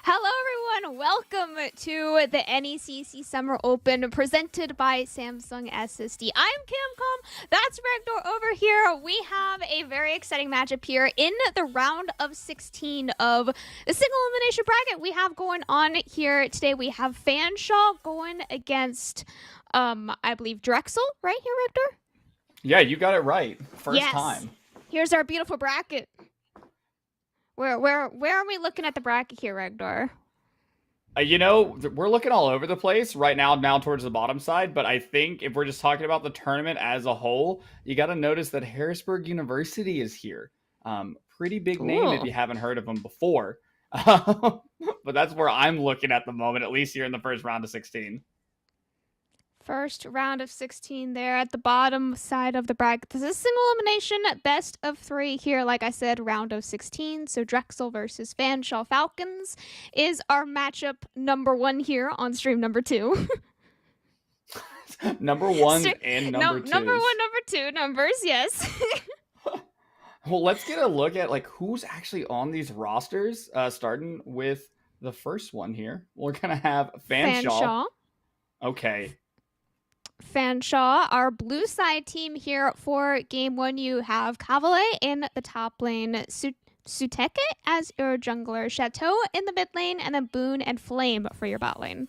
Hello, everyone. Welcome to the NECC Summer Open presented by Samsung SSD. I'm Camcom. That's Ragnar over here. We have a very exciting matchup here in the round of 16 of the single elimination bracket we have going on here today. We have Fanshawe going against, I believe, Drexel, right here, Ragnar? Yeah, you got it right. First time. Here's our beautiful bracket. Where are we looking at the bracket here, Ragnar? We're looking all over the place right now towards the bottom side, but I think if we're just talking about the tournament as a whole, you got to notice that Harrisburg University is here. Pretty big name if you haven't heard of them before. But that's where I'm looking at the moment, at least here in the first round of 16. First round of 16 there at the bottom side of the bracket. This is single elimination, best of 3 here. Like I said, round of 16. So Drexel versus Fanshawe Falcons is our matchup number 1 here on stream number 2. Number 1 and number 2. Number 1, number 2 numbers, yes. Well, let's get a look at who's actually on these rosters, starting with the first one here. We're going to have Fanshawe. Okay. Fanshawe, our blue side team here for game 1. You have Cavalier in the top lane, Suteke as your jungler, Chateau in the mid lane, and then Boone and Flame for your bot lane.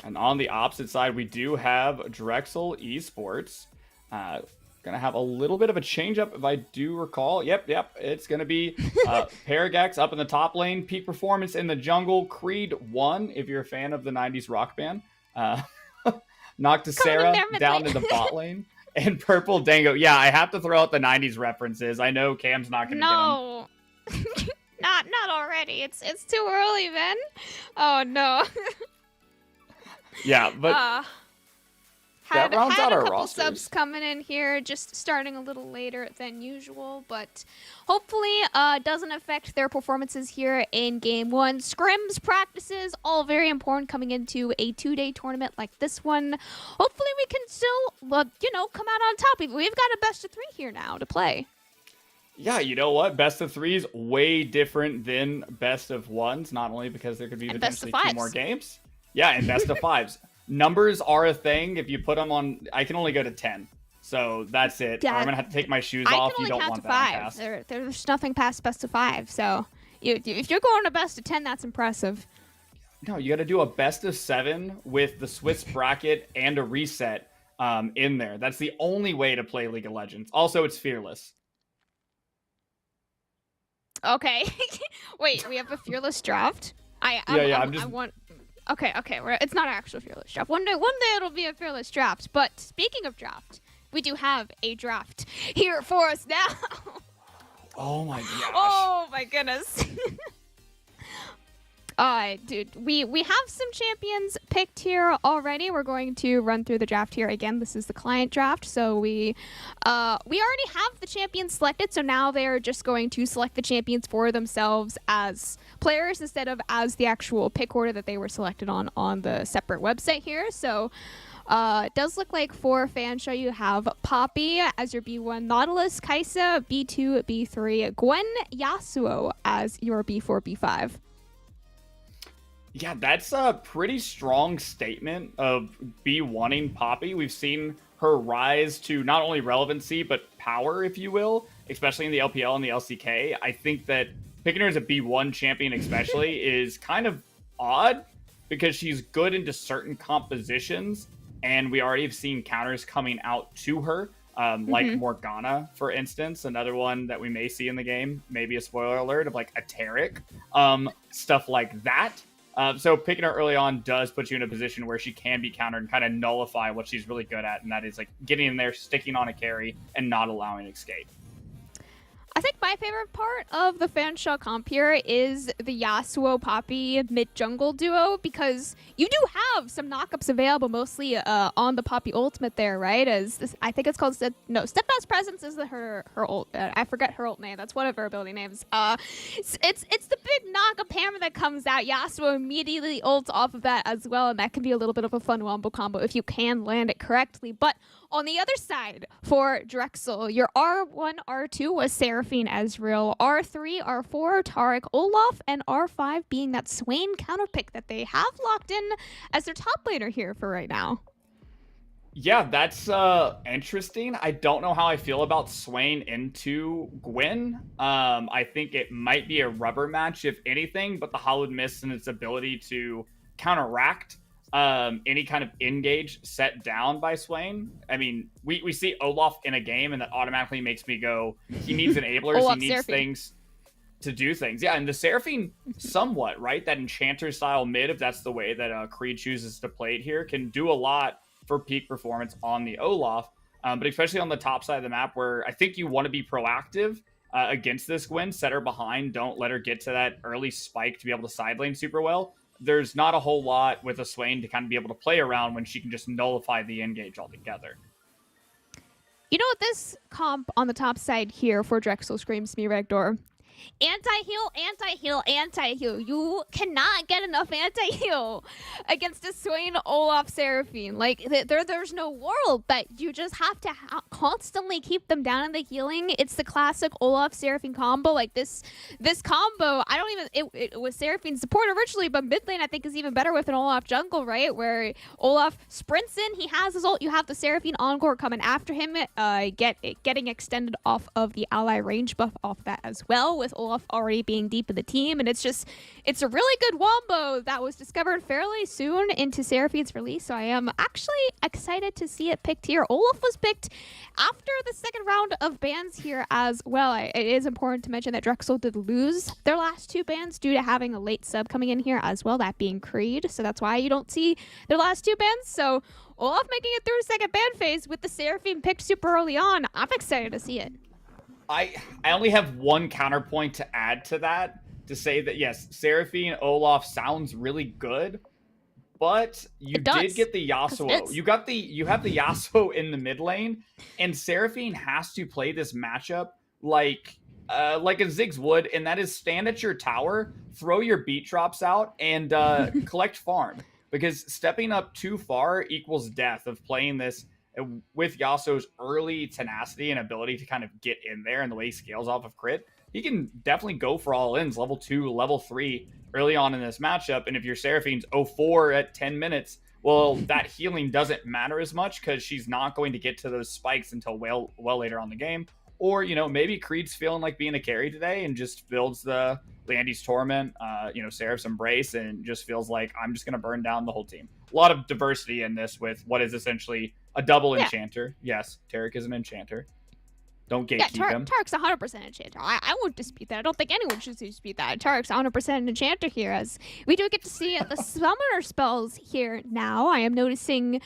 And on the opposite side, we do have Drexel Esports. Gonna have a little bit of a change up if I do recall. Yep. It's gonna be Paragex up in the top lane, Peak Performance in the jungle, Creed 1 if you're a fan of the 90s rock band. Noctisera down in the bot lane, and Purple Dango. Yeah, I have to throw out the 90s references. I know Cam's not going to get them. Not already. It's too early, man. Oh, no. Yeah, but had rounds out a our couple rosters. Subs coming in here, just starting a little later than usual, but hopefully doesn't affect their performances here in game 1. Scrims, practices, all very important coming into a 2-day tournament like this one. Hopefully we can still, come out on top. We've got a best of 3 here now to play. Yeah, you know what? Best of 3's way different than best of 1s, not only because there could be potentially 2 more games. Yeah, and best of 5's. Numbers are a thing. If you put them on, I can only go to 10. So that's it. I'm going to have to take my shoes off. You don't want that on cast. There's nothing past best of 5. So if you're going to best of 10, that's impressive. No, you got to do a best of 7 with the Swiss bracket and a reset in there. That's the only way to play League of Legends. Also, it's fearless. Okay. Wait, we have a fearless draft? Okay, it's not an actual fearless draft. One day it'll be a fearless draft. But speaking of draft, we do have a draft here for us now. Oh my gosh. Oh my goodness. Dude, we have some champions picked here already. We're going to run through the draft here again. This is the client draft, so we already have the champions selected. So now they're just going to select the champions for themselves as players instead of as the actual pick order that they were selected on the separate website here. So it does look like for Fanshawe you have Poppy as your B1, Nautilus, Kaisa, B2, B3, Gwen, Yasuo as your B4, B5. Yeah, that's a pretty strong statement of B wanting Poppy. We've seen her rise to not only relevancy, but power, if you will, especially in the LPL and the LCK. I think that picking her as a B1 champion especially is kind of odd because she's good into certain compositions, and we already have seen counters coming out to her, like Morgana, for instance, another one that we may see in the game, maybe a spoiler alert of a Taric, stuff like that. So picking her early on does put you in a position where she can be countered and kind of nullify what she's really good at, and that is getting in there, sticking on a carry, and not allowing escape. I think my favorite part of the Fanshawe comp here is the Yasuo Poppy mid-jungle duo, because you do have some knockups available, mostly on the Poppy ultimate there, right? I think it's called Steadfast Presence is her ult. I forget her ult name. That's one of her ability names. It's the big knockup hammer that comes out. Yasuo immediately ults off of that as well, and that can be a little bit of a fun wombo combo if you can land it correctly. But on the other side, for Drexel, your R1, R2 was Seraphine Seraphine Ezreal, R3, R4, Taric Olaf, and R5 being that Swain counterpick that they have locked in as their top laner here for right now. Yeah, that's interesting. I don't know how I feel about Swain into Gwen. I think it might be a rubber match, if anything, but the Hallowed Mist and its ability to counteract any kind of engage set down by Swain. I mean, we see Olaf in a game, and that automatically makes me go, he needs enablers, he needs Seraphine. Things to do things. Yeah, and the Seraphine, somewhat, right? That Enchanter-style mid, if that's the way that Creed chooses to play it here, can do a lot for peak performance on the Olaf, but especially on the top side of the map where I think you want to be proactive against this Gwen, set her behind, don't let her get to that early spike to be able to side lane super well. There's not a whole lot with a Swain to kind of be able to play around when she can just nullify the engage altogether. You know what this comp on the top side here for Drexel screams me, Regdor? Anti-heal, anti-heal, anti-heal. You cannot get enough anti-heal against a Swain Olaf Seraphine. Like, there's no world that you just have to constantly keep them down in the healing. It's the classic Olaf Seraphine combo. Like, this combo, I don't even, it was Seraphine support originally, but mid lane I think is even better with an Olaf jungle, right? Where Olaf sprints in, he has his ult, you have the Seraphine encore coming after him, getting extended off of the ally range buff off that as well, with Olaf already being deep in the team, and it's a really good wombo that was discovered fairly soon into Seraphine's release, so I am actually excited to see it picked here. Olaf was picked after the second round of bans here as well. It is important to mention that Drexel did lose their last 2 bans due to having a late sub coming in here as well, that being Creed, so that's why you don't see their last 2 bans. So Olaf making it through a second ban phase with the Seraphine picked super early on. I'm excited to see it. I only have one counterpoint to add to that, to say that yes, Seraphine Olaf sounds really good, but you did get the Yasuo. You have the Yasuo in the mid lane, and Seraphine has to play this matchup like a Ziggs would, and that is stand at your tower, throw your beat drops out, and collect farm. Because stepping up too far equals death of playing this with Yasuo's early tenacity and ability to kind of get in there and the way he scales off of crit. He can definitely go for all ins, level 2, level 3 early on in this matchup. And if your Seraphine's 0-4 at 10 minutes, well, that healing doesn't matter as much because she's not going to get to those spikes until well later on the game. Or, you know, maybe Creed's feeling like being a carry today and just builds the Landy's Torment, Seraph's Embrace, and just feels like I'm just going to burn down the whole team. A lot of diversity in this with what is essentially a double enchanter. Yes, Taric is an enchanter. Don't gatekeep him. Taric's 100% enchanter. I won't dispute that. I don't think anyone should dispute that. Taric's 100% an enchanter here, as we do get to see the summoner spells here now. I am noticing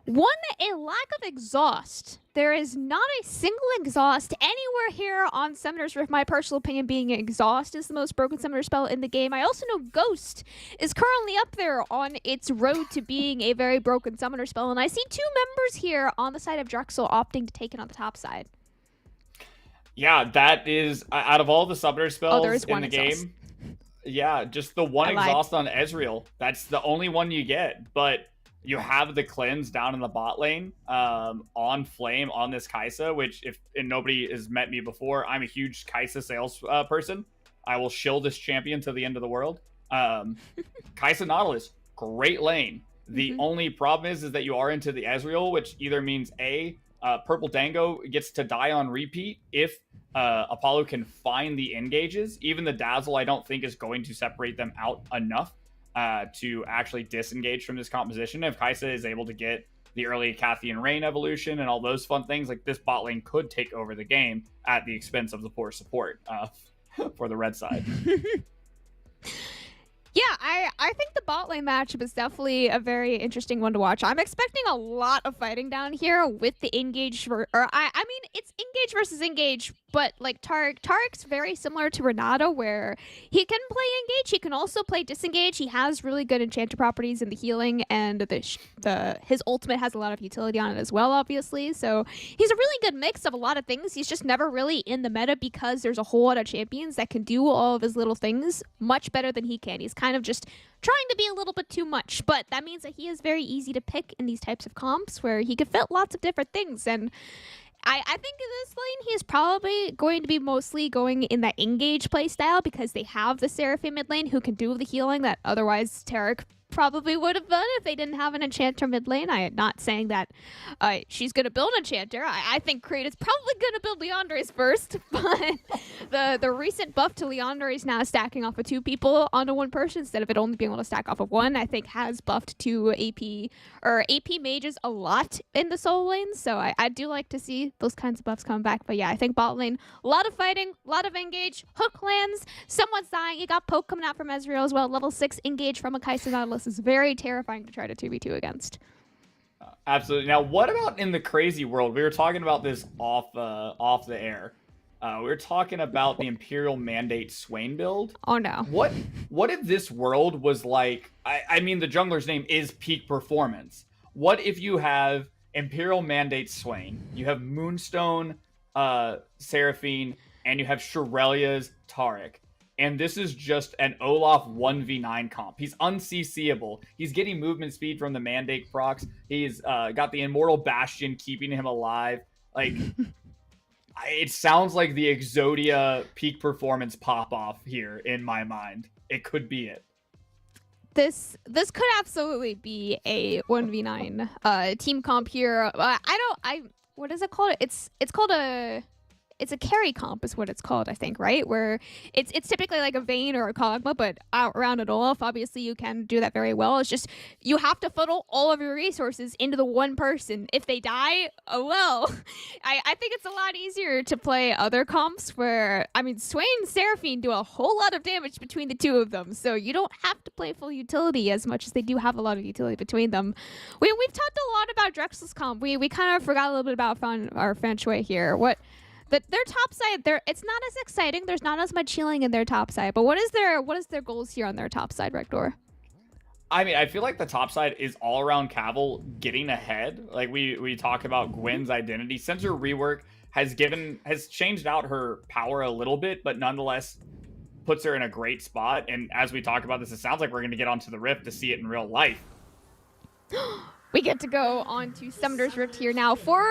a lack of exhaust. There is not a single exhaust anywhere here on Summoner's Rift. My personal opinion being exhaust is the most broken summoner spell in the game. I also know Ghost is currently up there on its road to being a very broken summoner spell, and I see 2 members here on the side of Drexel opting to take it on the top side. Yeah, that is, out of all the summoner spells there is in the game, yeah, just the one exhaust on Ezreal. That's the only one you get, but you have the cleanse down in the bot lane on Flame on this Kai'Sa, which if nobody has met me before, I'm a huge Kai'Sa sales person. I will shill this champion to the end of the world. Kai'Sa Nautilus, great lane. The only problem is that you are into the Ezreal, which either means Purple Dango gets to die on repeat if Apollo can find the engages. Even the Dazzle I don't think is going to separate them out enough to actually disengage from this composition. If Kai'Sa is able to get the early Cathian Rain evolution and all those fun things, like this bot lane could take over the game at the expense of the poor support for the red side. Yeah, I think the bot lane matchup is definitely a very interesting one to watch. I'm expecting a lot of fighting down here with the engage, I mean, it's engage versus engage, but like Taric's very similar to Renato, where he can play engage, he can also play disengage. He has really good enchanter properties in the healing, and his ultimate has a lot of utility on it as well, obviously. So he's a really good mix of a lot of things. He's just never really in the meta because there's a whole lot of champions that can do all of his little things much better than he can. He's kind of just trying to be a little bit too much, but that means that he is very easy to pick in these types of comps where he can fit lots of different things. And I think in this lane he's probably going to be mostly going in that engage play style because they have the Seraphim mid lane who can do the healing that otherwise Tarek probably would have done if they didn't have an enchanter mid lane. I am not saying that she's going to build an enchanter. I think Creed is probably going to build Leandre's first, but the recent buff to Leandre is now stacking off of 2 people onto 1 person instead of it only being able to stack off of 1. I think has buffed 2 AP mages a lot in the solo lane, so I do like to see those kinds of buffs coming back. But yeah, I think bot lane, a lot of fighting, a lot of engage, hook lands, someone's dying. You got poke coming out from Ezreal as well, level 6 engage from a Kai'Sa Nautilus is very terrifying to try to 2v2 against. Absolutely. Now, what about in the crazy world? We were talking about this off the air. We were talking about the Imperial Mandate Swain build. Oh no. What if this world was like? I mean, the jungler's name is peak performance. What if you have Imperial Mandate Swain, you have Moonstone, Seraphine, and you have Shirelia's Taric? And this is just an Olaf 1v9 comp. He's unCCable. He's getting movement speed from the Mandate procs. He's got the Immortal Bastion keeping him alive. Like, it sounds like the Exodia peak performance pop-off here in my mind. It could be it. This could absolutely be a 1v9 team comp here. What is it called? It's called it's a carry comp is what it's called, I think, right? Where it's typically like a Vayne or a Kog'Maw, but around an Olaf, obviously you can do that very well. It's just you have to funnel all of your resources into the one person. If they die, oh well. I think it's a lot easier to play other comps where, I mean, Swain and Seraphine do a whole lot of damage between the 2 of them, so you don't have to play full utility as much as they do have a lot of utility between them. We've talked a lot about Drexel's comp. We kind of forgot a little bit about our Fan Shui here. Their top side, it's not as exciting. There's not as much healing in their top side. But what is their goals here on their top side, Rektor? I mean, I feel like the top side is all around Cavill getting ahead. Like we talk about Gwen's identity. Since her rework has changed out her power a little bit, but nonetheless puts her in a great spot. And as we talk about this, it sounds like we're going to get onto the Rift to see it in real life. We get to go on to Summoner's Rift here now for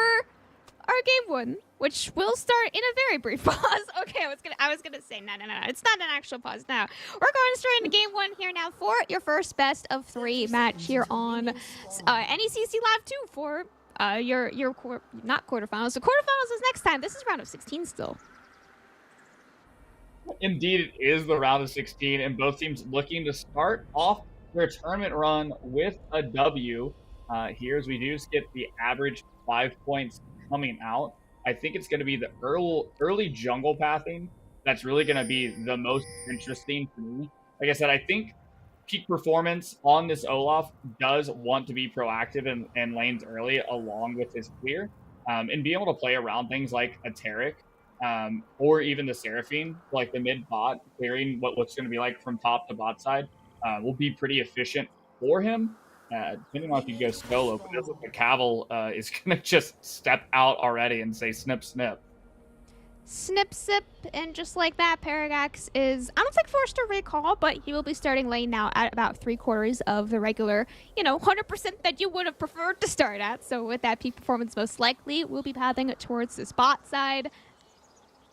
our game 1, which will start in a very brief pause. Okay, I was gonna say no. It's not an actual pause now. We're going straight into game 1 here now for your first best of 3 match here on NECC Live 2 for your not quarterfinals. The quarterfinals is next time. This is round of 16 still. Indeed, it is the round of 16, and both teams looking to start off their tournament run with a W. Here, as we do get the average 5 points coming out. I think it's going to be the early jungle pathing that's really going to be the most interesting to me. Like I said, I think peak performance on this Olaf does want to be proactive in lanes early along with his clear, and be able to play around things like a Taric, or even the Seraphine, like the mid bot, clearing what looks going to be like from top to bot side, will be pretty efficient for him. Depending on if you go solo, but it doesn't look like Cavill is going to just step out already and say snip, snip. Snip, sip, and just like that, Paragax is, I don't think forced to recall, but he will be starting lane now at about 3/4 of the regular, 100% that you would have preferred to start at. So with that peak performance, most likely will be pathing towards the spot side.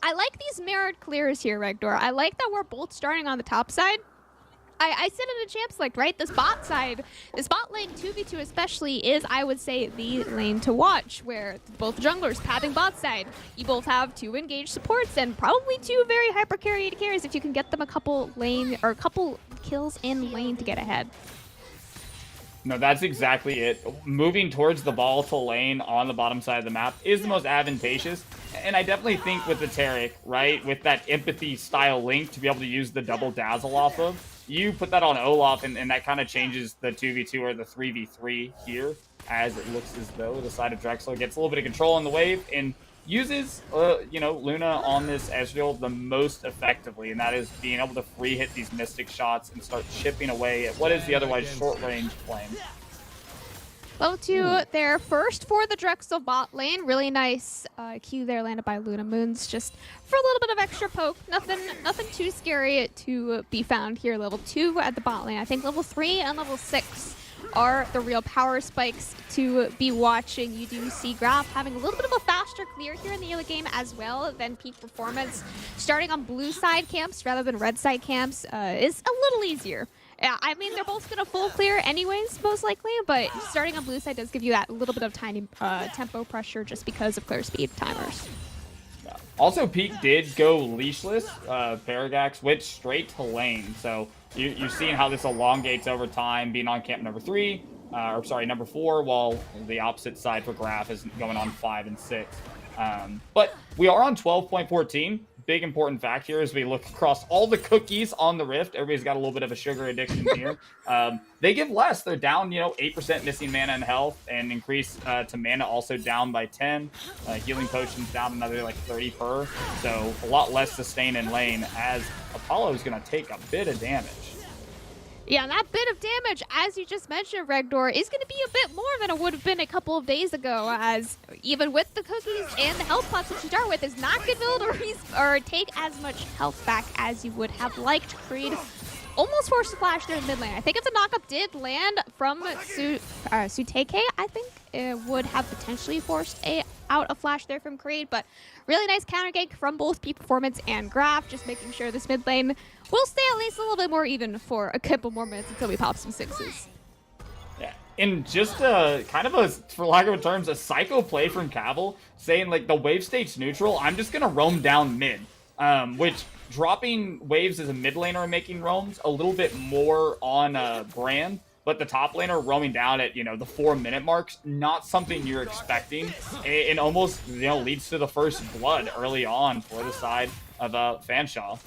I like these mirrored clears here, Regdor. I like that we're both starting on the top side. I said in a champ select, right? This bot side, this bot lane 2v2 especially is, I would say, the lane to watch, where both junglers pathing bot side. You both have 2 engaged supports and probably 2 very hyper carried carries if you can get them a couple kills in lane to get ahead. No, that's exactly it. Moving towards the volatile lane on the bottom side of the map is the most advantageous. And I definitely think with the Taric, right, with that empathy style link to be able to use the double dazzle off of, you put that on Olaf, and that kind of changes the 2v2 or the 3v3 here, as it looks as though the side of Drexel gets a little bit of control on the wave and uses, Luna on this Ezreal the most effectively, and that is being able to free hit these Mystic shots and start chipping away at what is the otherwise short-range flame. Level 2 there first for the Drexel bot lane. Really nice Q there landed by Luna Moons, just for a little bit of extra poke. Nothing too scary to be found here. Level 2 at the bot lane. I think level 3 and level 6 are the real power spikes to be watching. You do see Graph having a little bit of a faster clear here in the early game as well than Peak Performance. Starting on blue side camps rather than red side camps is a little easier. Yeah, I mean, they're both going to full clear anyways, most likely, but starting on blue side does give you that little bit of tiny tempo pressure just because of clear speed timers. Yeah. Also, Peak did go leashless. Paragax went straight to lane, so you're seeing how this elongates over time, being on camp number 3, or sorry, number 4, while the opposite side for Graph is going on 5 and 6. But we are on 12.14. Big important fact here as we look across all the cookies on the Rift. Everybody's got a little bit of a sugar addiction here. They give less. They're down, 8% missing mana and health, and increase to mana also down by 10. Healing potions down another like 30 per. So a lot less sustain in lane as Apollo is going to take a bit of damage. Yeah, and that bit of damage, as you just mentioned, Regdor, is going to be a bit more than it would have been a couple of days ago, as even with the cookies and the health pots that you start with, is not going to be able to or take as much health back as you would have liked. Creed almost forced to flash there in mid lane. I think if the knockup did land from Suteke, I think it would have potentially forced out a flash there from Creed, but really nice counter gank from both Peak Performance and Graph, just making sure this mid lane will stay at least a little bit more even for a couple more minutes until we pop some 6s. Yeah, and just kind of a, for lack of a terms, a psycho play from Cavill, saying like the wave state's neutral, I'm just gonna roam down mid, which dropping waves as a mid laner and making roams a little bit more on brand, but the top laner roaming down at, the 4-minute marks, not something you're expecting, and almost, leads to the first blood early on for the side of Fanshawe.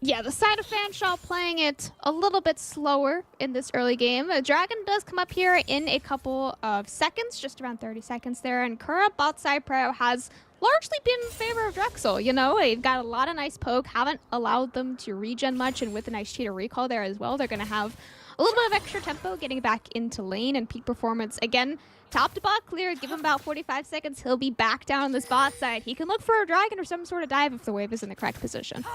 Yeah, the side of Fanshawe playing it a little bit slower in this early game. Dragon does come up here in a couple of seconds, just around 30 seconds there, and current bot side pro has largely been in favor of Drexel. They've got a lot of nice poke, haven't allowed them to regen much, and with a nice cheater recall there as well, they're going to have a little bit of extra tempo getting back into lane, and Peak Performance, again, top to bot clear, give him about 45 seconds, he'll be back down on this bot side. He can look for a dragon or some sort of dive if the wave is in the correct position.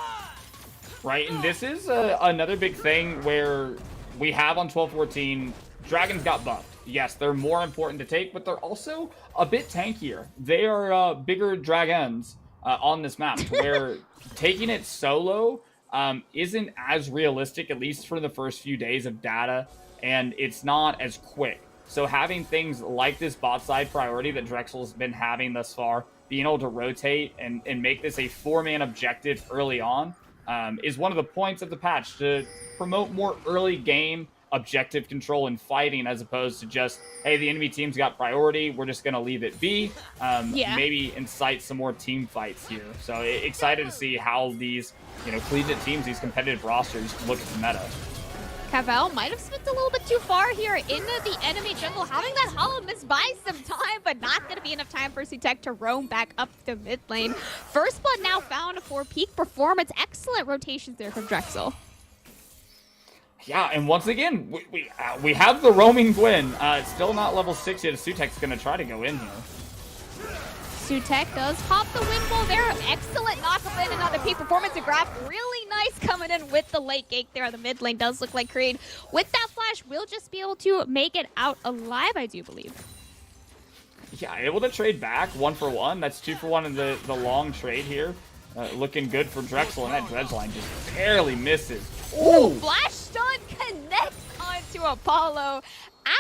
Right, and this is another big thing where we have on 12-14, dragons got buffed. Yes, they're more important to take, but they're also a bit tankier. They are bigger dragons on this map, where taking it solo isn't as realistic, at least for the first few days of data, and it's not as quick. So having things like this bot side priority that Drexel's been having thus far, being able to rotate and make this a 4-man objective early on, is one of the points of the patch, to promote more early game objective control and fighting, as opposed to just, hey, the enemy team's got priority, we're just going to leave it be. Maybe incite some more team fights here. So excited to see how these collegiate teams, these competitive rosters, look at the meta. Cavell might have spent a little bit too far here in the enemy jungle, having that hollow miss by some time, but not going to be enough time for Sutek to roam back up the mid lane. First blood now found for Peak Performance. Excellent rotations there from Drexel. Yeah, and once again, we have the roaming Gwen. It's still not level 6 yet. Sutek's going to try to go in here. Sutek does pop the windfall there. Excellent knockup in another Peak Performance. And Graph really nice coming in with the late gate there. The mid lane does look like Creed. With that flash, we'll just be able to make it out alive, I do believe. Yeah, able to trade back 1-for-1. That's 2-for-1 in the long trade here. Looking good for Drexel, and that dredge line just barely misses. Ooh, flash stun connects onto Apollo.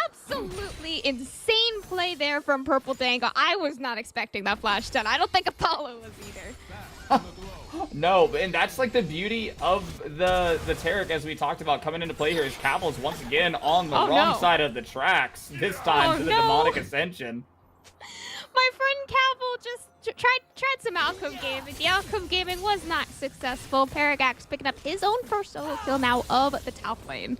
Absolutely insane play there from Purple Dango. I was not expecting that flash stun. I don't think Apollo was either. No, and that's like the beauty of the Taric, as we talked about, coming into play here, is Cavill's once again on the wrong side of the tracks, this time to the Demonic Ascension. My friend Cavill just tried some outcome gaming. The outcome gaming was not successful. Paragax picking up his own first solo kill now of the top lane.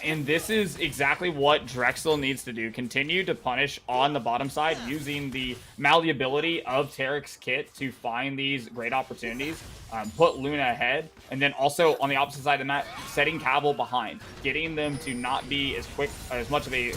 And this is exactly what Drexel needs to do. Continue to punish on the bottom side, using the malleability of Taric's kit to find these great opportunities, put Luna ahead, and then also on the opposite side of the map, setting Cavill behind, getting them to not be as much of a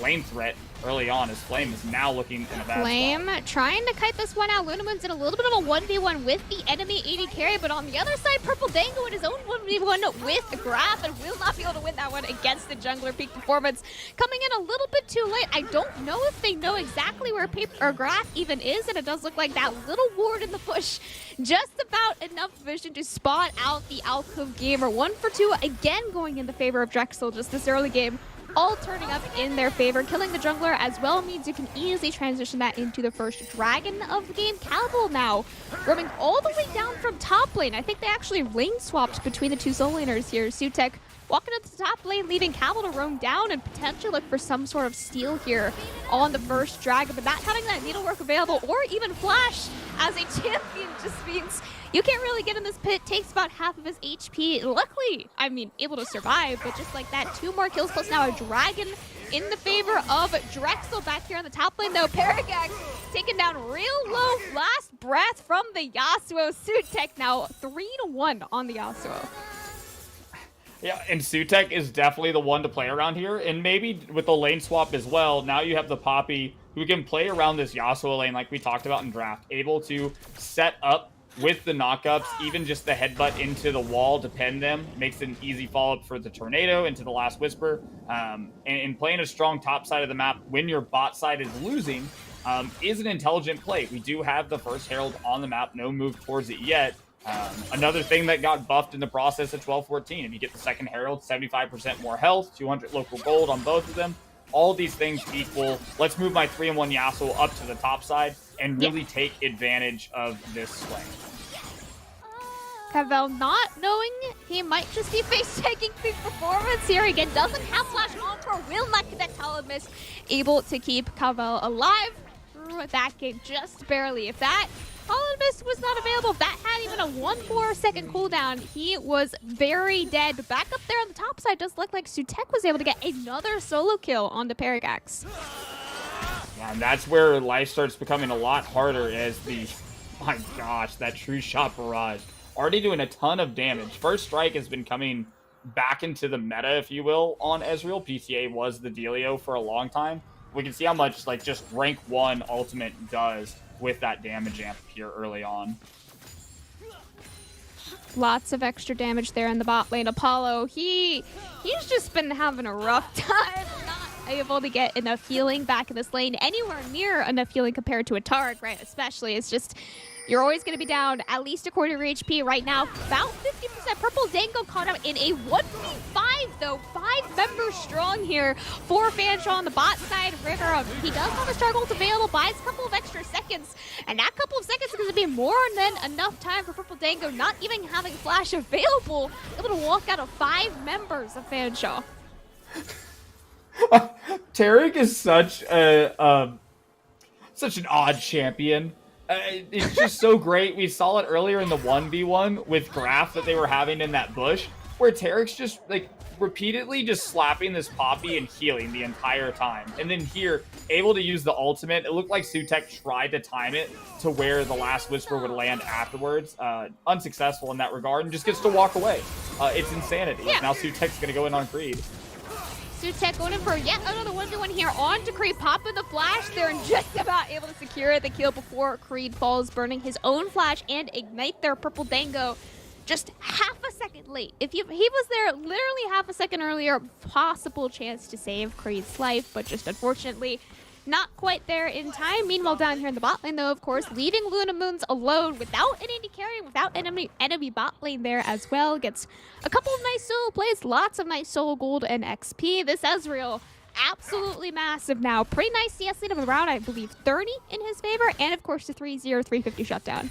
lane threat early on, as Flame is now looking in a bad Flame spot. trying to kite this one out. Lunamoon's in a little bit of a 1v1 with the enemy AD carry, but on the other side, Purple Dango in his own 1v1 with Graph and will not be able to win that one against the jungler. Peak performance coming in a little bit too late. I don't know if they know exactly where Graph even is, and it does look like that little ward in the bush just about enough vision to spot out the Alcove gamer. 1 for 2 again going in the favor of Drexel just this early game. All turning up in their favor. Killing the jungler as well means you can easily transition that into the first dragon of the game. Calibal now roaming all the way down from top lane. I think they actually lane swapped between the two soul laners here. Sutek walking up to the top lane, leaving Calibal to roam down and potentially look for some sort of steal here on the first dragon, but not having that needlework available or even flash as a champion just means you can't really get in this pit. Takes about half of his HP. Luckily, I mean, able to survive, but just like that, 2 more kills plus now a dragon in the favor of Drexel. Back here on the top lane though, Paragax taken down real low. Last breath from the Yasuo. Sutek now 3-1 on the Yasuo. Yeah, and Sutek is definitely the one to play around here, and maybe with the lane swap as well, now you have the Poppy who can play around this Yasuo lane like we talked about in draft, able to set up with the knockups, even just the headbutt into the wall to pen them, makes it an easy follow-up for the Tornado into the Last Whisper, and playing a strong top side of the map when your bot side is losing is an intelligent play. We do have the first Herald on the map, no move towards it yet. Another thing that got buffed in the process at 12-14. If you get the second Herald, 75% more health, 200 local gold on both of them. All these things equal. Let's move my 3-1 Yasuo up to the top side and really take advantage of this swing. Cavell not knowing he might just be face-taking peak performance here. Again, doesn't have flash encore, will not get that solid miss. Able to keep Cavell alive through that game just barely. If that solid miss was not available, if that had even a 1-4 second cooldown, he was very dead. But back up there on the top side, does look like Sutek was able to get another solo kill on the Paragax. Yeah, and that's where life starts becoming a lot harder as the, my gosh, that true shot barrage. Already doing a ton of damage. First strike has been coming back into the meta, if you will, on Ezreal. PTA was the dealio for a long time. We can see how much like just rank 1 ultimate does with that damage amp here early on. Lots of extra damage there in the bot lane. Apollo, he's just been having a rough time. Not able to get enough healing back in this lane, anywhere near enough healing compared to a Targ, right? Especially, it's just, you're always going to be down at least a quarter of your HP right now. About 50%. Purple Dango caught out in a 1v5, though. 5 members strong here for Fanshawe on the bot side. River, he does have a Star Gold available, buys a couple of extra seconds. And that couple of seconds is going to be more than enough time for Purple Dango, not even having Flash available, able to walk out of 5 members of Fanshawe. Tarek is such an odd champion. It's just so great. We saw it earlier in the 1v1 with Graph that they were having in that bush, where Tarek's just like repeatedly just slapping this Poppy and healing the entire time. And then here, able to use the ultimate. It looked like Sutek tried to time it to where the Last Whisper would land afterwards. Unsuccessful in that regard, and just gets to walk away. It's insanity. Yeah. Now Sutek's going to go in on Creed. Sutek going in for yet another 1v1 here on to Creed, popping the flash there and just about able to secure the kill before Creed falls, burning his own flash and ignite their Purple Dango just half a second late. If he was there literally half a second earlier, possible chance to save Creed's life, but just unfortunately not quite there in time. Meanwhile, down here in the bot lane, though, of course, leaving Lunamoons alone without an AD carry, without enemy bot lane there as well. Gets a couple of nice solo plays, lots of nice solo gold and XP. This Ezreal, absolutely massive now. Pretty nice CS lead of around, I believe, 30 in his favor. And, of course, the 3-0, 350 shutdown.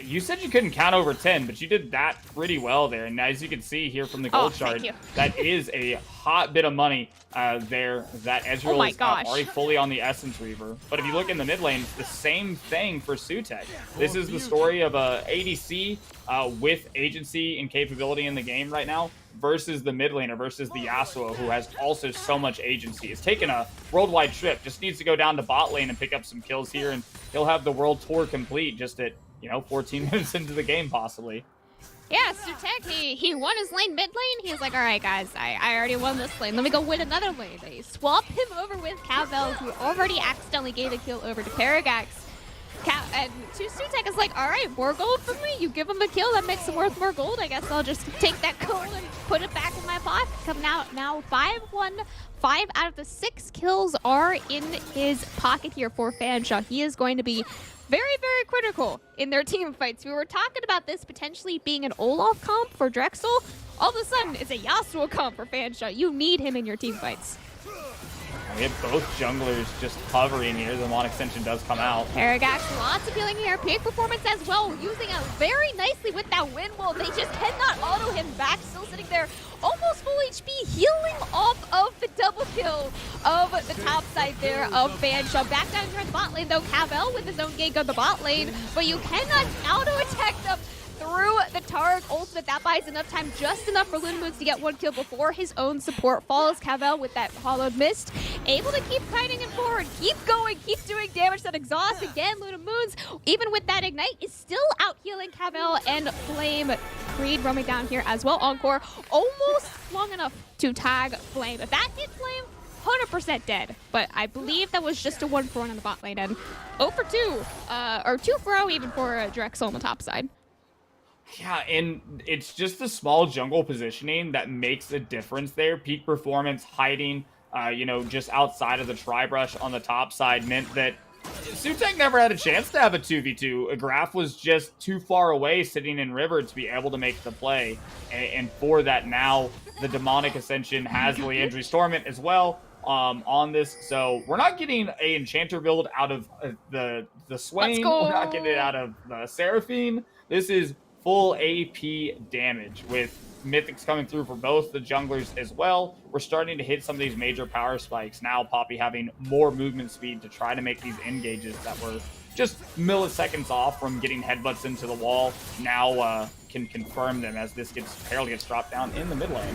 You said you couldn't count over 10, but you did that pretty well there. And as you can see here from the gold chart, that is a hot bit of money there. That Ezreal is already fully on the Essence Reaver. But if you look in the mid lane, it's the same thing for Sutek. This is the story of a ADC with agency and capability in the game right now versus the mid laner, versus the Yasuo, who has also so much agency. It's taken a worldwide trip. Just needs to go down to bot lane and pick up some kills here, and he'll have the world tour complete just at 14 minutes into the game, possibly. Yeah, Sutek, he won his lane mid lane. He was like, all right, guys, I already won this lane. Let me go win another lane. They swap him over with Cavell, who already accidentally gave a kill over to Paragax. And Sutek is like, all right, more gold for me. You give him a kill, that makes him worth more gold. I guess I'll just take that gold and put it back in my pocket. Come now 5-1. 5 out of the 6 kills are in his pocket here for Fanshawe. He is going to be very, very critical in their team fights. We were talking about this potentially being an Olaf comp for Drexel. All of a sudden, it's a Yasuo comp for Fanshawe. You need him in your team fights. We have both junglers just hovering here. The Mon extension does come out. Paragax, lots of healing here. Peak performance as well, using it very nicely with that wind wall. They just cannot auto him back. Still sitting there, almost full HP, healing off of the double kill of the top side there of Fanshawe. Back down here in the bot lane, though, Cavell with his own gank on the bot lane, but you cannot auto-attack them through the Targ ultimate. That buys enough time, just enough for Lunamoons to get one kill before his own support falls. Cavell with that hollowed mist, able to keep kiting him forward, keep going, keep doing damage. That exhaust again. Lunamoons, even with that ignite, is still out healing Cavell and Flame. Creed roaming down here as well. Encore almost long enough to tag Flame. If that hit Flame, 100% dead, but I believe that was just a 1-for-1 on the bot lane, and 0 for 2, or 2 for 0 even for Drexel on the top side. Yeah, and it's just the small jungle positioning that makes a difference there. Peak performance, hiding, just outside of the tri-brush on the top side meant that Sutek never had a chance to have a 2v2. Graf was just too far away sitting in river to be able to make the play. And for that now, the Demonic Ascension has the Leandry's Torment as well on this. So we're not getting a Enchanter build out of the Swain. We're not getting it out of the Seraphine. This is full AP damage with Mythics coming through for both the junglers as well. We're starting to hit some of these major power spikes. Now Poppy having more movement speed to try to make these engages that were just milliseconds off from getting headbutts into the wall. Now can confirm them as this Herald gets dropped down in the mid lane.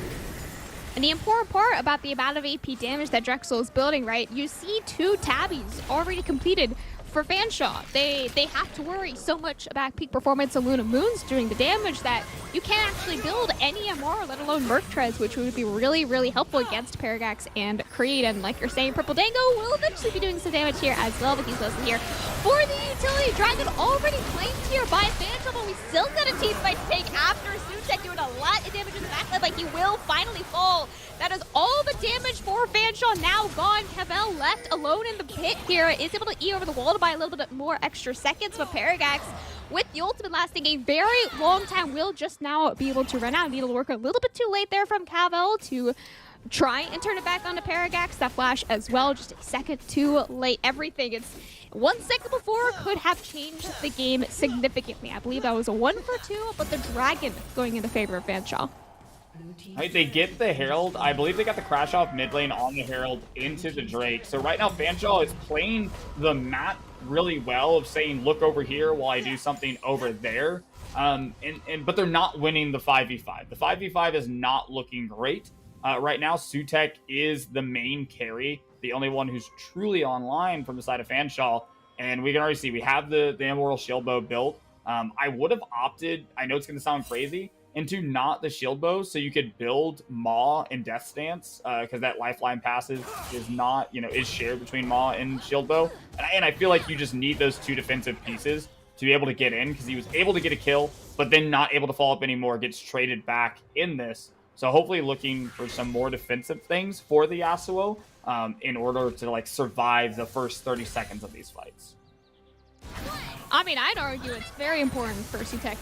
And the important part about the amount of AP damage that Drexel is building, right? You see 2 tabbies already completed for Fanshawe. They have to worry so much about peak performance of Lunamoons doing the damage that you can't actually build any MR, let alone Merc Treads, which would be really, really helpful against Paragax and Creed. And like you're saying, Purple Dango will eventually be doing some damage here as well, but he's listening here for the utility. Dragon already claimed here by Fanshawe, but we still got a team fight to take after Sutek doing a lot of damage in the backline, but he will finally fall. That is all the damage for Fanshawe now gone. Cavell left alone in the pit here, is able to E over the wall to buy a little bit more extra seconds, but Paragax with the ultimate lasting a very long time will just now be able to run out. Need to work a little bit too late there from Cavell to try and turn it back onto Paragax. That flash as well, just a second too late. Everything, it's 1 second before could have changed the game significantly. I believe that was a 1 for 2, but the Dragon going in the favor of Fanshawe. Right, they get the Herald. I believe they got the crash off mid lane on the Herald into the Drake. So right now, Fanshawe is playing the map really well of saying, look over here while I do something over there. But they're not winning the 5v5. The 5v5 is not looking great. Right now, Sutek is the main carry, the only one who's truly online from the side of Fanshawe. And we can already see we have the Immortal Shield Bow built. I would have opted, I know it's going to sound crazy, into not the shield bow, so you could build Maw and Death Stance, because that lifeline passive is not, is shared between Maw and shield bow. And I feel like you just need those 2 defensive pieces to be able to get in, because he was able to get a kill, but then not able to follow up anymore, gets traded back in this. So hopefully looking for some more defensive things for the Yasuo in order to survive the first 30 seconds of these fights. I mean, I'd argue it's very important for Sutek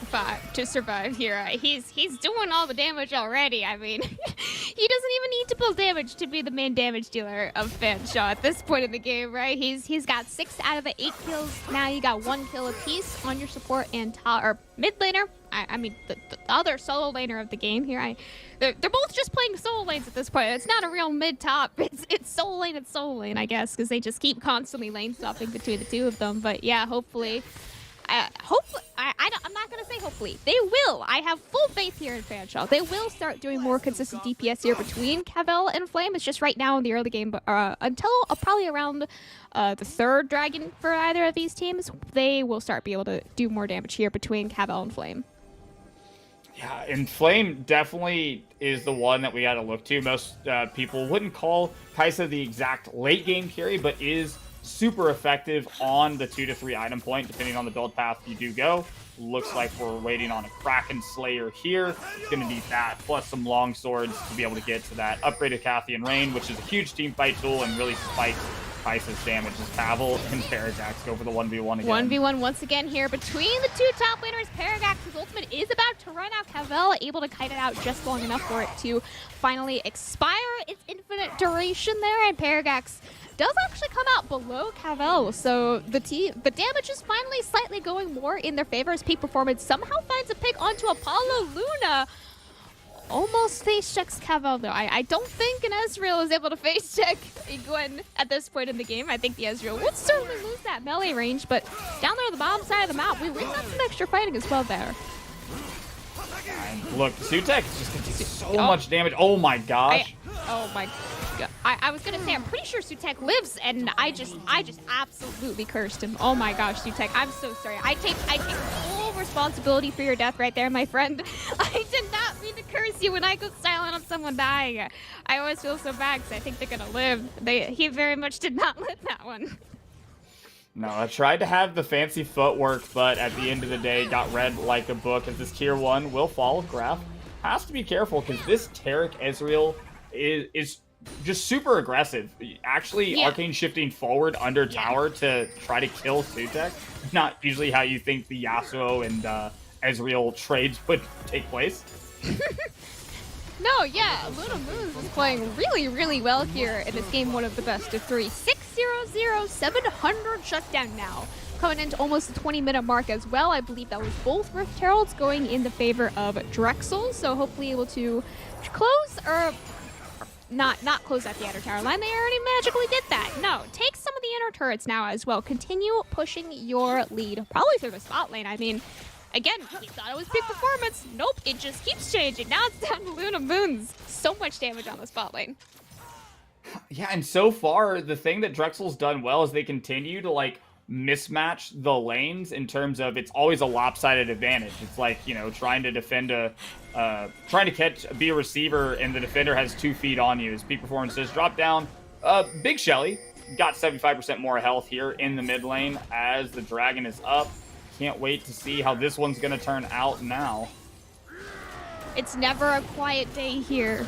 to survive here. He's doing all the damage already. I mean, he doesn't even need to build damage to be the main damage dealer of Fanshawe at this point in the game, right? He's got 6 out of the 8 kills. Now you got 1 kill apiece on your support and mid laner. I mean, the other solo laner of the game here. They're both just playing solo lanes at this point. It's not a real mid-top. It's solo lane, I guess, because they just keep constantly lane swapping between the 2 of them. But yeah, hopefully, I'm not going to say hopefully. They will. I have full faith here in Fanshawe. They will start doing more consistent DPS here between Cavell and Flame. It's just right now in the early game, but until probably around the 3rd Dragon for either of these teams, they will start be able to do more damage here between Cavell and Flame. Yeah, and Flame definitely is the one that we got to look to. Most people wouldn't call Kai'Sa the exact late game carry, but is super effective on the 2 to 3 item point, depending on the build path you do go. Looks like we're waiting on a Kraken Slayer here. It's going to need that, plus some long swords to be able to get to that upgraded Cathian Rain, which is a huge team fight tool and really spikes Kai'Sa's damage as Pavel and Paragax go for the 1v1 again. 1v1 once again here between the two top laners. Paragax's ultimate is about to run out. Cavell able to kite it out just long enough for it to finally expire its infinite duration there, and Paragax does actually come out below Cavell, so the damage is finally slightly going more in their favor as Peak Performance somehow finds a pick onto Apollo Luna. Almost face checks Cavell though. I don't think an Ezreal is able to face check Gwen at this point in the game. I think the Ezreal would certainly lose that melee range, but down there on the bottom side of the map, we got some extra fighting as well there. And look, Sutek is just going to take so much damage. Oh my gosh. Oh my god. I was gonna say I'm pretty sure Sutek lives, and I just absolutely cursed him. Oh my gosh, Sutek, I'm so sorry. I take full responsibility for your death right there, my friend. I did not mean to curse you when I go silent on someone dying. I always feel so bad because I think they're gonna live. He very much did not live that one. No, I tried to have the fancy footwork, but at the end of the day, got read like a book as this tier 1 will fall. Graph has to be careful because this Taric Ezreal is just super aggressive. Actually, arcane shifting forward under tower to try to kill Sutek. Not usually how you think the Yasuo and Ezreal trades would take place. No, yeah, Luna Moons is playing really, really well here in this game, one of the best of 3. 600, 700 shutdown now. Coming into almost the 20-minute mark as well. I believe that was both Rift Heralds going in the favor of Drexel, so hopefully able to close or not close out the outer tower line. They already magically did that. No, take some of the inner turrets now as well. Continue pushing your lead, probably through the spot lane. I mean, again, we thought it was Peak Performance. Nope, it just keeps changing. Now it's down to Luna Moons. So much damage on the spot lane. Yeah, and so far, the thing that Drexel's done well is they continue to, like, mismatch the lanes in terms of it's always a lopsided advantage. It's like, you know, trying to defend trying to be a receiver and the defender has 2 feet on you. As Peak Performance does drop down. Big Shelly got 75% more health here in the mid lane as the dragon is up. Can't wait to see how this one's going to turn out now. It's never a quiet day here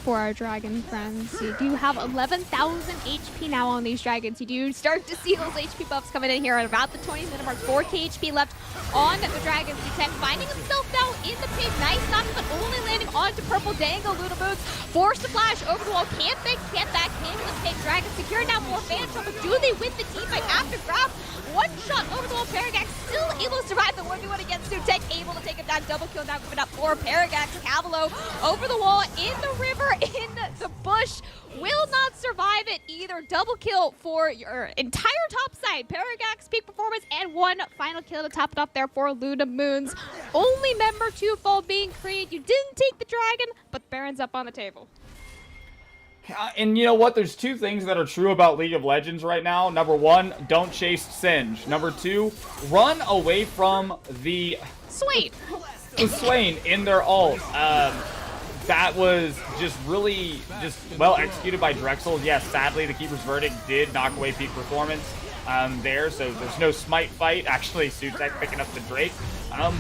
for our dragon friends. You do have 11,000 HP now on these dragons. You do start to see those HP buffs coming in here at about the 20-minute mark. 4k HP left on the dragon. Sutek finding himself now in the pig. Nice knock, but only landing onto Purple Dango. Luna Boots forced to flash over the wall. Can't they get that king of the pig? Dragon secure now, more fan trouble. Do they win the team fight after Graph? One shot over the wall. Paragax still able to survive the 1v1 against Sutek. Able to take him down. Double kill now coming up for Paragax. Cavalo over the wall, in the river, in the bush. Will not survive it either. Double kill for your entire top side. Paragax, Peak Performance, and one final kill to top it off there for Luna Moons. Only member 2 fall being created. You didn't take the dragon, but the Baron's up on the table. And you know what? There's 2 things that are true about League of Legends right now. Number 1, don't chase Singe. Number 2, run away from the Swain. The Swain in their ult. That was just really well executed by Drexel. Yes, sadly, the Keeper's Verdict did knock away Peak Performance there, so there's no smite fight. Actually, Sutek picking up the Drake.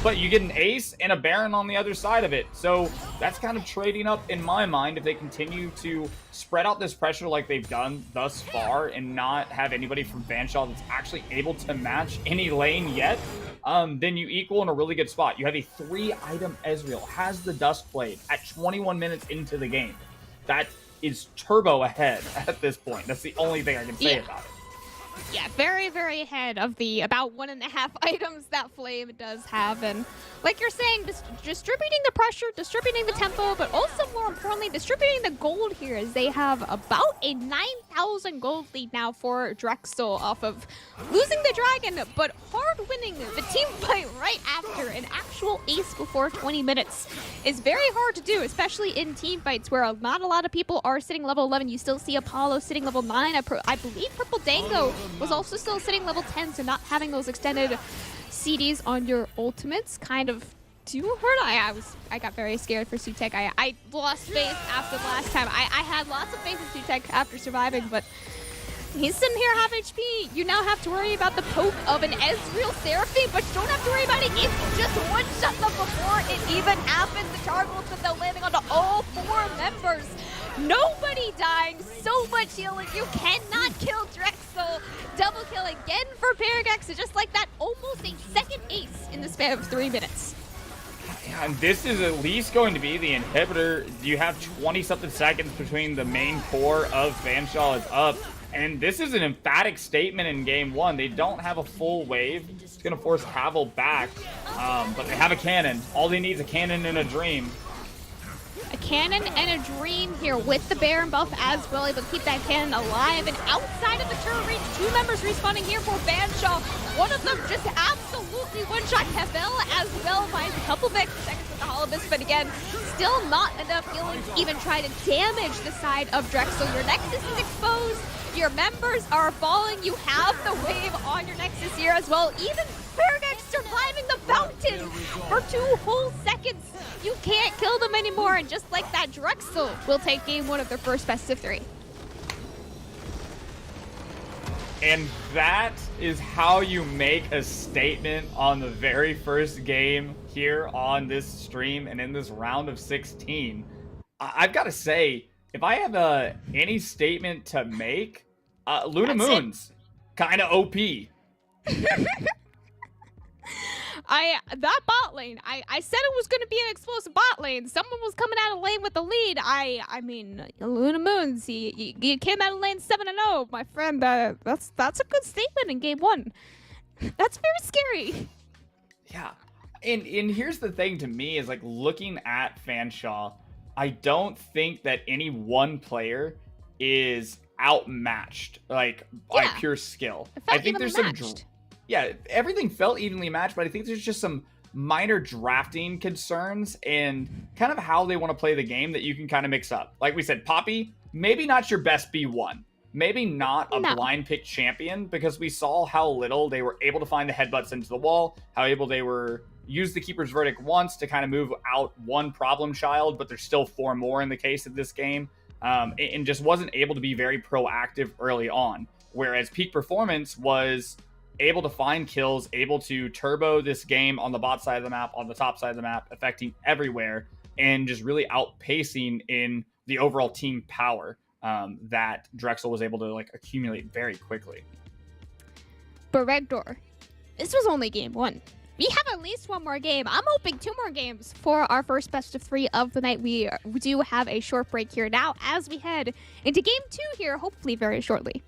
But you get an ace and a Baron on the other side of it. So that's kind of trading up in my mind if they continue to spread out this pressure like they've done thus far and not have anybody from Fanshawe that's actually able to match any lane yet. Then you equal in a really good spot. You have a 3-item Ezreal, has the Duskblade at 21 minutes into the game. That is turbo ahead at this point. That's the only thing I can say about it. Yeah, very, very ahead of the about 1.5 items that Flame does have. And like you're saying, distributing the pressure, distributing the tempo, but also more importantly, distributing the gold here as they have about a 9,000 gold lead now for Drexel off of losing the dragon, but hard winning the team fight right after. An actual ace before 20 minutes is very hard to do, especially in team fights where not a lot of people are sitting level 11. You still see Apollo sitting level 9. I believe Purple Dango was also still sitting level 10, so not having those extended CDs on your ultimates kind of too hurt. I got very scared for Sutek. I lost faith after the last time. I had lots of faith in Sutek after surviving, but he's sitting here half HP. You now have to worry about the poke of an Ezreal Seraphine, but you don't have to worry about it if you just one-shot them before it even happens. The charge will sit there landing onto all 4 members. Nobody dying, so much healing. You cannot kill Drexel. Double kill again for Paragex. Just like that, almost a second ace in the span of 3 minutes. Yeah, and this is at least going to be the inhibitor. You have 20-something seconds between the main core of Fanshawe is up. And this is an emphatic statement in game 1. They don't have a full wave. It's going to force Cavill back. But they have a cannon. All they need is a cannon and a dream. A cannon and a dream here with the Baron buff as well, able to keep that cannon alive. And outside of the turret reach, 2 members respawning here for Fanshawe. One of them just absolutely one-shot Cavill as well, buys a couple of extra seconds with the Holobus, but again, still not enough healing to even try to damage the side of Drexel. Your Nexus is exposed. Your members are falling. You have the wave on your Nexus here as well. Even Paragex surviving the fountain for 2 whole seconds. You can't kill them anymore. And just like that, Drexel will take game 1 of their first best of 3. And that is how you make a statement on the very first game here on this stream and in this round of 16. I've got to say, if I have any statement to make, Luna That's Moon's kind of OP. That bot lane, I said it was going to be an explosive bot lane. Someone was coming out of lane with the lead. I mean, Luna Moons, he came out of lane 7-0, my friend. That's a good statement in game 1. That's very scary. Yeah, and here's the thing to me is like looking at Fanshawe, I don't think that any one player is outmatched by pure skill. I think there's some everything felt evenly matched, but I think there's just some minor drafting concerns and kind of how they want to play the game that you can kind of mix up. Like we said, Poppy, maybe not your best B1. Maybe not a blind pick champion, because we saw how little they were able to find the headbutts into the wall, how able they were use the Keeper's Verdict once to kind of move out one problem child, but there's still 4 more in the case of this game, and just wasn't able to be very proactive early on. Whereas Peak Performance was able to find kills, able to turbo this game on the bot side of the map, on the top side of the map, affecting everywhere, and just really outpacing in the overall team power that Drexel was able to accumulate very quickly. But Regdor, this was only game 1. We have at least 1 more game. I'm hoping 2 more games for our first best of 3 of the night. We do have a short break here now as we head into game 2 here, hopefully very shortly.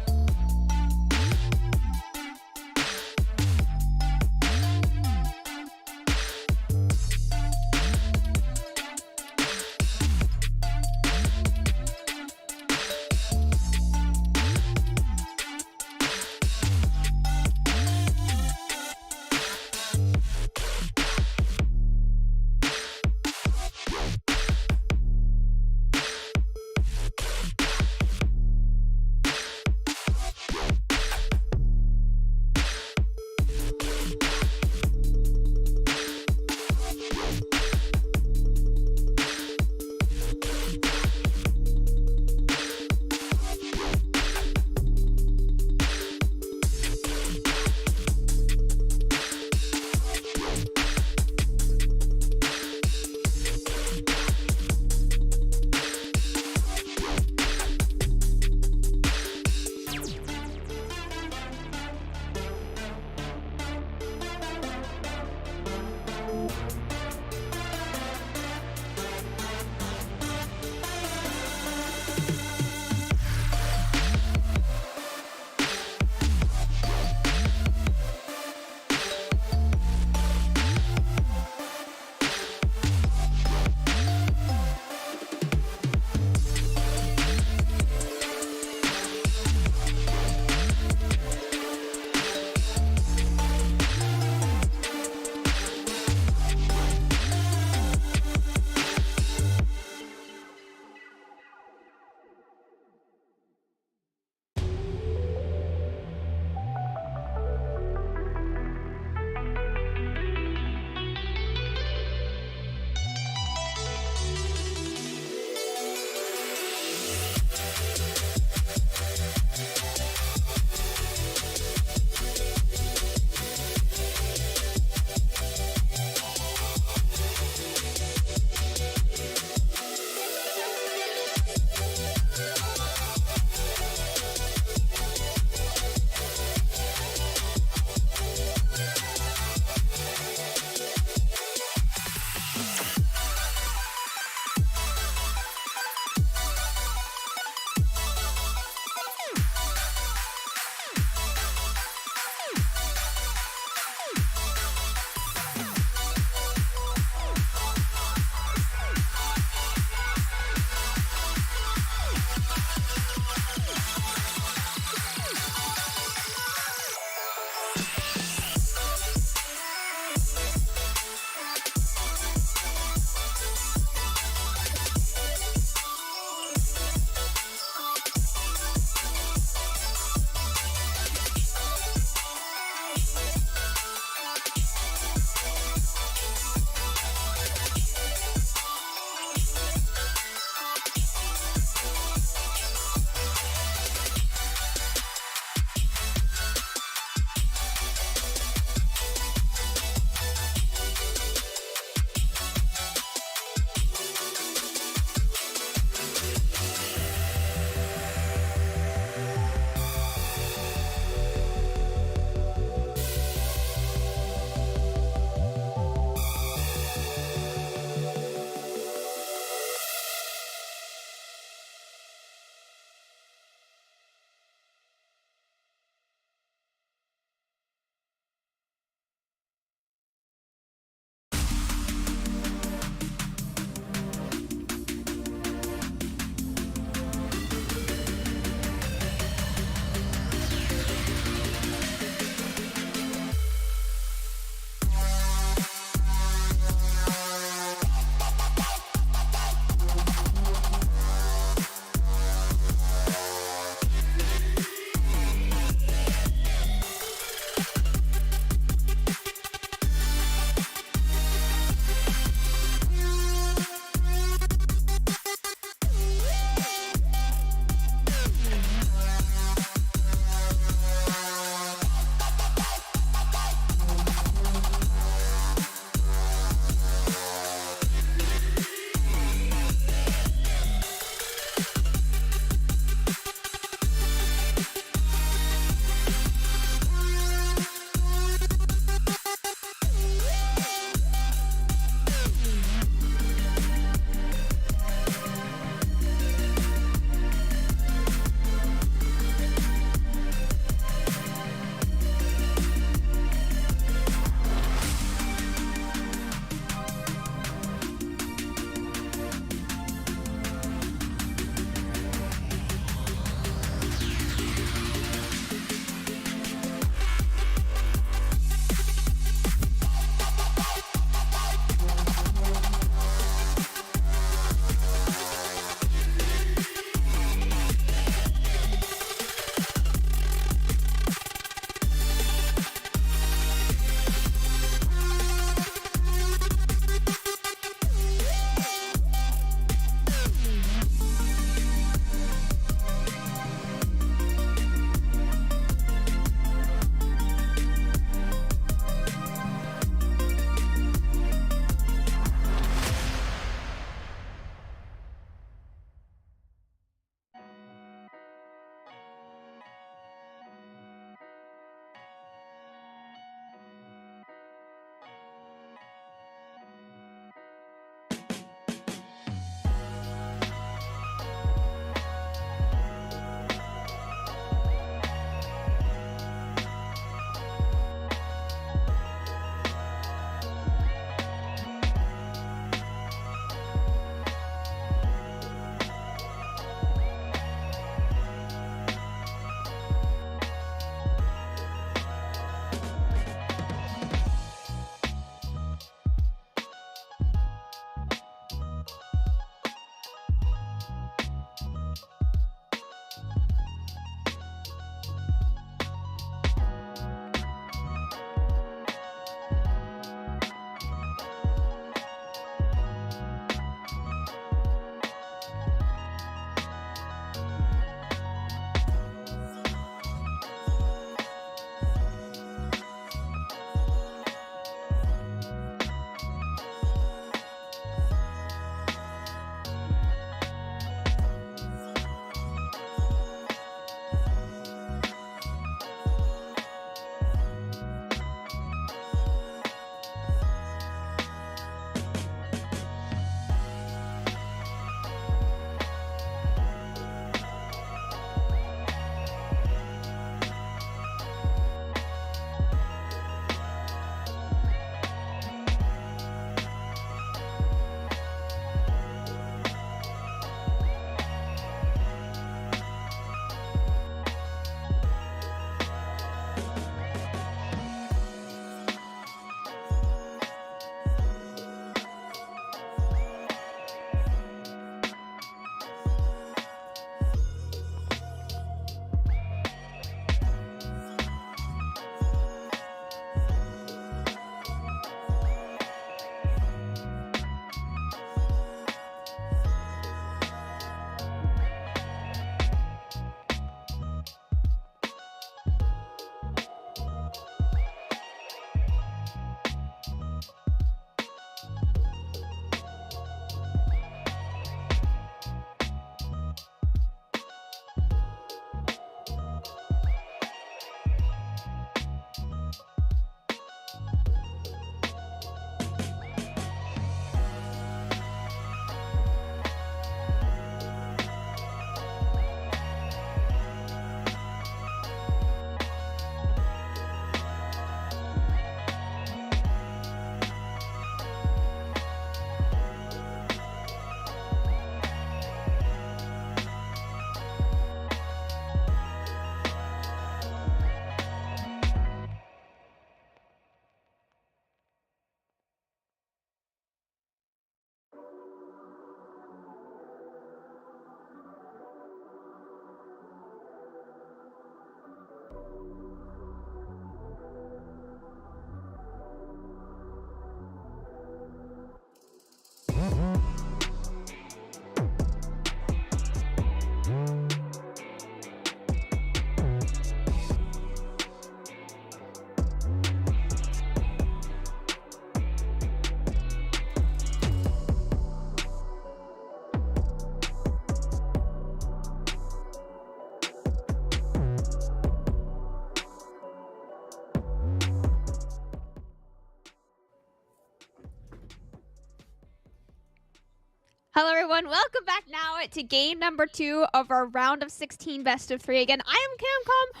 Hello, everyone. Welcome back now to game number 2 of our round of 16 best of 3. Again, I am Camcom.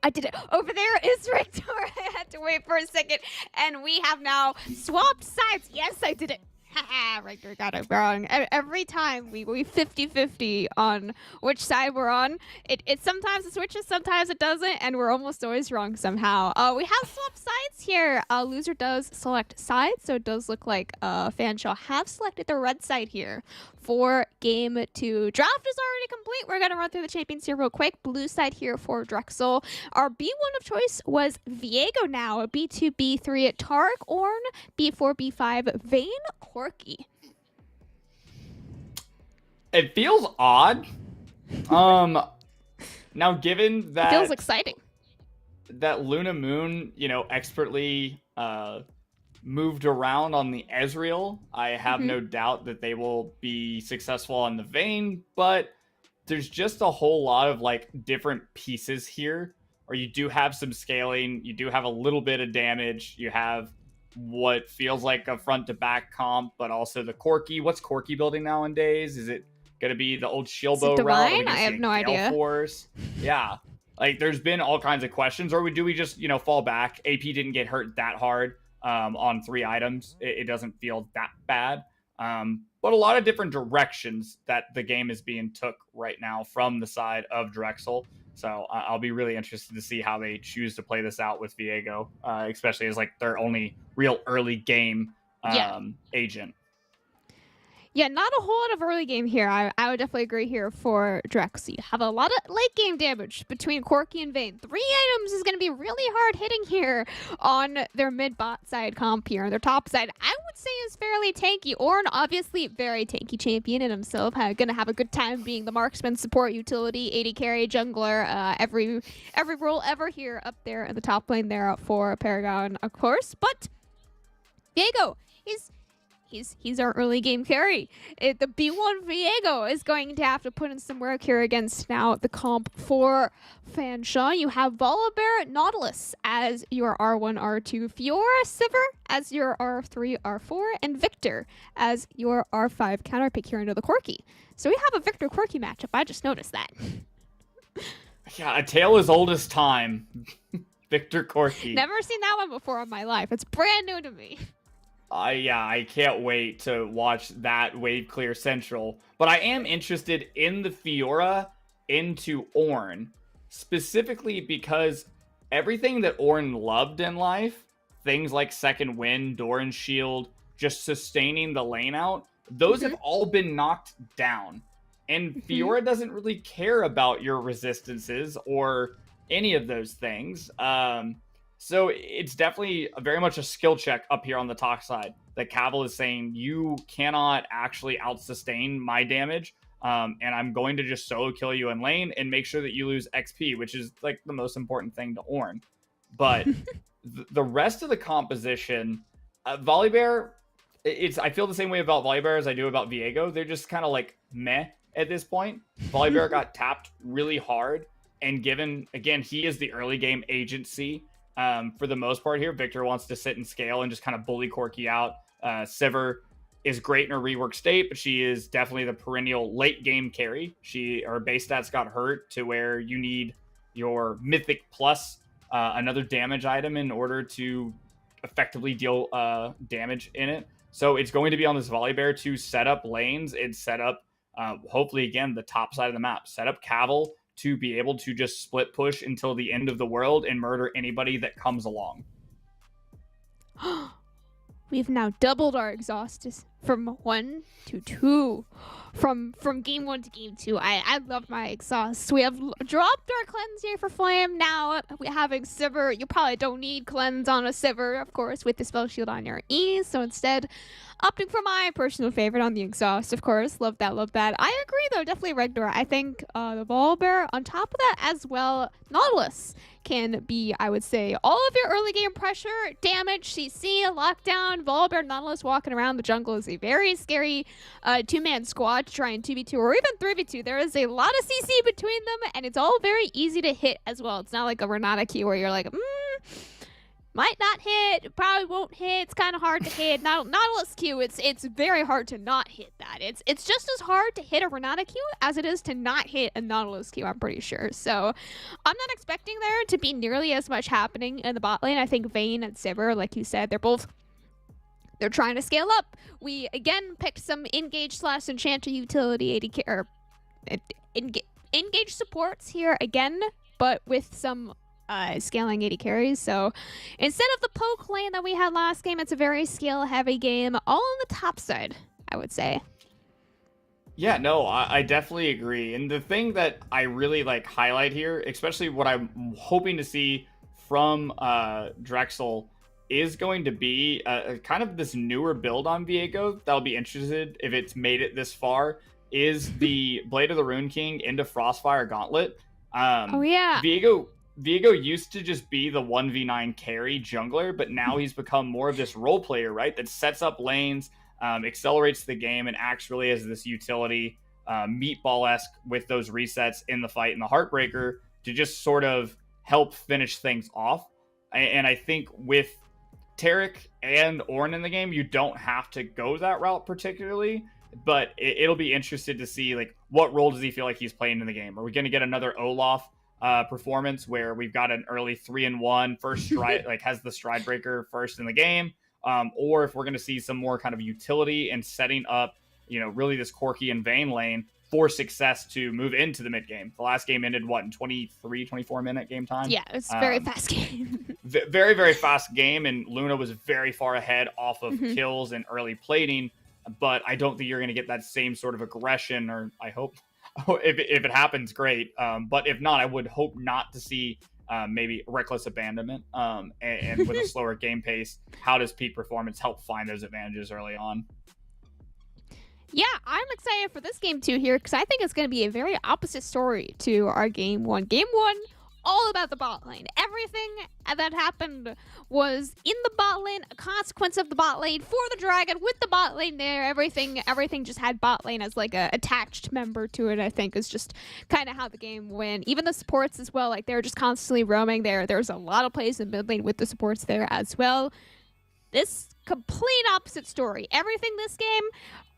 I did it. Over there is Richter. I had to wait for a second. And we have now swapped sides. Yes, I did it. Haha, Richter got it wrong. Every time we 50-50 on which side we're on. It sometimes it switches, sometimes it doesn't, and we're almost always wrong somehow. We have swapped sides here. Loser does select sides, so it does look like Fanshawe have selected the red side here for game 2. Draft is already complete. We're going to run through the champions here real quick. Blue side here for Drexel. Our B1 of choice was Viego now. B2, B3, Tarek, Orn. B4, B5, Vayne, Corky. It feels odd. Now given that... It feels exciting. That Luna Moon, expertly moved around on the Ezreal, I have no doubt that they will be successful on the Vayne, but there's just a whole lot of different pieces here, or you do have some scaling, you do have a little bit of damage, you have what feels like a front to back comp, but also the Corky. What's Corky building nowadays? Is it gonna be the old Shieldbow route? I have no idea. Force? Yeah. There's been all kinds of questions, or do we just, fall back? AP didn't get hurt that hard on 3 items. It doesn't feel that bad. But a lot of different directions that the game is being took right now from the side of Drexel. So I'll be really interested to see how they choose to play this out with Viego, especially as their only real early game agent. Yeah, not a whole lot of early game here. I would definitely agree here for Drex. You have a lot of late game damage between Corky and Vayne. 3 items is going to be really hard hitting here on their mid-bot side comp here. On their top side, I would say is fairly tanky. Orn, obviously, very tanky champion in himself. Going to have a good time being the marksman, support, utility, AD carry, jungler, every role ever here up there in the top lane there for Paragon, of course. But Viego is... He's our early game carry. The B1 Viego is going to have to put in some work here against now the comp for Fanshawe. You have Volibear, Nautilus as your R1, R2, Fiora, Sivir as your R3, R4, and Victor as your R5 counterpick here into the Corky. So we have a Victor Corky matchup. I just noticed that. Yeah, a tale as old as time. Victor Corky. Never seen that one before in my life. It's brand new to me. I can't wait to watch that Wave Clear Central. But I am interested in the Fiora into Ornn, specifically because everything that Ornn loved in life, things like Second Wind, Doran Shield, just sustaining the lane out, those have all been knocked down. And Fiora doesn't really care about your resistances or any of those things. So it's definitely very much a skill check up here on the top side. That Cavill is saying, you cannot actually out-sustain my damage, and I'm going to just solo kill you in lane and make sure that you lose XP, which is the most important thing to Ornn. But the rest of the composition, Volibear, I feel the same way about Volibear as I do about Viego. They're just kind of meh at this point. Volibear got tapped really hard, and given, again, he is the early game agency. For the most part here, Victor wants to sit and scale and just kind of bully Corky out. Sivir is great in her rework state, but she is definitely the perennial late game carry. Her base stats got hurt to where you need your mythic plus another damage item in order to effectively deal damage in it. So it's going to be on this Volibear to set up lanes and set up, hopefully, again, the top side of the map. Set up Cavill to be able to just split push until the end of the world and murder anybody that comes along. We've now doubled our exhaust from 1 to 2. From game 1 to game 2. I love my exhaust. We have dropped our cleanse here for Flame. Now we having Sivir. You probably don't need cleanse on a Sivir, of course, with the spell shield on your E. So instead, opting for my personal favorite on the exhaust, of course. Love that, love that. I agree, though. Definitely Regdor. I think the Volibear, on top of that as well, Nautilus can be, I would say, all of your early game pressure, damage, CC, lockdown. Volibear, Nautilus walking around the jungle is a very scary two-man squad to try and 2v2 or even 3v2. There is a lot of CC between them, and it's all very easy to hit as well. It's not like a Renata Q where you're like, might not hit, probably won't hit. It's kind of hard to hit. Nautilus Q, it's very hard to not hit that. It's just as hard to hit a Renata Q as it is to not hit a Nautilus Q, I'm pretty sure. So I'm not expecting there to be nearly as much happening in the bot lane. I think Vayne and Sivir, like you said, they're trying to scale up. We, again, picked some Engage/Enchanter utility AD or Engage supports here again, but with some scaling AD carries. So instead of the poke lane that we had last game, it's a very skill-heavy game, all on the top side, I would say. Yeah, no, I definitely agree. And the thing that I really highlight here, especially what I'm hoping to see from Drexel, is going to be kind of this newer build on Viego that'll be interested if it's made it this far, is the Blade of the Rune King into Frostfire Gauntlet. Oh, yeah. Viego used to just be the 1v9 carry jungler, but now he's become more of this role player, right? That sets up lanes, accelerates the game, and acts really as this utility, meatball-esque with those resets in the fight and the Heartbreaker to just sort of help finish things off. And I think with Taric and Ornn in the game, you don't have to go that route particularly, but it'll be interested to see what role does he feel like he's playing in the game. Are we going to get another Olaf performance where we've got an early 3-in-1 first stride, has the stride breaker first in the game, or if we're going to see some more kind of utility and setting up, really this Corki and Vayne lane for success to move into the mid game. The last game ended in 24 minute game time. Yeah, it's a very fast game. Very, very fast game, and Luna was very far ahead off of kills and early plating, but I don't think you're going to get that same sort of aggression, or I hope. If it happens, great. But if not, I would hope not to see maybe reckless abandonment. And with a slower game pace, how does peak performance help find those advantages early on? Yeah, I'm excited for this game too here because I think it's going to be a very opposite story to our game 1. Game 1, all about the bot lane. Everything that happened was in the bot lane, a consequence of the bot lane for the dragon with the bot lane there. Everything just had bot lane as a attached member to it. I think is just kind of how the game went. Even the supports as well, they were just constantly roaming there. There's a lot of plays in mid lane with the supports there as well. This complete opposite story. Everything this game,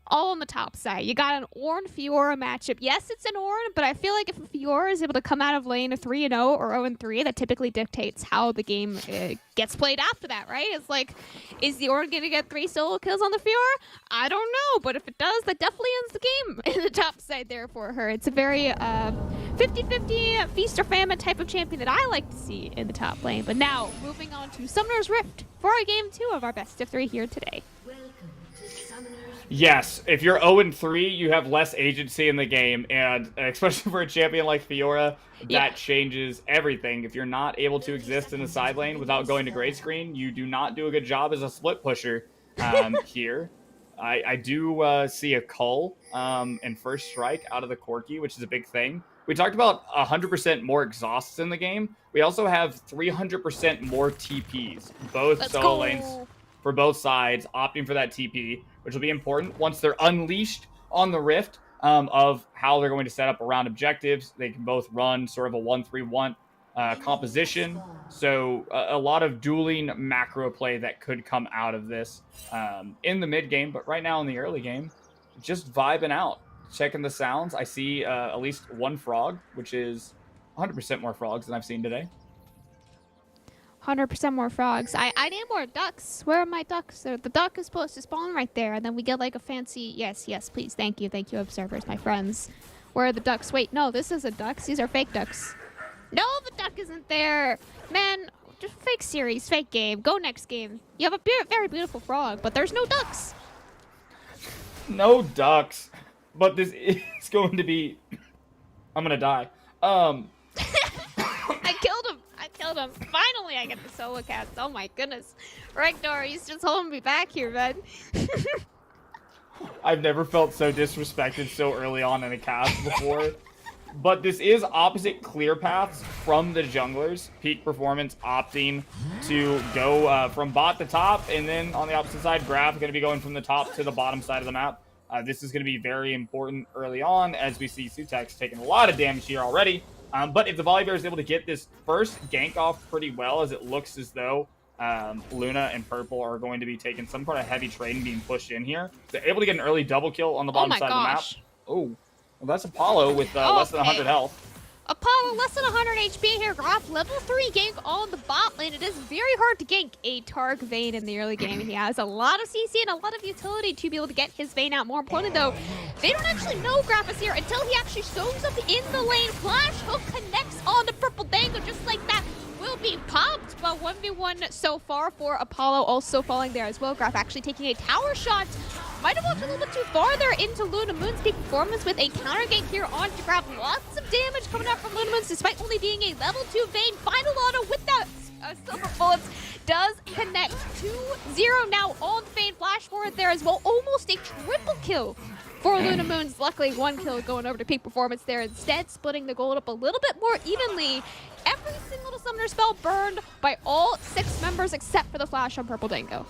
all on the top side. You got an Ornn Fiora matchup. Yes, it's an Ornn, but I feel like if Fiora is able to come out of lane 3-0 or 0-3, that typically dictates how the game gets played after that, right? It's is the Ornn going to get 3 solo kills on the Fiora? I don't know, but if it does, that definitely ends the game in the top side there for her. It's a very 50-50 feast or famine type of champion that I like to see in the top lane. But now, moving on to Summoner's Rift for our game 2 of our best of 3 here today. Yes, if you're 0-3, you have less agency in the game, and especially for a champion like Fiora, that changes everything. If you're not able to exist in the side lane without going to gray screen, you do not do a good job as a split pusher here. I do see a cull and first strike out of the Corki, which is a big thing. We talked about 100% more exhausts in the game. We also have 300% more TPs, both solo lanes for both sides, opting for that TP, which will be important once they're unleashed on the Rift of how they're going to set up around objectives. They can both run sort of a 1-3-1 composition. So a lot of dueling macro play that could come out of this in the mid game. But right now in the early game, just vibing out, checking the sounds. I see at least one frog, which is 100% more frogs than I've seen today. 100% more frogs. I need more ducks. Where are my ducks? The duck is supposed to spawn right there, and then we get a fancy... Yes, please. Thank you, observers, my friends. Where are the ducks? Wait, no, this isn't ducks. These are fake ducks. No, the duck isn't there. Man, just fake series, fake game. Go next game. You have a very beautiful frog, but there's no ducks. No ducks. But this is going to be... I'm going to die. I killed him. I killed him. Finally, I get the solo cast. Oh my goodness. Ragnar, he's just holding me back here, man. I've never felt so disrespected so early on in a cast before. But this is opposite clear paths from the junglers. Peak Performance opting to go from bot to top, and then on the opposite side, Graf going to be going from the top to the bottom side of the map. This is going to be very important early on, as we see Sutek's taking a lot of damage here already. But if the Volibear is able to get this first gank off pretty well, as it looks as though Luna and Purple are going to be taking some kind of heavy trade and being pushed in here. They're able to get an early double kill on the bottom side of the map. Oh, well, that's Apollo with less than 100 health. Apollo less than 100 HP here. Graf level 3 gank on the bot lane. It is very hard to gank a Targ Vayne in the early game. He has a lot of CC and a lot of utility to be able to get his Vayne out. More importantly, though, they don't actually know Graf is here until he actually shows up in the lane. Flash hook connects on the Purple Dango just like that. Will be popped, but 1v1 so far for Apollo, also falling there as well. Graf actually taking a tower shot. Might have walked a little bit too far there into Luna Moon's Peak Performance with a counter gank here onto Graf. Lots of damage coming out from Luna Moon's despite only being a level 2 Vayne. Final auto with that silver bullets does connect 2-0 now on Vayne. Flash forward there as well. Almost a triple kill for Luna Moon's. Luckily, 1 kill going over to Peak Performance there instead, splitting the gold up a little bit more evenly. Every single summoner spell burned by all 6 members except for the flash on Purple Dango.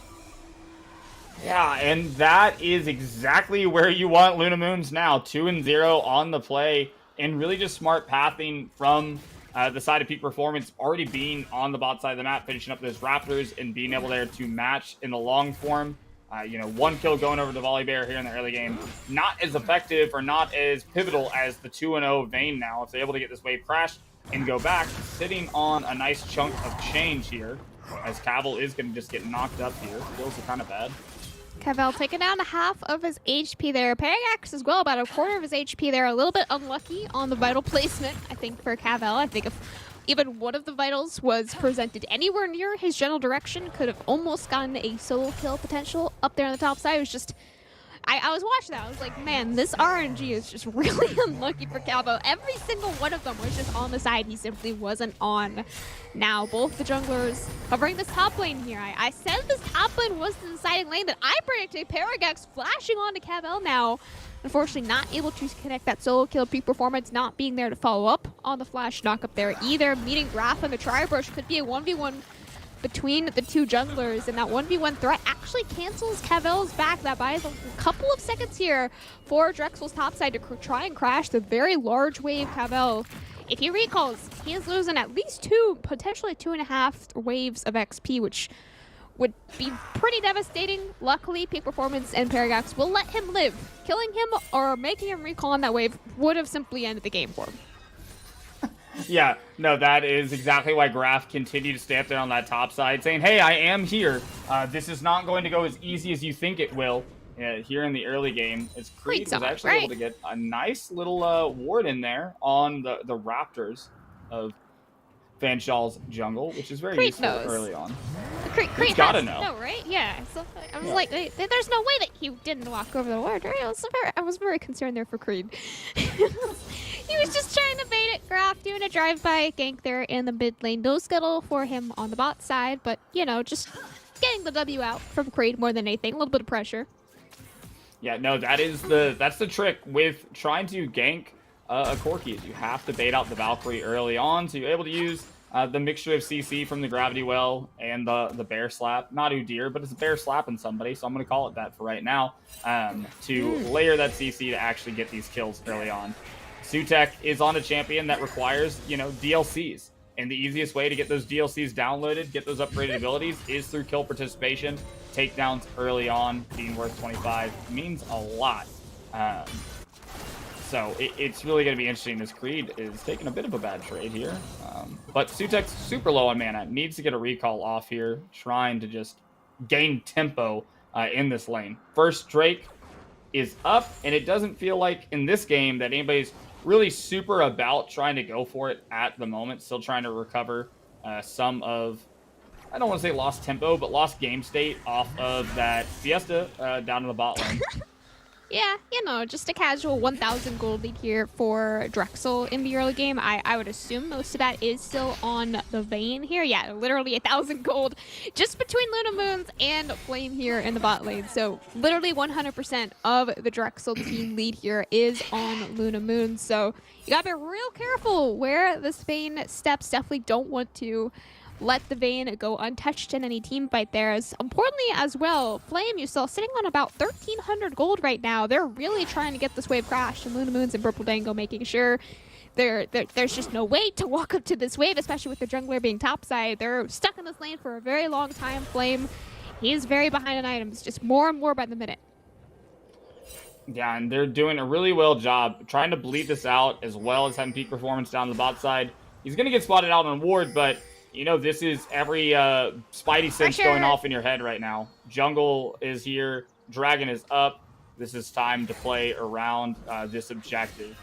Yeah, and that is exactly where you want Luna Moons now. 2-0 on the play, and really just smart pathing from the side of Peak Performance, already being on the bot side of the map, finishing up those Raptors and being able there to match in the long form. 1 kill going over the Volibear here in the early game. Not as effective or not as pivotal as the 2-0 Vayne now. If they're able to get this wave crashed and go back, sitting on a nice chunk of change here, as Cavill is going to just get knocked up here. Feels kind of bad. Cavill taking down half of his HP there. Parallax as well, about a quarter of his HP there. A little bit unlucky on the vital placement, I think, for Cavill. I think if even one of the vitals was presented anywhere near his general direction, could have almost gotten a solo kill potential up there on the top side. It was just... I was watching that. I was like, man, this RNG is just really unlucky for Cavill. Every single one of them was just on the side he simply wasn't on. Now, both the junglers covering this top lane here. I said this top lane was the deciding lane that I predicted. Paragex flashing on to Cavill now. Unfortunately, not able to connect that solo kill. Peak Performance not being there to follow up on the flash knock up there either. Meeting Graf and the Tri-Brush could be a 1v1 between the two junglers, and that 1v1 threat actually cancels Cavill's back. That buys a couple of seconds here for Drexel's topside to try and crash the very large wave Cavill. If he recalls, he is losing at least 2, potentially 2.5 waves of XP, which would be pretty devastating. Luckily, Peak Performance and Paragox will let him live. Killing him or making him recall on that wave would have simply ended the game for him. Yeah, no, that is exactly why Graf continued to stay up there on that top side, saying, hey, I am here. This is not going to go as easy as you think it will here in the early game. As Creed was actually able to get a nice little ward in there on the Raptors of Fanshaw's jungle, which is very useful early on. Creed gotta know, right? Yeah. So I was like, there's no way that he didn't walk over the ward, right? I was very concerned there for Creed. He was just trying to bait it. Graf doing a drive-by gank there in the mid lane. No scuttle for him on the bot side, but, you know, just getting the W out from Creed more than anything. A little bit of pressure. Yeah, no, that's the trick with trying to gank a Corki, is you have to bait out the Valkyrie early on, so you're able to use the mixture of CC from the Gravity Well and the Bear Slap. Not Udyr, but it's a Bear slapping somebody, so I'm going to call it that for right now, to layer that CC to actually get these kills early on. Sutek is on a champion that requires, DLCs. And the easiest way to get those DLCs downloaded, get those upgraded abilities, is through kill participation. Takedowns early on, being worth 25, means a lot. So it's really going to be interesting, as Creed is taking a bit of a bad trade here. But Sutek's super low on mana, needs to get a recall off here, trying to just gain tempo in this lane. First Drake is up, and it doesn't feel like in this game that anybody's really super about trying to go for it at the moment. Still trying to recover some of, I don't want to say lost tempo, but lost game state off of that Fiesta down in the bot lane. Yeah, just a casual 1,000 gold lead here for Drexel in the early game. I would assume most of that is still on the Vayne here. Yeah, literally 1,000 gold just between Luna Moons and Flame here in the bot lane. So literally 100% of the Drexel team lead here is on Luna Moons. So you gotta be real careful where this Vayne steps. Definitely don't want to let the Vayne go untouched in any team fight there. As importantly as well, Flame, you saw sitting on about 1,300 gold right now. They're really trying to get this wave crashed, and Luna Moons and Purple Dango making sure there's just no way to walk up to this wave, especially with the jungler being topside. They're stuck in this lane for a very long time. Flame, he's very behind in items, just more and more by the minute. Yeah, and they're doing a really well job trying to bleed this out, as well as having peak performance down the bot side. He's going to get spotted out on ward, but this is every Spidey sense going off in your head right now. Jungle is here. Dragon is up. This is time to play around this objective.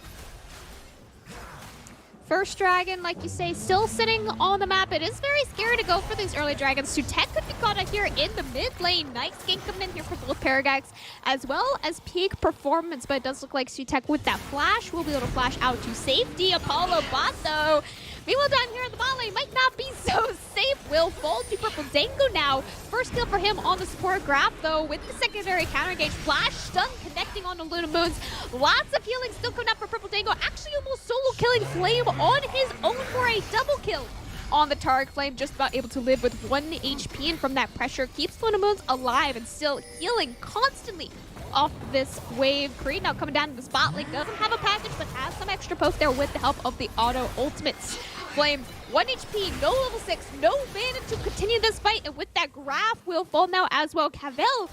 First dragon, like you say, still sitting on the map. It is very scary to go for these early dragons. Sutek could be caught out here in the mid lane. Nice gank coming in here for both Paragax, as well as peak performance. But it does look like Sutek with that flash will be able to flash out to safety. Apollo bot, though. Meanwhile, down here in the bot lane might not be so safe. Will fall to Purple Dango now. First kill for him on the support grab, though, with the secondary counter engage. Flash stun connecting on the Luna Moons. Lots of healing still coming up for Purple Dango. Actually, almost solo killing Flame on his own for a double kill on the Targ. Flame just about able to live with 1 HP, and from that pressure keeps Luna Moons alive and still healing constantly off this wave. Creed now coming down to the spot lane. Doesn't have a package, but has some extra poke there with the help of the auto ultimates. Flame, 1 HP, no level 6, no mana to continue this fight, and with that graph will fall now as well. Cavell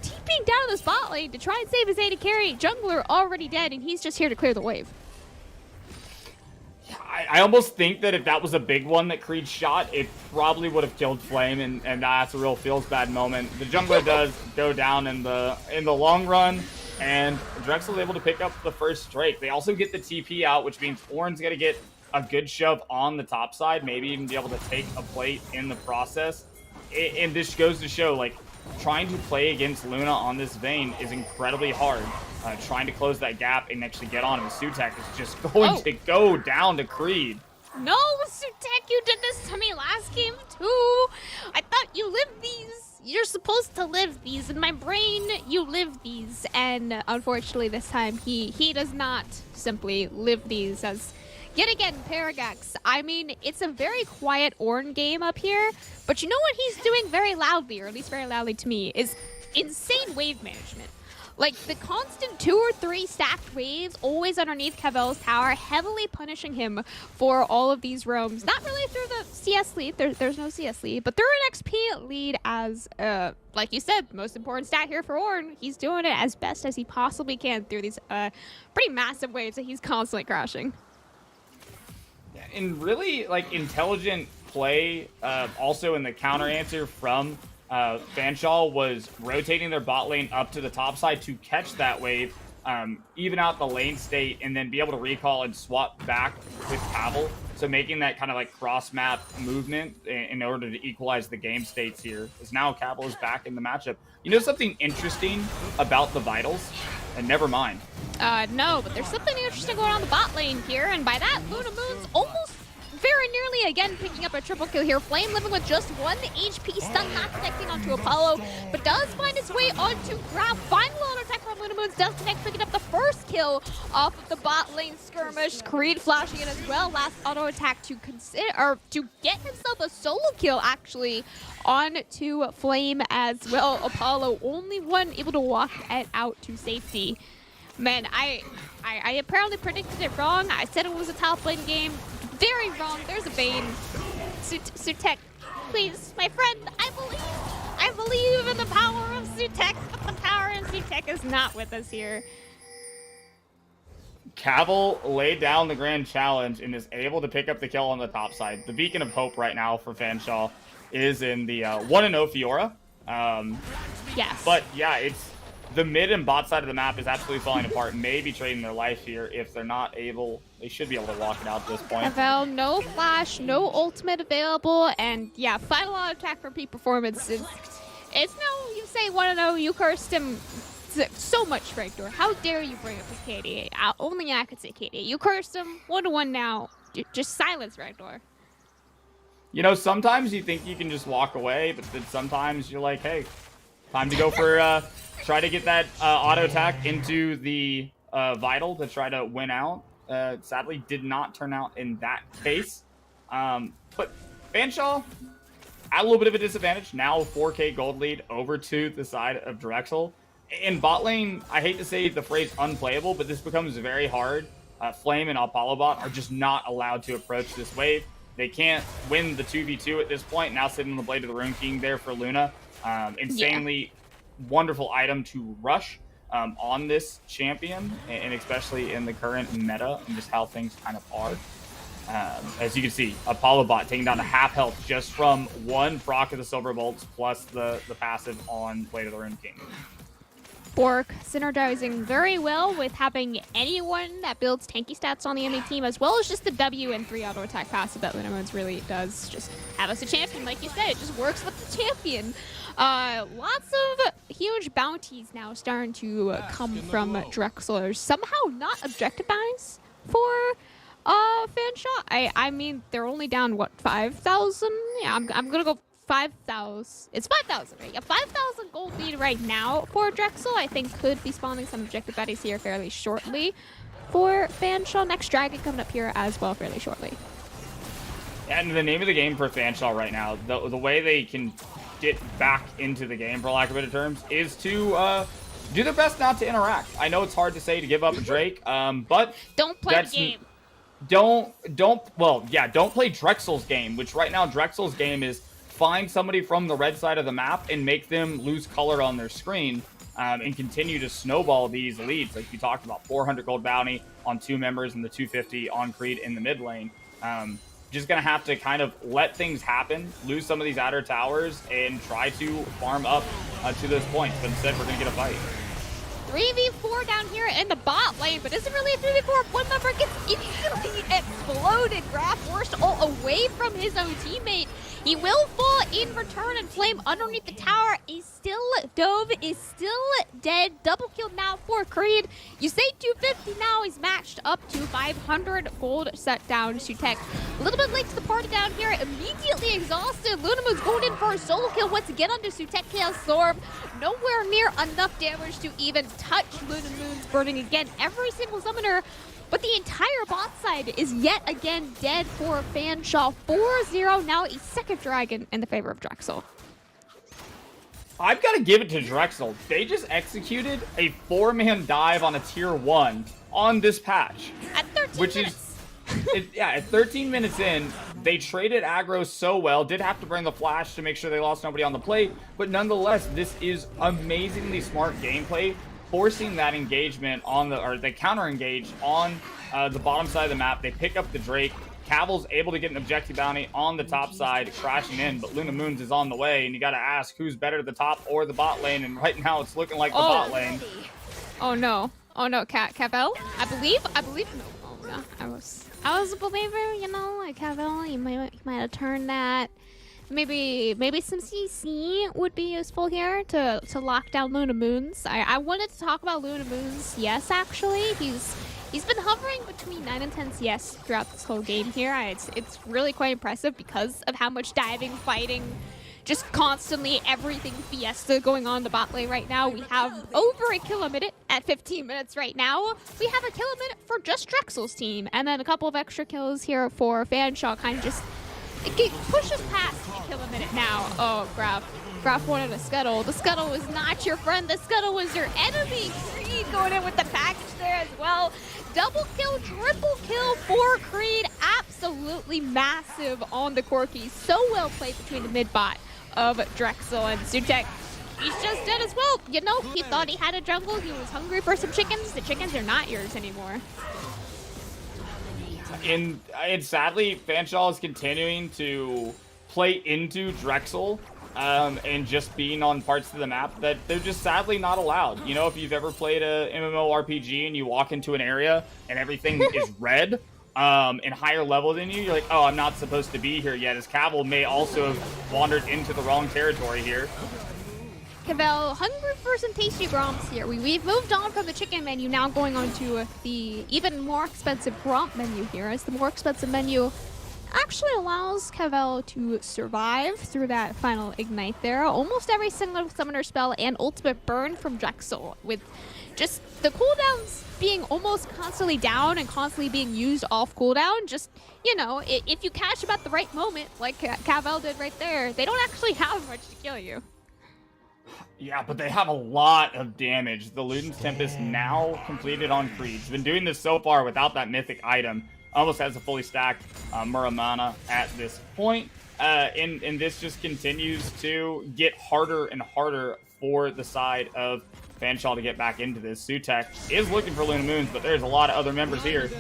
TPing down in the spot lane to try and save his AD carry. Jungler already dead, and he's just here to clear the wave. I almost think that if that was a big one that Creed shot, it probably would have killed Flame, and that's a real feels bad moment. The jungler does go down in the long run, and Drexel is able to pick up the first Drake. They also get the TP out, which means Ornn's going to get a good shove on the top side, maybe even be able to take a plate in the process. And this goes to show, like, trying to play against Luna on this Vayne is incredibly hard. Trying to close that gap and actually get on him. Sutek is just going to go down to Creed. No, Sutek, you did this to me last game too. I thought you lived these. You're supposed to live these. In my brain, you live these. And unfortunately, this time, he does not simply live these. As yet again, Paragax, I mean, it's a very quiet Ornn game up here. But you know what he's doing very loudly, or at least very loudly to me, is insane wave management. Like, the constant 2 or 3 stacked waves always underneath Cavell's tower, heavily punishing him for all of these roams. Not really through the CS lead, there's no CS lead, but through an XP lead as, like you said, most important stat here for Ornn. He's doing it as best as he possibly can through these pretty massive waves that he's constantly crashing. And really, like, intelligent play, also in the counter answer from Fanshawe was rotating their bot lane up to the top side to catch that wave, even out the lane state, and then be able to recall and swap back with Pavel. So making that kind of like cross-map movement in order to equalize the game states here. As now Pavel is back in the matchup. You know something interesting about the Vitals? And never mind. No, but there's something interesting going on the bot lane here, and by that, Luna Moon's almost very nearly again picking up a triple kill here. Flame living with just 1 HP, stun not connecting onto Apollo, but does find its way onto Grab. Final auto attack from Luna Moons does connect, picking up the first kill off of the bot lane skirmish. Creed flashing in as well. Last auto attack to get himself a solo kill actually onto Flame as well. Apollo, only one able to walk it out to safety. Man, I apparently predicted it wrong. I said it was a top lane game. Very wrong. There's a Vayne. Sutek, please, my friend, I believe in the power of Sutek, but the power of Sutek is not with us here. Cavell laid down the grand challenge and is able to pick up the kill on the top side. The beacon of hope right now for Fanshawe is in the 1-0 Fiora. Yes. But yeah, it's the mid and bot side of the map is absolutely falling apart. Maybe trading their life here if they're not able. They should be able to walk it out at this point. Cavell, no flash, no ultimate available, and yeah, final auto attack for peak performance is. It's no, you say 1-0, you cursed him so much Dragdor. How dare you bring up his KDA? Only I could say KDA. You cursed him. 1-1 now. Just silence Dragdor. You know, sometimes you think you can just walk away, but then sometimes you're like, hey, time to go for, try to get that auto attack into the Vital to try to win out. Sadly, did not turn out in that case. But Fanshawe, at a little bit of a disadvantage. Now 4K gold lead over to the side of Drexel. In bot lane, I hate to say the phrase unplayable, but this becomes very hard. Flame and Apollo-bot are just not allowed to approach this wave. They can't win the 2v2 at this point. Now sitting on the Blade of the Rune King there for Luna. Insanely wonderful item to rush on this champion, and especially in the current meta and just how things kind of are. As you can see, Apollo-bot taking down to half health just from one proc of the Silver Bolts plus the passive on Blade of the Rune King. Bork synergizing very well with having anyone that builds tanky stats on the enemy team, as well as just the W and 3 auto attack passive that Lunamoons really does just have us a champion. Like you said, it just works with the champion. Lots of huge bounties now starting to come from Drexlers. Somehow not objectivized for Fanshawe. I mean, they're only down, what, 5,000? Yeah, I'm gonna go 5,000. It's 5,000, right? Yeah, 5,000 gold lead right now for Drexel. I think could be spawning some objective baddies here fairly shortly for Fanshawe. Next dragon coming up here as well fairly shortly. And the name of the game for Fanshawe right now, the way they can get back into the game, for lack of better terms, is to do their best not to interact. I know it's hard to say to give up a Drake, but don't play the game. Don't play Drexel's game, which right now Drexel's game is find somebody from the red side of the map and make them lose color on their screen, and continue to snowball these leads. Like you talked about, 400 gold bounty on 2 members and the 250 on Creed in the mid lane. Just going to have to kind of let things happen, lose some of these outer towers, and try to farm up to those points. But instead, we're going to get a fight. 3v4 down here in the bot lane, but isn't really a 3v4. One member gets instantly exploded. Grab forced all away from his own teammate. He will fall in return and Flame underneath the tower. He's still dove, is still dead. Double kill now for Creed. You say 250 now. He's matched up to 500 gold set down. Sutek a little bit late to the party down here. Immediately exhausted. Lunamoon's going in for a solo kill once again onto Sutek. Chaos Storm. Nowhere near enough damage to even touch Lunamoon's burning again. Every single summoner. But the entire bot side is yet again dead for Fanshawe. 4-0, now a second dragon in the favor of Drexel. I've got to give it to Drexel. They just executed a 4-man dive on a tier 1 on this patch. At 13 minutes. At 13 minutes in, they traded aggro so well. Did have to bring the flash to make sure they lost nobody on the plate. But nonetheless, this is amazingly smart gameplay, forcing that engagement on the counter engage on the bottom side of the map. They pick up the Drake. Cavil's able to get an objective bounty on the top side, crashing in, but Lunamoons is on the way, and you got to ask who's better, the top or the bot lane, and right now it's looking like the bot lane. Oh no, Cavell, I believe, no, oh no, I was a believer, you know, like Cavell, you might have turned that. Maybe some CC would be useful here to lock down Lunamoons. I wanted to talk about Lunamoons. Yes, actually, he's been hovering between 9 and 10 CS throughout this whole game here. It's really quite impressive because of how much diving, fighting, just constantly everything fiesta going on in the bot lane right now. We have over a kill a minute at 15 minutes right now. We have a kill a minute for just Drexel's team, and then a couple of extra kills here for Fanshawe, kind of just. It pushes past a kill a minute now. Oh, Graf wanted a Scuttle. The Scuttle was not your friend. The Scuttle was your enemy. Creed going in with the package there as well. Double kill, triple kill for Creed. Absolutely massive on the Corki. So well played between the mid-bot of Drexel and Sutek. He's just dead as well. You know, he thought he had a jungle. He was hungry for some chickens. The chickens are not yours anymore. And sadly, Fanshawe is continuing to play into Drexel and just being on parts of the map that they're just sadly not allowed. You know, if you've ever played a MMORPG and you walk into an area and everything is red and higher level than you, you're like, oh, I'm not supposed to be here yet, as Cavil may also have wandered into the wrong territory here. Cavell, hungry for some tasty gromps here. We've moved on from the chicken menu, now going on to the even more expensive gromp menu here, as the more expensive menu actually allows Cavell to survive through that final ignite there. Almost every single summoner spell and ultimate burn from Drexel, with just the cooldowns being almost constantly down and constantly being used off cooldown. Just, you know, if you catch them at the right moment, like Cavell did right there, they don't actually have much to kill you. Yeah, but they have a lot of damage. The Luden's Tempest now completed on Creed. He's been doing this so far without that mythic item. Almost has a fully stacked Muramana at this point. And this just continues to get harder and harder for the side of Fanshawe to get back into this. Sutek is looking for Luna Moons, but there's a lot of other members here.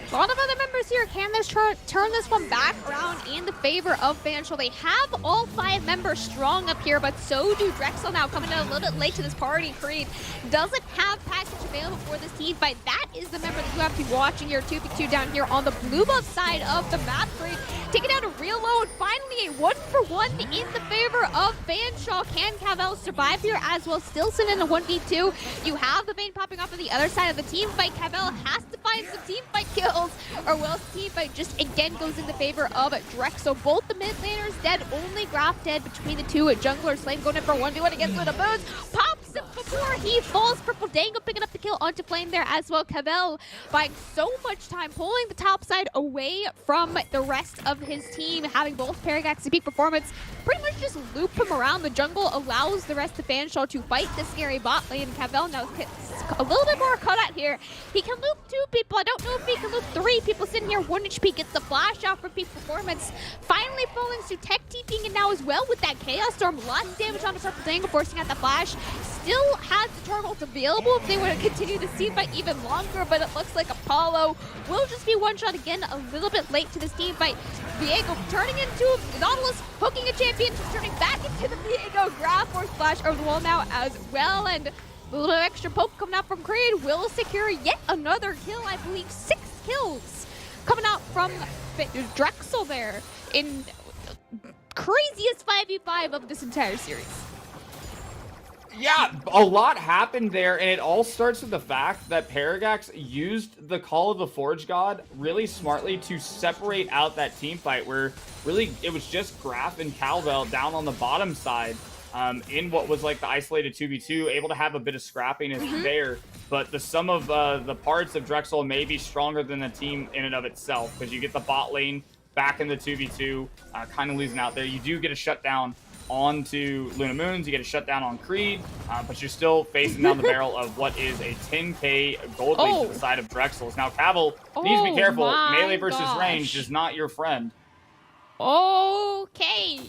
A lot of other members here. Can this turn this one back around in the favor of Fanshawe? They have all 5 members strong up here, but so do Drexel now, coming in a little bit late to this party. Creed doesn't have package available for this team fight. That is the member that you have to be watching here. 2v2 down here on the blue buff side of the map. Creed taking down a real low, and finally a 1-for-1 in the favor of Fanshawe. Can Cavell survive here as well? Still sitting in a 1v2. You have the Vayne popping off on the other side of the team fight. Cavell has to find some team fight kills, or Will's team fight just again goes in the favor of Drexel. Both the mid laners dead, only Graph dead between the two. Junglers Flame going in for 1v1 against Luna Moons. Pops him before he falls. Purple Dango picking up the kill onto Flame there as well. Cavell buying so much time, pulling the top side away from the rest of his team, having both Parallax and peak performance pretty much just loop him around the jungle, allows the rest of Fanshawe to fight the scary bot lane. Cavell now gets a little bit more cut out here. He can loop 2 people. I don't know if he can loop 3 people. Sitting here, 1 HP gets the flash out for peak performance. Finally falling to Tech TPing in now as well with that Chaos Storm. Lots of damage on the Purple Dango, forcing out the flash. Still has the turtles available if they want to continue the team fight even longer, but it looks like Apollo will just be one shot again, a little bit late to this team fight. Viego turning into Nautilus, hooking a champion, turning back into the Viego. Grab Force Flash over the wall now as well, and a little extra poke coming out from Creed will secure yet another kill. I believe 6 kills coming out from Drexel there in craziest 5v5 of this entire series. Yeah, a lot happened there, and it all starts with the fact that Paragax used the Call of the Forge God really smartly to separate out that team fight, where really it was just Graph and Cavell down on the bottom side in what was like the isolated 2v2, able to have a bit of scrappiness there, but the sum of the parts of Drexel may be stronger than the team in and of itself, because you get the bot lane back in the 2v2, kind of losing out there. You do get a shutdown onto Luna Moons, you get a shutdown on Creed, but you're still facing down the barrel of what is a 10k gold lead to the side of Drexel. Now Cavell needs to be careful. Melee versus range is not your friend. Okay.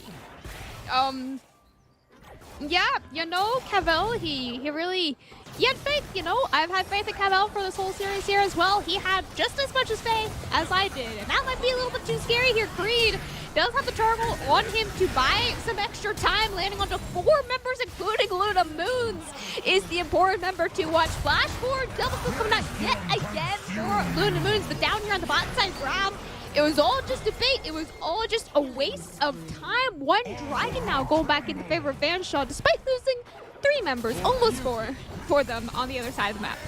Yeah, you know, Cavell, he had faith, you know. I've had faith in Cavell for this whole series here as well. He had just as much as faith as I did, and that might be a little bit too scary here. Creed does have the turtle on him to buy some extra time, landing onto 4 members, including Luna Moons is the important member to watch. Flash forward, double kill coming out yet again for Luna Moons, but down here on the bot side, Grab, it was all just a bait. It was all just a waste of time. 1 dragon now going back in favor of Fanshawe, despite losing 3 members, almost 4 for them on the other side of the map.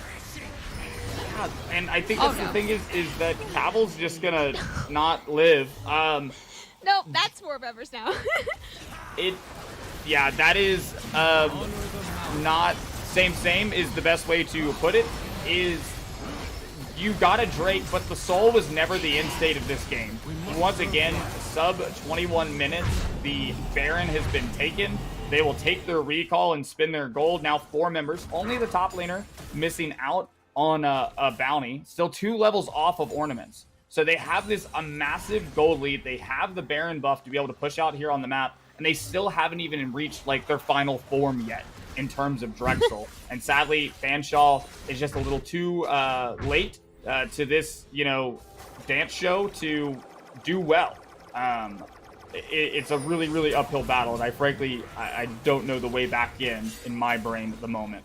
Yeah, and I think that's the thing is that Cavell's just gonna not live. No, that's 4 members now. Yeah, that is not same is the best way to put it. Is you got a Drake, but the soul was never the end state of this game. Once again, sub 21 minutes, the Baron has been taken. They will take their recall and spin their gold. Now 4 members, only the top laner missing out on a bounty. Still 2 levels off of ornaments. So they have this a massive gold lead. They have the Baron buff to be able to push out here on the map, and they still haven't even reached like their final form yet in terms of Drexel. And sadly, Fanshawe is just a little too late to this, you know, dance show to do well. It's a really, really uphill battle, and I don't know the way back in my brain at the moment.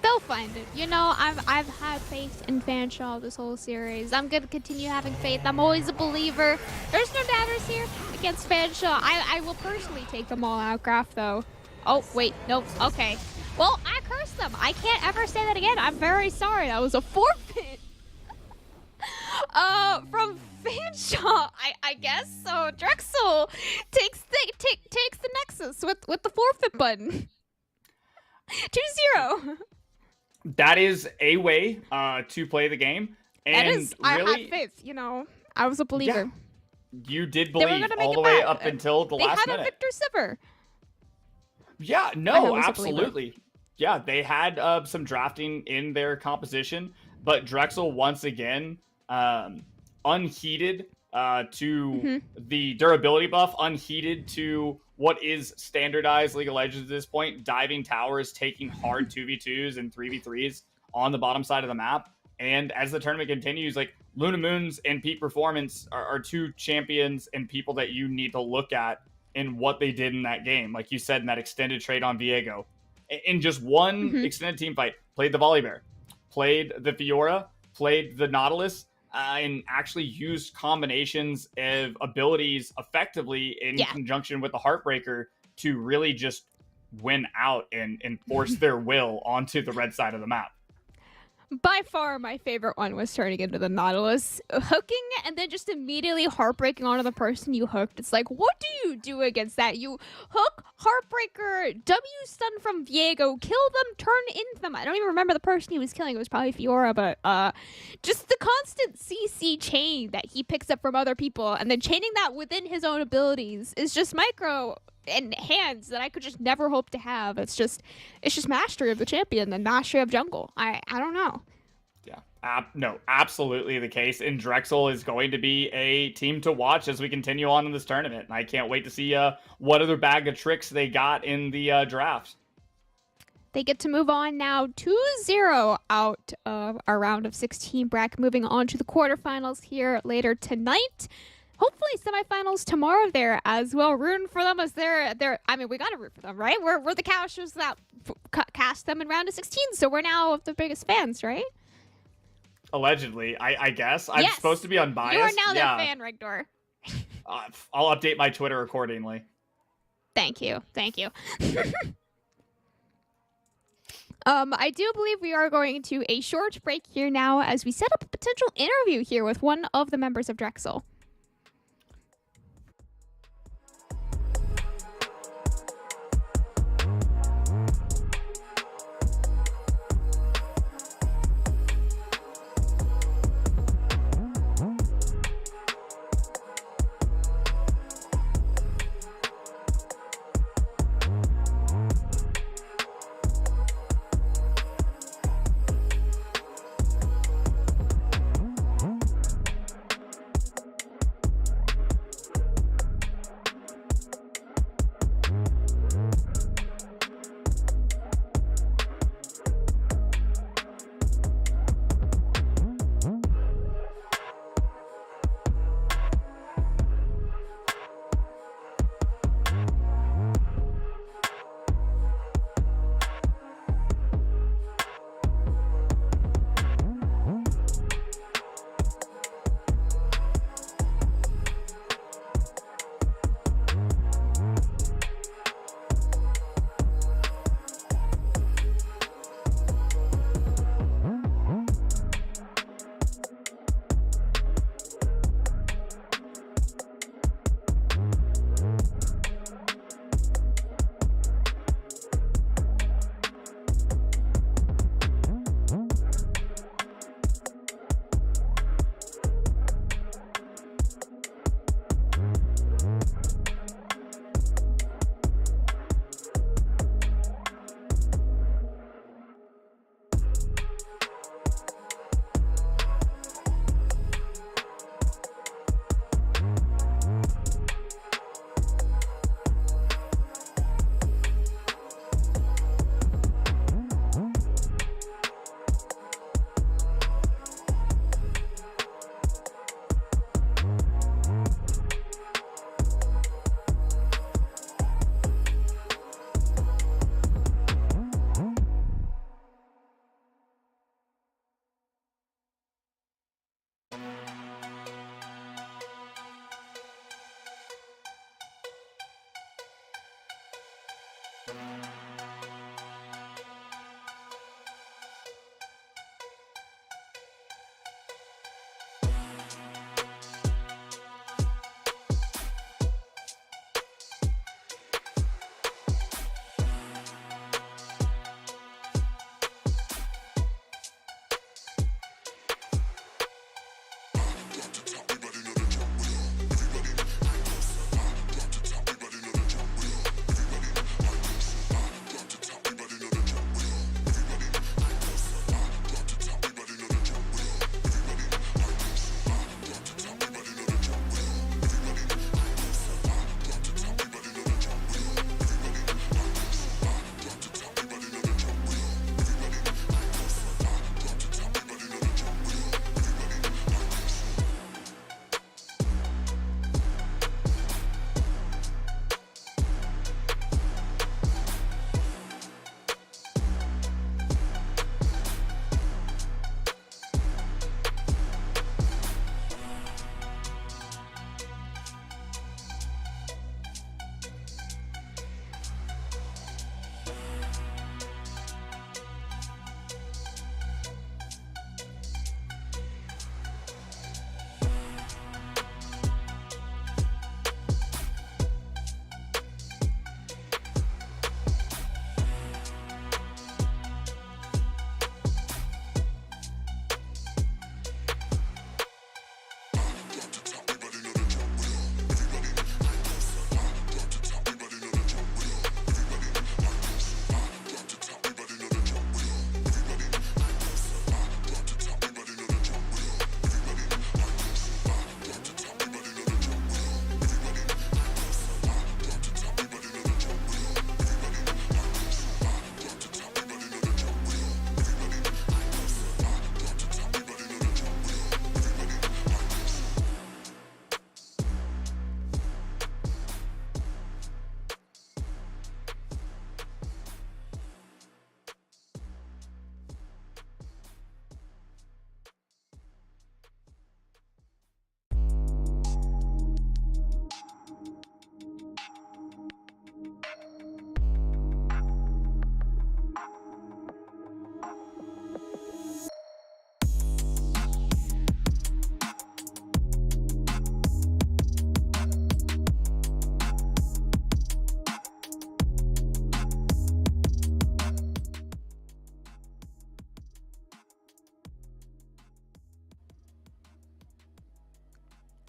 They'll find it. You know, I've had faith in Fanshawe this whole series. I'm gonna continue having faith. I'm always a believer. There's no doubters here against Fanshawe. I will personally take them all out, Graph, though. Oh, wait, nope, okay. Well, I cursed them. I can't ever say that again. I'm very sorry. That was a forfeit. From Fanshawe, I guess. So Drexel takes the Nexus with the forfeit button. 2-0. That is a way to play the game. And That is, really, I had faith, you know. I was a believer. Yeah, you did They were believe gonna make all it the way back. up until the They last had minute. a Victor Sipper. Yeah, I no, was a absolutely. Yeah, they had some drafting in their composition, but Drexel once again unheeded to the durability buff, unheeded to what is standardized League of Legends at this point, diving towers, taking hard 2v2s and 3v3s on the bottom side of the map. And as the tournament continues, like Luna Moons and Peak Performance are two champions and people that you need to look at in what they did in that game. Like you said, in that extended trade on Viego. In just one extended team fight, played the Volibear, played the Fiora, played the Nautilus, and actually used combinations of abilities effectively in conjunction with the Heartbreaker to really just win out and force their will onto the red side of the map. By far, my favorite one was turning into the Nautilus. Hooking and then just immediately heartbreaking onto the person you hooked. It's like, what do you do against that? You hook, heartbreaker, W-stun from Viego, kill them, turn into them. I don't even remember the person he was killing. It was probably Fiora, but just the constant CC chain that he picks up from other people and then chaining that within his own abilities is just micro and hands that I could just never hope to have. It's just mastery of the champion and mastery of jungle. I don't know. Yeah, no, absolutely the case. And Drexel is going to be a team to watch as we continue on in this tournament. And I can't wait to see what other bag of tricks they got in the draft. They get to move on now 2-0 out of our round of 16 bracket, moving on to the quarterfinals here later tonight. Hopefully semifinals tomorrow there as well. Rooting for them as they're I mean, we gotta root for them, right? We're the casters that cast them in round of 16, so we're now the biggest fans, right? Allegedly, I guess. I'm supposed to be unbiased. You are now their fan, Rigdor. I'll update my Twitter accordingly. Thank you. I do believe we are going to a short break here now as we set up a potential interview here with one of the members of Drexel.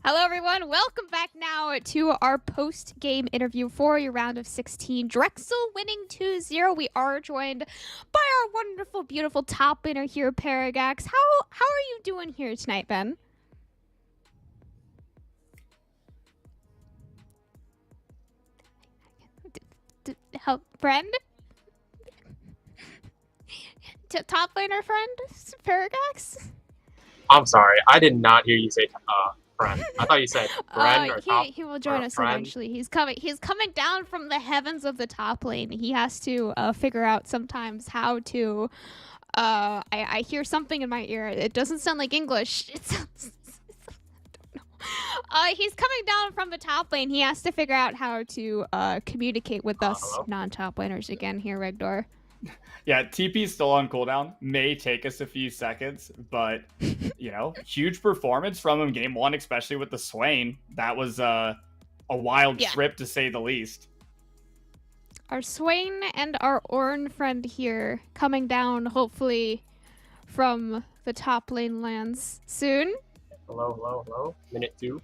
Hello, everyone. Welcome back now to our post-game interview for your round of 16. Drexel winning 2-0. We are joined by our wonderful, beautiful top laner here, Paragax. How are you doing here tonight, Ben? Help, friend? Top laner friend, Paragax? I'm sorry, I did not hear you say friend. I thought you said friend or top. He will join us friend. eventually. He's coming down from the heavens of the top lane. He has to figure out sometimes how to. I hear something in my ear. It doesn't sound like English. It sounds. He's coming down from the top lane. He has to figure out how to communicate with us non-top laners again here, Regdor. Yeah, TP's still on cooldown. May take us a few seconds, but, huge performance from him game one, especially with the Swain. That was a wild trip, to say the least. Our Swain and our Ornn friend here coming down, hopefully, from the top lane lands soon. Hello. Minute 2.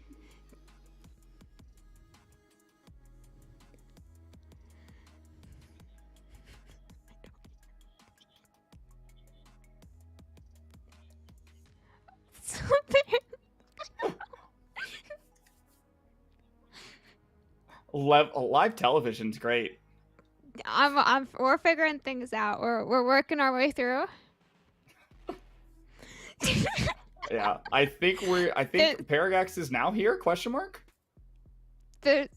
Live television's great. We're figuring things out. We're working our way through. Yeah, I think Paragax is now here? Question mark. There's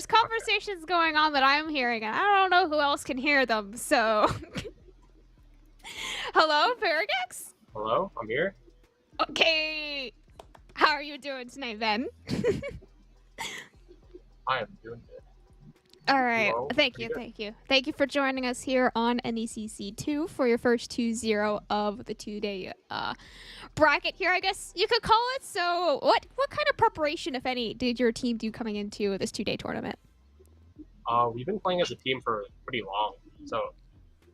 conversations going on that I'm hearing, and I don't know who else can hear them. So, hello, Paragax. Hello, I'm here. Okay, how are you doing tonight, Ben? I am doing good. All right. Hello. Thank you for joining us here on NECC 2 for your first 2-0 of the 2-day bracket here, I guess you could call it. So what kind of preparation, if any, did your team do coming into this 2-day tournament? We've been playing as a team for pretty long. So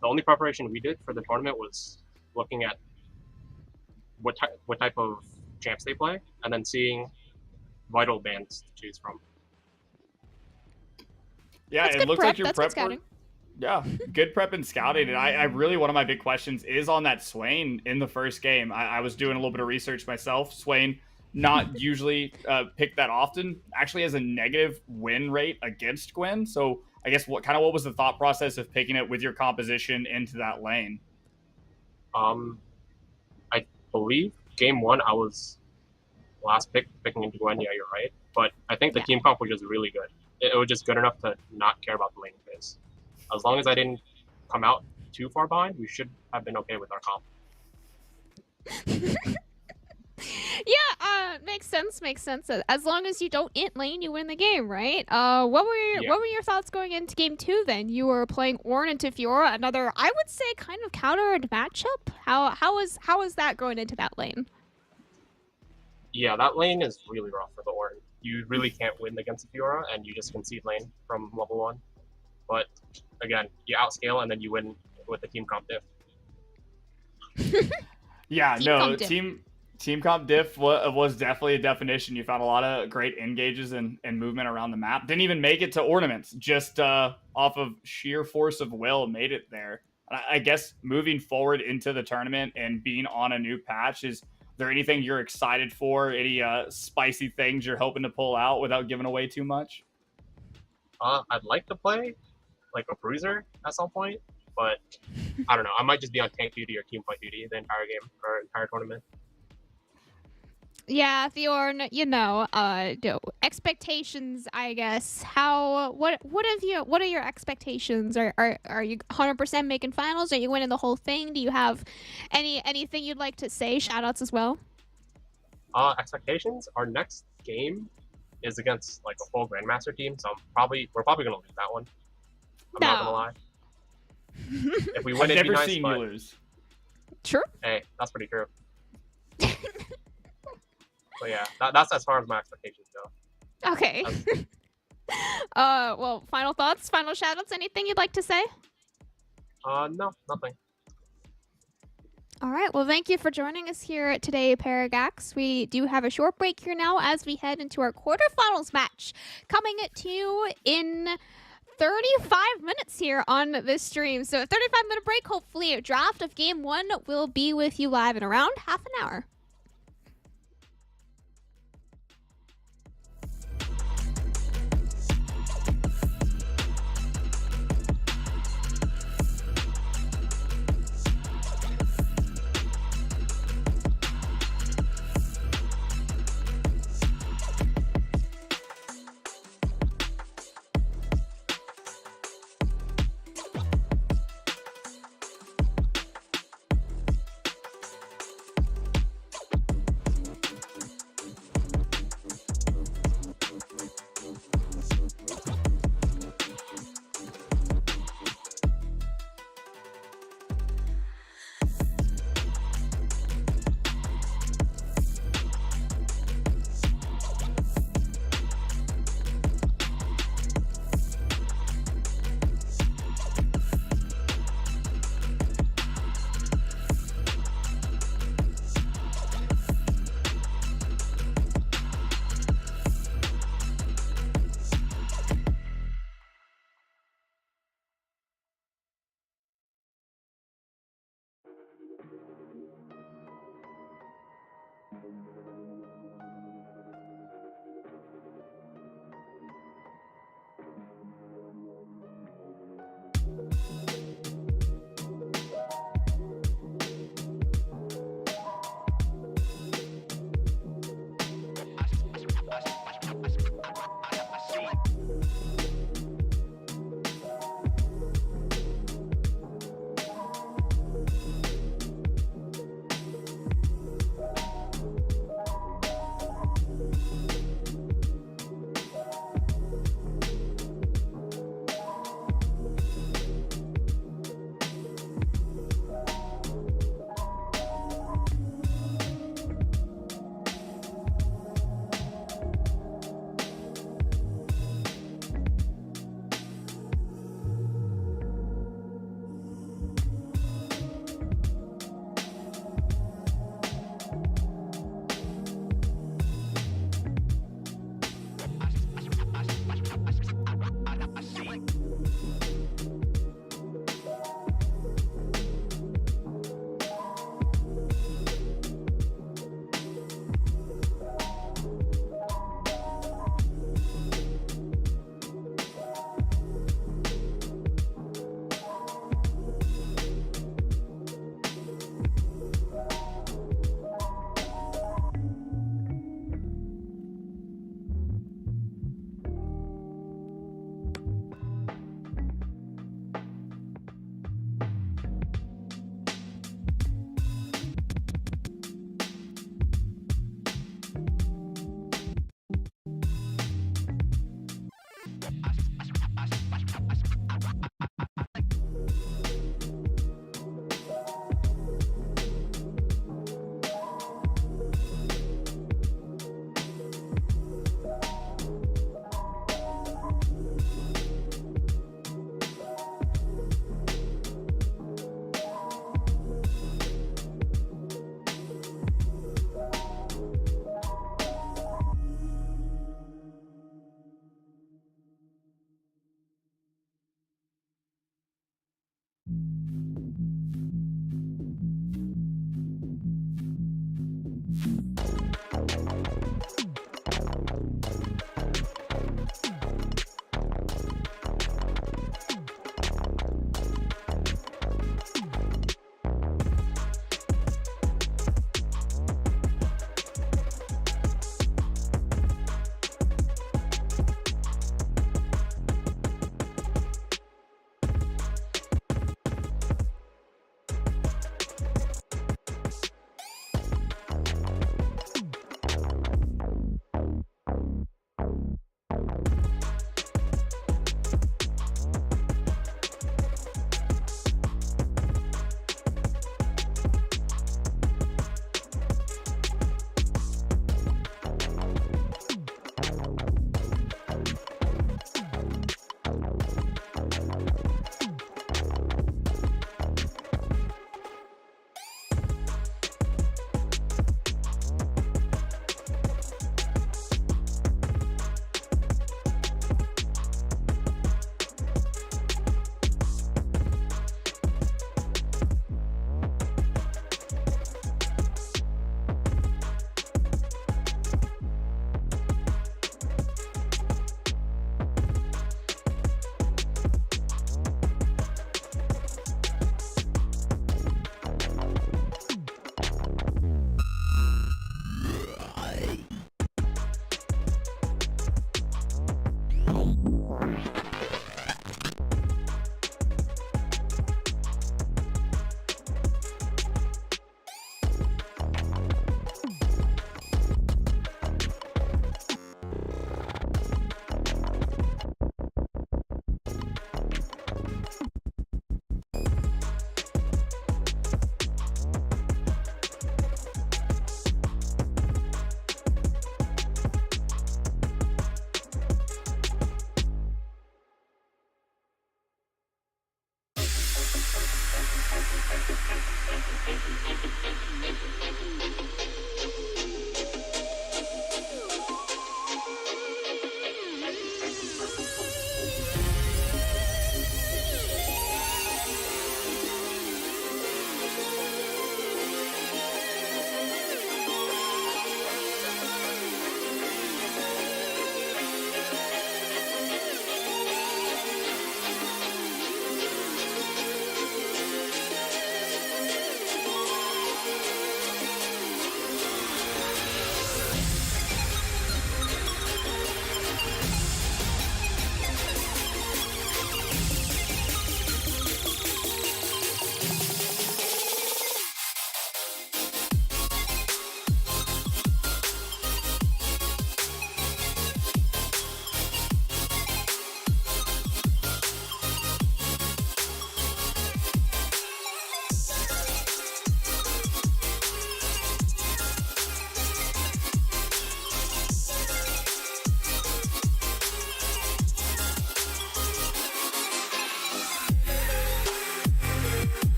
the only preparation we did for the tournament was looking at what type of champs they play, and then seeing vital bands to choose from. Yeah, That's it looks prep. like your That's prep good scouting. Yeah, good prep and scouting. And I really, one of my big questions is on that Swain in the first game. I was doing a little bit of research myself. Swain, not usually picked that often, actually has a negative win rate against Gwen. So I guess what was the thought process of picking it with your composition into that lane? I believe game 1 I was last picking into Gwen. Yeah, you're right. But I think the team comp was just really good. It was just good enough to not care about the laning phase. As long as I didn't come out too far behind, we should have been okay with our comp. Yeah, makes sense. As long as you don't int lane, you win the game, right? What were your thoughts going into game 2 then? You were playing Ornn into Fiora, another, I would say, kind of countered matchup. How was that going into that lane? Yeah, that lane is really rough for the Ornn. You really can't win against the Fiora, and you just concede lane from level 1. But again, you outscale and then you win with the team comp diff. Yeah, team comp diff was definitely a definition. You found a lot of great engages and movement around the map. Didn't even make it to ornaments, just off of sheer force of will made it there. I guess moving forward into the tournament and being on a new patch, is there anything you're excited for? Any spicy things you're hoping to pull out without giving away too much? I'd like to play like a bruiser at some point, but I don't know. I might just be on tank duty or team fight duty the entire game or entire tournament. Yeah, Thorn, expectations, I guess. What are your expectations? Are you 100% making finals? Are you winning the whole thing? Do you have anything you'd like to say? Shoutouts as well. Expectations. Our next game is against like a full Grandmaster team, so we're probably gonna lose that one. I'm not gonna lie. If we win, it'd be nice. Never seen you lose. True. Hey, that's pretty true. But yeah, that's as far as my expectations go. Okay. Well, final thoughts, final shoutouts, anything you'd like to say? No, nothing. All right. Well, thank you for joining us here today, Paragax. We do have a short break here now as we head into our quarterfinals match coming to you in 35 minutes here on this stream. So a 35-minute break. Hopefully a draft of game 1 will be with you live in around half an hour.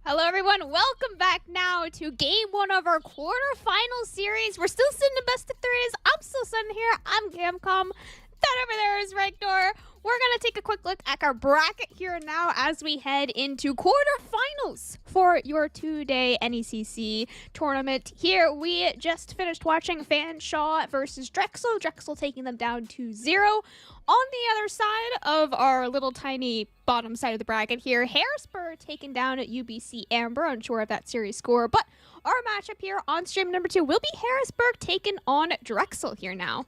Hello, everyone. Welcome back now to game one of our quarterfinal series. We're still sitting in best of threes. I'm still sitting here. I'm Gamcom. That over there is Rector. We're going to take a quick look at our bracket here now as we head into quarterfinals for your two-day NECC tournament. Here, we just finished watching Fanshawe versus Drexel. Drexel taking them down 2-0. On the other side of our little tiny bottom side of the bracket here, Harrisburg taking down at UBC Amber. Unsure of that series score, but our matchup here on stream number 2 will be Harrisburg taking on Drexel here now.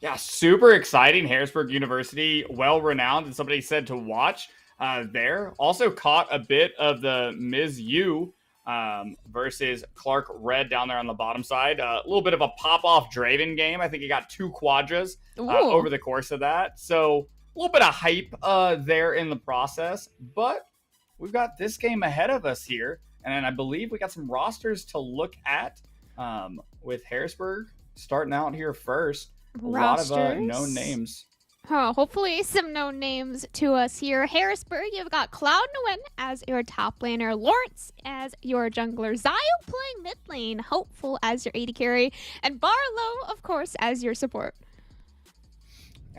Yeah, super exciting. Harrisburg University, well-renowned, and somebody said to watch there. Also caught a bit of the Ms. U versus Clark Red down there on the bottom side. A little bit of a pop-off Draven game. I think he got 2 quadras over the course of that. So a little bit of hype there in the process. But we've got this game ahead of us here. And I believe we got some rosters to look at with Harrisburg starting out here first. A lot of known names. Hopefully some known names to us here. Harrisburg, you've got Cloud Nguyen as your top laner, Lawrence as your jungler, Zio playing mid lane, Hopeful as your AD carry, and Barlow, of course, as your support.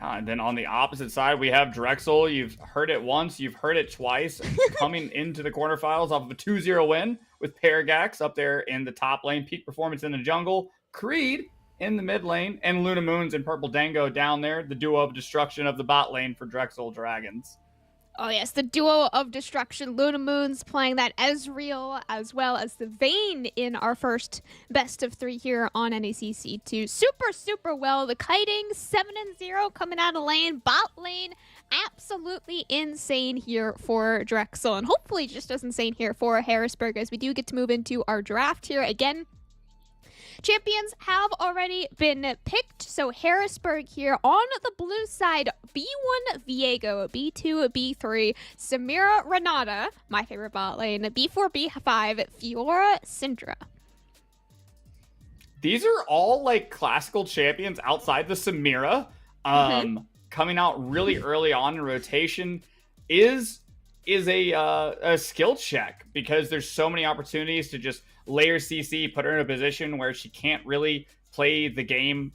And then on the opposite side, we have Drexel. You've heard it once, you've heard it twice, coming into the quarterfinals off of a 2-0 win with Paragax up there in the top lane, peak performance in the jungle, Creed in the mid lane, and Luna Moons and Purple Dango down there, the duo of destruction of the bot lane for Drexel Dragons. Oh yes, the duo of destruction, Luna Moons playing that Ezreal as well as the Vayne in our first best of 3 here on NECC2. Super well. The kiting 7-0 coming out of lane, bot lane, absolutely insane here for Drexel, and hopefully just as insane here for Harrisburg as we do get to move into our draft here again. Champions have already been picked, so Harrisburg here on the blue side, B1 Viego, B2 B3 Samira Renata, my favorite bot lane, B4 B5 Fiora Syndra. These are all like classical champions outside the Samira. Coming out really early on in rotation is a skill check because there's so many opportunities to just layer CC, put her in a position where she can't really play the game,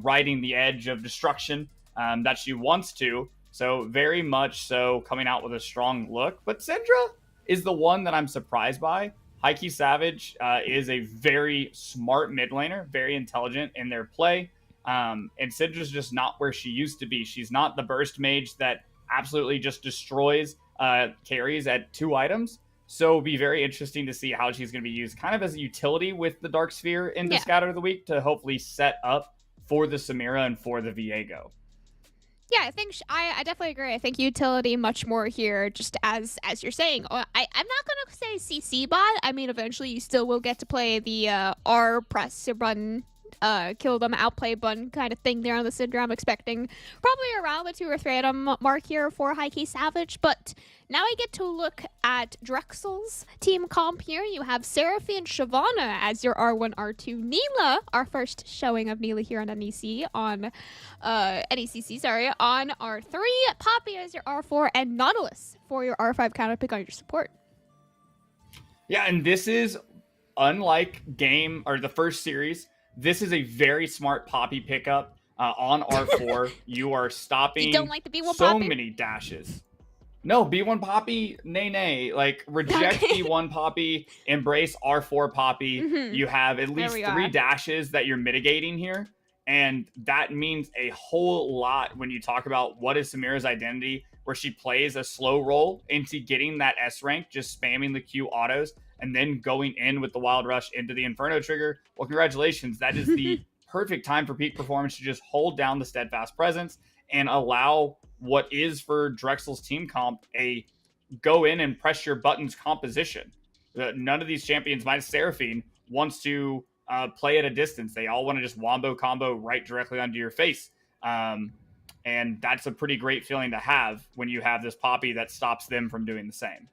riding the edge of destruction that she wants to. So very much so coming out with a strong look. But Syndra is the one that I'm surprised by. Heike Savage is a very smart mid laner, very intelligent in their play. And Syndra's just not where she used to be. She's not the burst mage that absolutely just destroys carries at 2 items. So it'll be very interesting to see how she's going to be used kind of as a utility with the Dark Sphere into Scatter of the Week to hopefully set up for the Samira and for the Viego. Yeah, I think I definitely agree. I think utility much more here, just as you're saying. I'm not going to say CC bot. I mean, eventually you still will get to play the R press button, kill them, outplay button kind of thing there on the Syndra. I'm expecting probably around the 2 or 3 item mark here for Heike Savage. But now I get to look at Drexel's team comp here. You have Seraphine Shavana as your R1, R2. Neela, our first showing of Neela here on NECC on R3. Poppy as your R4, and Nautilus for your R5 counter pick on your support. Yeah, and this is unlike the first series. This is a very smart Poppy pickup on R4. You are stopping you don't like the B1 so Poppy? many dashes. No, B1 Poppy, nay. Like, reject B1 Poppy, embrace R4 Poppy. You have at least 3 dashes that you're mitigating here. And that means a whole lot when you talk about what is Samira's identity, where she plays a slow roll into getting that S rank, just spamming the Q autos, and then going in with the Wild Rush into the Inferno trigger. Well, congratulations. That is the perfect time for peak performance to just hold down the Steadfast Presence and allow what is for Drexel's team comp a go in and press your buttons composition. None of these champions, minus Seraphine, wants to play at a distance. They all want to just wombo combo right directly onto your face. And that's a pretty great feeling to have when you have this Poppy that stops them from doing the same.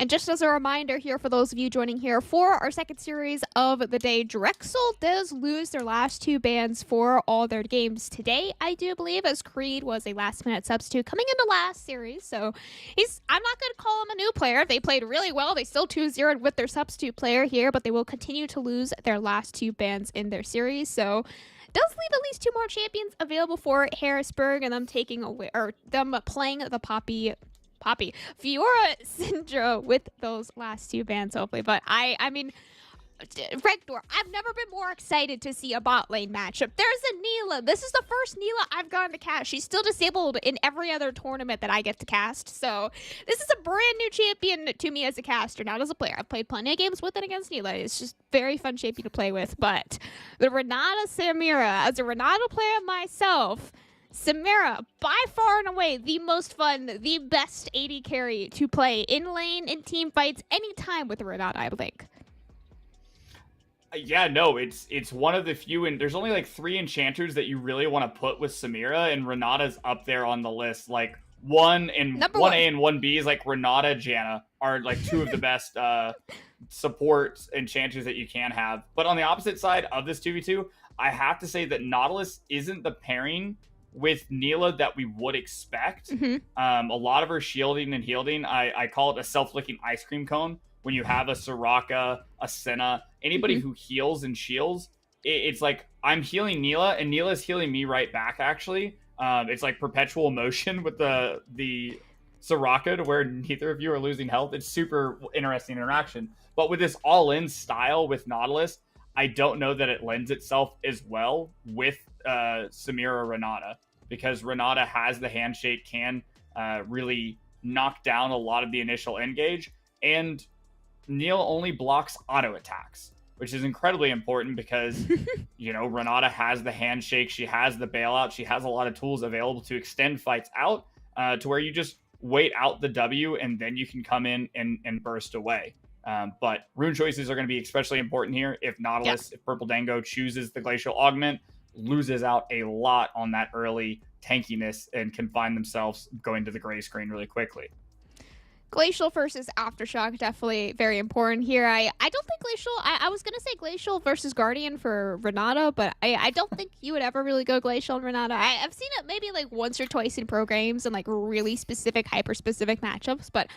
And just as a reminder here for those of you joining here for our second series of the day, Drexel does lose their last 2 bans for all their games today, I do believe, as Creed was a last-minute substitute coming into last series. So I'm not going to call him a new player. They played really well. They still 2-0'd with their substitute player here, but they will continue to lose their last 2 bans in their series. So does leave at least 2 more champions available for Harrisburg, and them taking away, or them playing the Poppy Fiora Syndra with those last 2 bans, hopefully. But I mean, Regdor, I've never been more excited to see a bot lane matchup. There's a Neela. This is the first Neela I've gotten to cast. She's still disabled in every other tournament that I get to cast. So this is a brand new champion to me as a caster, not as a player. I've played plenty of games with and against Neela. It's just very fun champion to play with. But the Renata Samira, as a Renata player myself, Samira, by far and away, the most fun, the best AD carry to play in lane, in team fights, anytime with Renata, I think. Yeah, no, it's one of the few, and there's only like 3 enchanters that you really want to put with Samira, and Renata's up there on the list. Like 1A and 1B is like Renata, Janna are like 2 of the best support enchanters that you can have. But on the opposite side of this 2v2, I have to say that Nautilus isn't the pairing with Neela that we would expect. A lot of her shielding and healing, I call it a self-licking ice cream cone. When you have a Soraka, a Senna, anybody who heals and shields, it's like I'm healing Neela and Neela's healing me right back, actually. It's like perpetual motion with the Soraka to where neither of you are losing health. It's super interesting interaction. But with this all-in style with Nautilus, I don't know that it lends itself as well with Samira Renata, because Renata has the handshake, can really knock down a lot of the initial engage, and Neil only blocks auto attacks, which is incredibly important because, you know, Renata has the handshake, she has the bailout, she has a lot of tools available to extend fights out to where you just wait out the W and then you can come in and burst away. But rune choices are going to be especially important here. If Nautilus, if Purple Dango chooses the Glacial Augment, loses out a lot on that early tankiness and can find themselves going to the gray screen really quickly. Glacial versus Aftershock, definitely very important here. I don't think Glacial, I was going to say Glacial versus Guardian for Renata, but I don't think you would ever really go Glacial and Renata. I've seen it maybe like once or twice in pro games and like really specific, hyper-specific matchups, but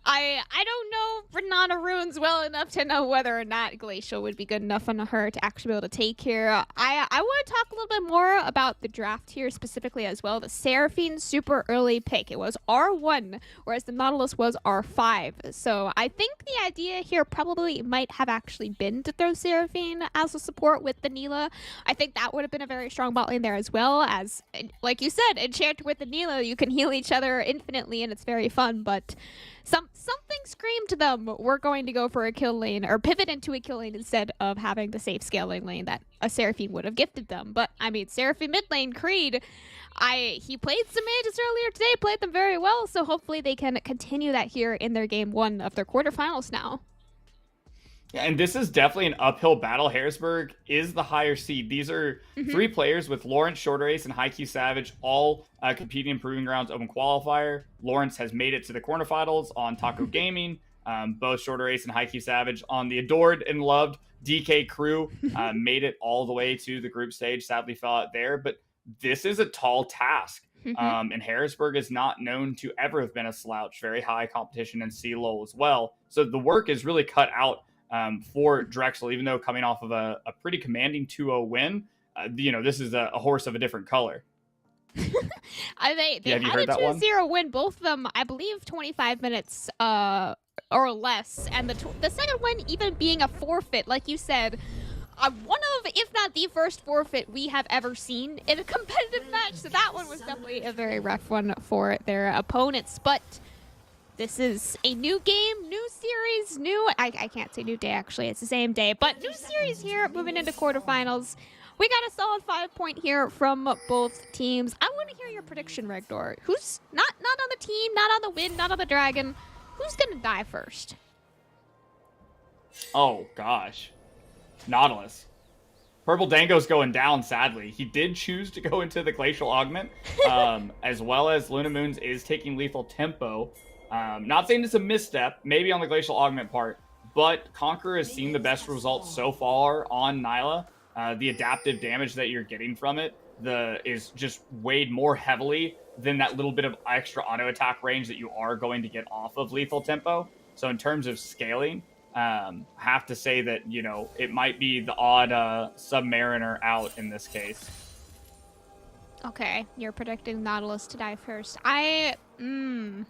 I don't know Renata runes well enough to know whether or not Glacial would be good enough on her to actually be able to take here. I want to talk a little bit more about the draft here specifically as well. The Seraphine super early pick. It was R1, whereas the Nautilus was R5. So I think the idea here probably might have actually been to throw Seraphine as a support with the Neela. I think that would have been a very strong bot lane there as well, as, like you said, Enchanter with the Neela, you can heal each other infinitely and it's very fun, but something screamed to them, we're going to go for a kill lane, or pivot into a kill lane instead of having the safe scaling lane that a Seraphine would have gifted them. But, I mean, Seraphine mid lane, Creed, he played some mages earlier today, played them very well, so hopefully they can continue that here in their game 1 of their quarterfinals now. Yeah, and this is definitely an uphill battle. Harrisburg is the higher seed. These are 3 players with Lawrence, Shorter Ace, and HiQ Savage all competing in Proving Grounds Open Qualifier. Lawrence has made it to the quarterfinals on Taco Gaming. Both Shorter Ace and HiQ Savage on the adored and loved DK Crew made it all the way to the group stage. Sadly fell out there, but this is a tall task. And Harrisburg is not known to ever have been a slouch. Very high competition in CLOL as well. So the work is really cut out for Drexel, even though coming off of a pretty commanding 2-0 win. You know, this is a horse of a different color. They had a 2-0 win, both of them, I believe, 25 minutes or less. And the second win even being a forfeit, like you said, one of, if not the first forfeit we have ever seen in a competitive match. So that one was definitely a very rough one for their opponents. But this is a new game, new series, I can't say new day, actually. It's the same day. But new series here, moving into quarterfinals. We got a solid 5-point here from both teams. I want to hear your prediction, Regdor. Who's not on the team, not on the win, not on the dragon. Who's going to die first? Oh, gosh. Nautilus. Purple Dango's going down, sadly. He did choose to go into the Glacial Augment, as well as Luna Moons is taking Lethal Tempo Not saying it's a misstep, maybe on the Glacial Augment part, but Conqueror has seen the best results so far on Nyla. The adaptive damage that you're getting from it is just weighed more heavily than that little bit of extra auto attack range that you are going to get off of Lethal Tempo. So in terms of scaling, have to say that, you know, it might be the odd Submariner out in this case. Okay, you're predicting Nautilus to die first. I wanna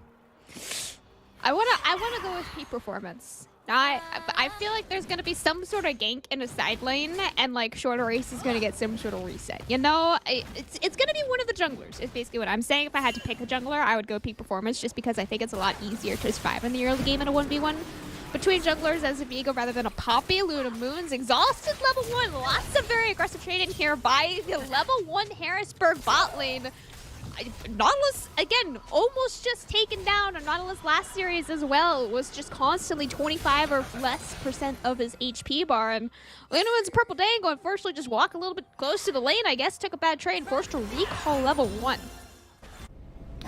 go with peak performance. I feel like there's gonna be some sort of gank in a side lane, and like Shorter Ace is gonna get some sort of reset. You know, it's gonna be one of the junglers. Is basically what I'm saying. If I had to pick a jungler, I would go peak performance, just because I think it's a lot easier to survive in the early game in a 1v1 between junglers as a Viego rather than a Poppy. Luna Moon's exhausted level 1. Lots of very aggressive trading here by the level 1 Harrisburg bot lane. Nautilus, again, almost just taken down. And Nautilus last series as well was just constantly 25 or less % of his HP bar. And Luna's Purple Dango unfortunately just walk a little bit close to the lane, I guess, took a bad trade, forced to recall level 1.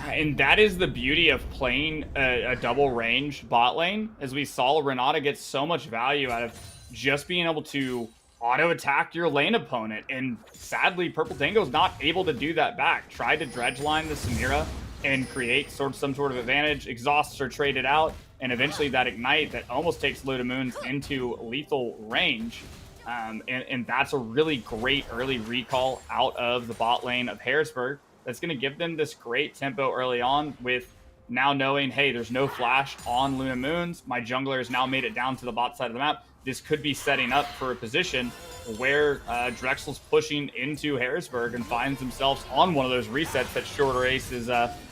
And that is the beauty of playing a double range bot lane. As we saw, Renata gets so much value out of just being able to auto attack your lane opponent. And sadly, Purple Dango's not able to do that back. Tried to dredge line the Samira and create some sort of advantage. Exhausts are traded out, and eventually that ignite that almost takes Ludamoons into lethal range. And that's a really great early recall out of the bot lane of Harrisburg. That's going to give them this great tempo early on, with now knowing, hey, there's no flash on Lunamoons. My jungler has now made it down to the bot side of the map. This could be setting up for a position where Drexel's pushing into Harrisburg and finds themselves on one of those resets that Shorter Ace is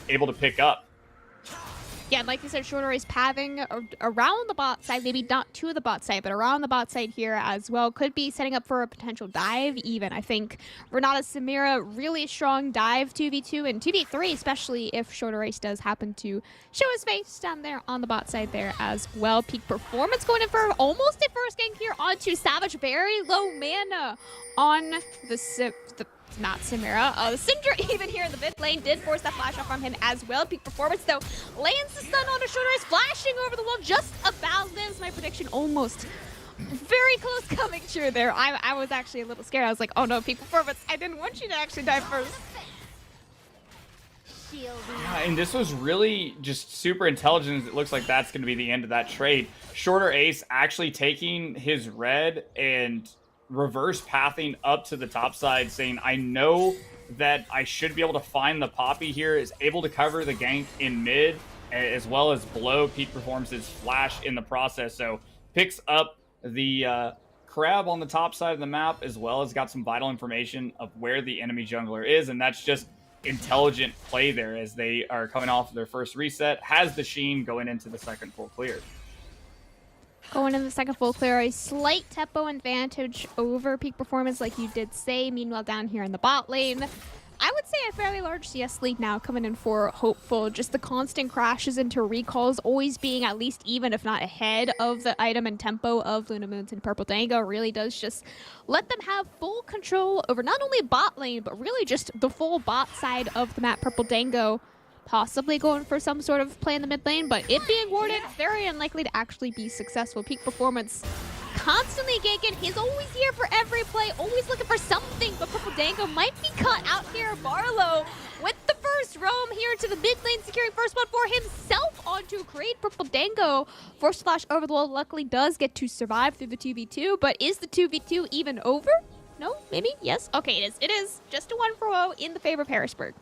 able to pick up. Yeah, and like you said, Shorter Ace pathing around the bot side, maybe not to the bot side, but around the bot side here as well. Could be setting up for a potential dive even. I think Renata Samira, really strong dive 2v2 and 2v3, especially if Shorter Ace does happen to show his face down there on the bot side there as well. Peak performance going in for almost a first gank here onto Savage. Very low mana on the not Samira. The Syndra even here in the mid lane did force that flash off from him as well. Peak performance though lands the stun onto Shorter Ace, flashing over the wall, just about lives. My prediction almost very close coming true there. I was actually a little scared. I was like, oh no, peak performance. I didn't want you to actually die first. Yeah, and this was really just super intelligent. It looks like that's going to be the end of that trade. Shorter Ace actually taking his red and reverse pathing up to the top side, saying, I know that I should be able to find the Poppy here, is able to cover the gank in mid, as well as blow Peak Performance's flash in the process. So picks up the crab on the top side of the map, as well as got some vital information of where the enemy jungler is, and that's just intelligent play there as they are coming off their first reset. Has the Sheen going into the second full clear. Going in the second full clear, a slight tempo advantage over peak performance, like you did say. Meanwhile, down here in the bot lane, I would say a fairly large CS lead now coming in for Hopeful. Just the constant crashes into recalls, always being at least even, if not ahead of the item and tempo of Lunamoons and Purple Dango, really does just let them have full control over not only bot lane, but really just the full bot side of the map. Purple Dango possibly going for some sort of play in the mid lane, but it being warded, very unlikely to actually be successful. Peak performance constantly ganking. He's always here for every play, always looking for something, but Purple Dango might be cut out here. Barlow with the first roam here to the mid lane, securing first one for himself onto Creed. Purple Dango force flash over the wall, luckily does get to survive through the 2v2, but is the 2v2 even over? No? Maybe? Yes? Okay, it is. It is. Just a 1-4-0 in the favor of Harrisburg.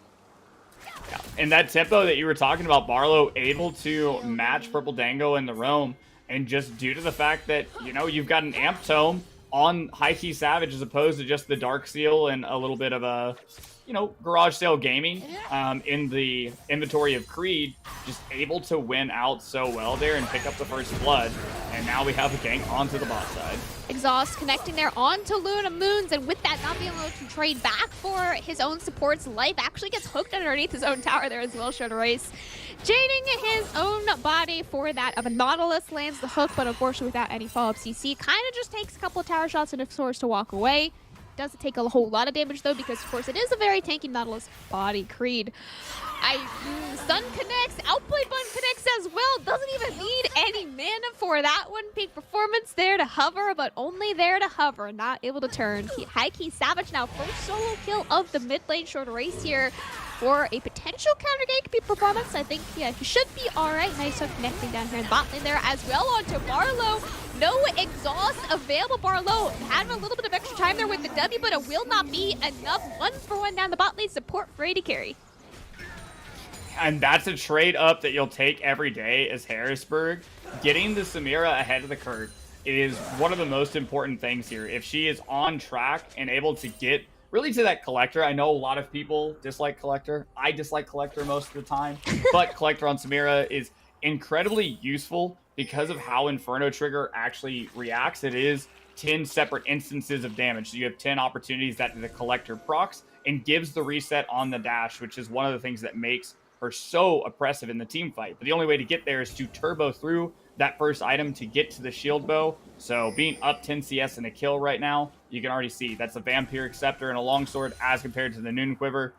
Yeah. And that tempo that you were talking about, Barlow able to match Purple Dango in the roam, and just due to the fact that, you know, you've got an Amp Tome on High Key Savage as opposed to just the Dark Seal and a little bit of a, you know, garage sale gaming in the inventory of Creed, just able to win out so well there and pick up the first blood. And now we have a gank onto the bot side. Exhaust connecting there onto Lunamoons, and with that not being able to trade back for his own support's life, actually gets hooked underneath his own tower there as well. Shorter Ace jading his own body for that of a Nautilus, lands the hook, but unfortunately without any follow-up CC. Kind of just takes a couple of tower shots and a source to walk away. Doesn't take a whole lot of damage though, because of course it is a very tanky Nautilus body. Creed. Stun connects, outplay button connects as well. Doesn't even need any mana for that one. Peak performance there to hover, but only there to hover. Not able to turn. High Key Savage now first solo kill of the mid lane. Short race here for a potential counter gank peak performance. I think, yeah, he should be alright. Nice hook connecting down here in the bot lane there as well onto Barlow. No exhaust available. Barlow having a little bit of extra time there with the W, but it will not be enough. 1-for-1 down the bot lane support for AD carry. And that's a trade up that you'll take every day as Harrisburg. Getting the Samira ahead of the curve is one of the most important things here. If she is on track and able to get really to that Collector, I know a lot of people dislike Collector. I dislike Collector most of the time, but Collector on Samira is incredibly useful because of how Inferno Trigger actually reacts. It is 10 separate instances of damage. So you have 10 opportunities that the Collector procs and gives the reset on the dash, which is one of the things that makes her so oppressive in the team fight. But the only way to get there is to turbo through that first item to get to the shield bow. So being up 10 CS in a kill right now, you can already see that's a Vampiric Scepter and a longsword as compared to the Noon Quiver,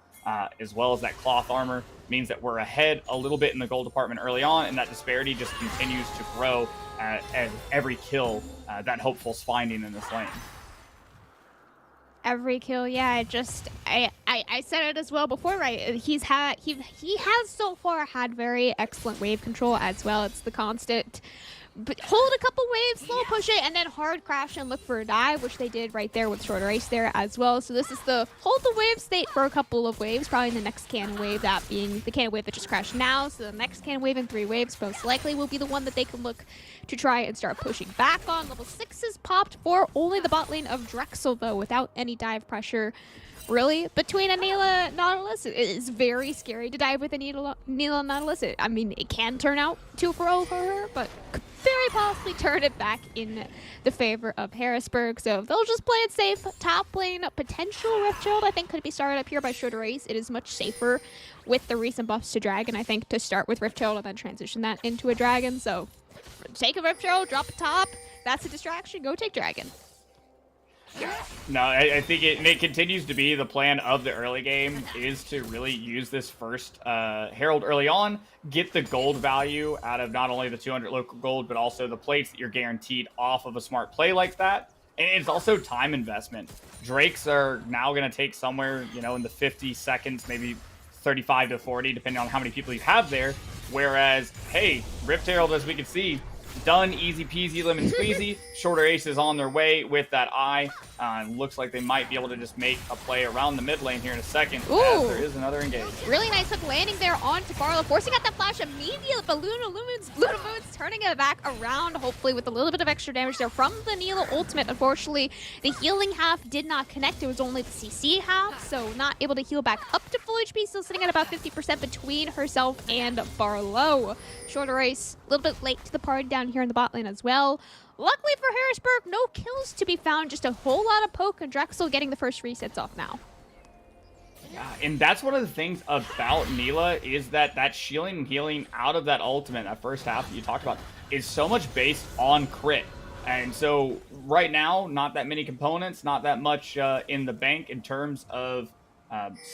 as well as that cloth armor, means that we're ahead a little bit in the gold department early on, and that disparity just continues to grow as every kill that Hopeful's finding in this lane. Every kill, yeah. I said it as well before, right? He has so far had very excellent wave control as well. It's the constant hold a couple waves, slow push it, and then hard crash and look for a dive, which they did right there with short race there as well. So this is the hold the wave state for a couple of waves, probably the next cannon wave, that being the cannon wave that just crashed now. So the next cannon wave in 3 waves most likely will be the one that they can look to try and start pushing back on. Level 6 is popped for only the bot lane of Drexel, though, without any dive pressure. Really, between a Nila Nautilus, it is very scary to dive with a Nila Nautilus. I mean, it can turn out 2-0 for her, but could very possibly turn it back in the favor of Harrisburg. So they'll just play it safe. Top lane potential Rift Shield, I think, could be started up here by Shorter Race. It is much safer with the recent buffs to Dragon, I think, to start with Rift Shield and then transition that into a Dragon. So take a Rift Shield, drop a top. That's a distraction. Go take Dragon. No, I think it continues to be the plan of the early game is to really use this first Herald early on, get the gold value out of not only the 200 local gold, but also the plates that you're guaranteed off of a smart play like that. And it's also time investment. Drakes are now going to take somewhere, in the 50 seconds, maybe 35 to 40, depending on how many people you have there. Whereas, hey, Rift Herald, as we can see, done, easy peasy, lemon squeezy. Shorter Ace is on their way with that eye. Looks like they might be able to just make a play around the mid lane here in a second. Ooh. As there is another engage. Really nice hook landing there onto Barlow, forcing out that flash immediately, but Luna Moon's turning it back around, hopefully with a little bit of extra damage there from the Nila ultimate. Unfortunately, the healing half did not connect. It was only the CC half, so not able to heal back up to full HP, still sitting at about 50% between herself and Barlow. Shorter Race, a little bit late to the party down here in the bot lane as well. Luckily for Harrisburg, no kills to be found, just a whole lot of poke, and Drexel getting the first resets off now. Yeah, and that's one of the things about Nila is that shielding and healing out of that ultimate, that first half that you talked about, is so much based on crit. And so right now, not that many components, not that much in the bank in terms of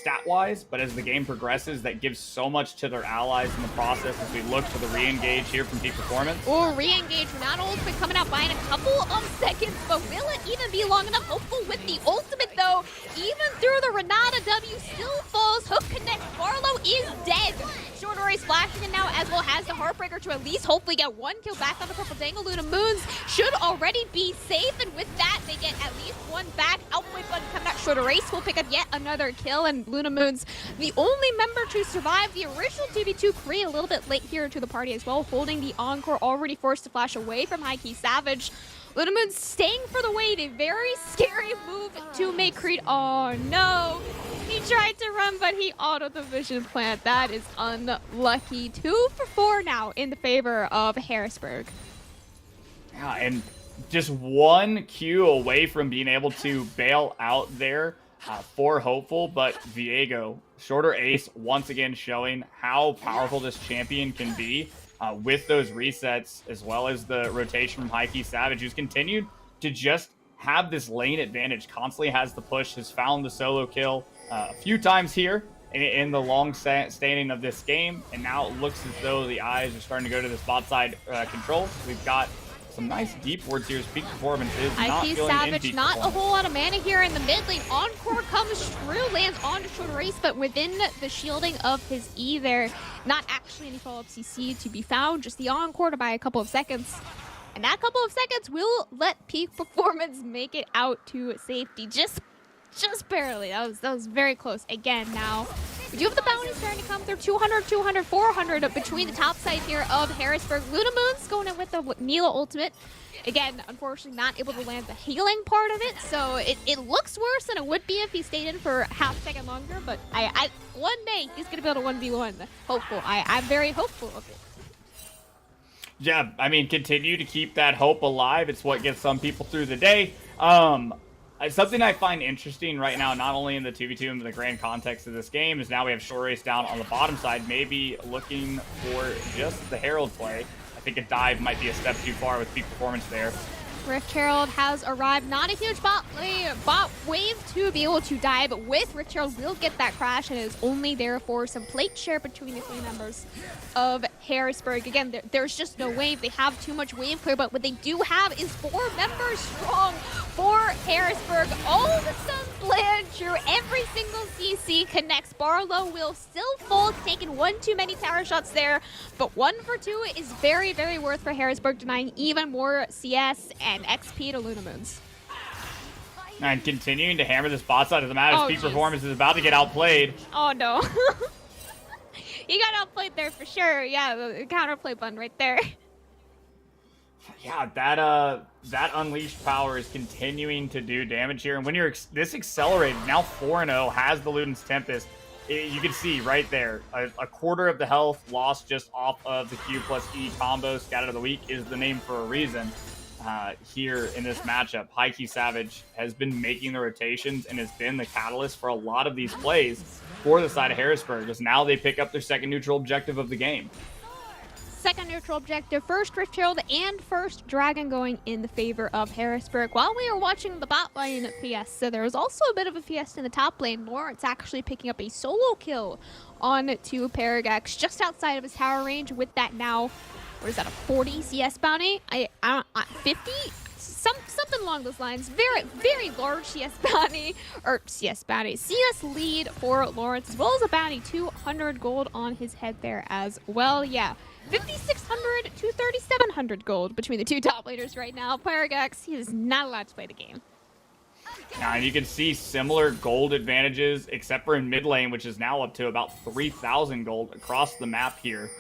stat-wise, but as the game progresses, that gives so much to their allies in the process as we look for the re-engage here from peak performance. Oh, re-engage. Not ultimate coming out by in a couple of seconds, but will it even be long enough? Hopeful with the ultimate, though. Even through the Renata W, still falls. Hook connects. Barlow is dead. Shorter Race flashing in now, as well as the Heartbreaker to at least hopefully get 1 kill back on the Purple Dangle. Luna Moons should already be safe, and with that, they get at least 1 back. Outplay button coming out. Shorter Race will pick up yet another kill, and Luna Moons, the only member to survive the original 2v2, Kree a little bit late here to the party as well, holding the Encore, already forced to flash away from High Key Savage. Luna Moon's staying for the wait, a very scary move to make Creed. Oh no, he tried to run, but he auto the vision plant. That is unlucky. 2 for 4 now in the favor of Harrisburg. Yeah, and just 1 Q away from being able to bail out there for Hopeful, but Viego, Shorter Ace, once again showing how powerful this champion can be with those resets, as well as the rotation from High Key Savage, who's continued to just have this lane advantage, constantly has the push, has found the solo kill a few times here, in the long standing of this game, and now it looks as though the eyes are starting to go to the spot side control. We've got some nice deep wards here. Peak Performance is not IQ feeling in Savage, peak not a performance. whole lot of mana here in the mid lane. Encore comes through, lands onto Shorter Race, but within the shielding of his E there, not actually any follow-up CC to be found, just the Encore to buy a couple of seconds. And that couple of seconds will let Peak Performance make it out to safety. Just barely. That was very close. Again, now we do have the bounty starting to come through. 200, 200, 400 between the top side here of Harrisburg. Luna Moon's going in with the Neela ultimate. Again, unfortunately not able to land the healing part of it, so it looks worse than it would be if he stayed in for half a second longer, but I one day he's going to be able to 1v1. Hopeful. I'm very hopeful of it. Yeah, I mean, continue to keep that hope alive. It's what gets some people through the day. Something I find interesting right now, not only in the 2v2 and the grand context of this game, is now we have Short Race down on the bottom side, maybe looking for just the Herald play. I think a dive might be a step too far with Peak Performance there. Rift Herald has arrived. Not a huge bot wave to be able to dive with. Rift Herald will get that crash and is only there for some plate share between the three members of Harrisburg. Again, there's just no wave. They have too much wave clear, but what they do have is 4 members strong for Harrisburg. All the stuns land true. Every single CC connects. Barlow will still fall, taking 1 too many tower shots there, but 1 for 2 is very, very worth for Harrisburg, denying even more CS and XP to Luna Moons. And continuing to hammer this bot side of the map as Peak geez. Performance is about to get outplayed. Oh no. He got outplayed there for sure. Yeah, the counterplay button right there. Yeah, that unleashed power is continuing to do damage here. And when you're this accelerated, now 4-0, has the Luden's Tempest. You can see right there, a quarter of the health lost just off of the Q plus E combo. Scat of the Week is the name for a reason. Here in this matchup, IQ Savage has been making the rotations and has been the catalyst for a lot of these plays for the side of Harrisburg, as now they pick up their second neutral objective of the game. Second neutral objective, first Rift Herald and first Dragon going in the favor of Harrisburg. While we are watching the bot lane fiesta, there was also a bit of a fiesta in the top lane. Lawrence actually picking up a solo kill on to Paragex just outside of his tower range with that now, what is that, a 40 CS bounty? 50? Something along those lines. Very, very large CS bounty, CS lead for Lawrence, as well as a bounty, 200 gold on his head there as well. Yeah, 5,600 to 3,700 gold between the two top laners right now. Paragex, he is not allowed to play the game. Now, and you can see similar gold advantages, except for in mid lane, which is now up to about 3,000 gold across the map here.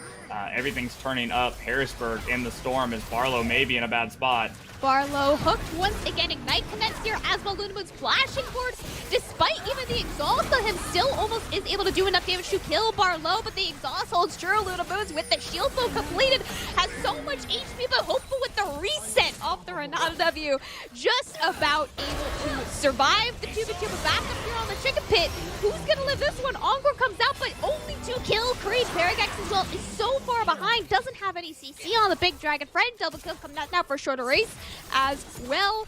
Everything's turning up. Harrisburg in the storm as Barlow may be in a bad spot. Barlow hooked once again. Ignite connects here as well. Luna Moon's flashing forward. Despite even the exhaust on him, still almost is able to do enough damage to kill Barlow, but the exhaust holds true. Luna Moon's with the shield flow completed has so much HP, but hopeful with the reset off the Renata W. Just about able to survive the 2v2, but back up here on the chicken pit. Who's gonna live this one? Encore comes out, but only 2 kill. Creed Paragex as well is so far behind, doesn't have any CC on the big dragon friend. Double kill coming out now for Shorter Race as well.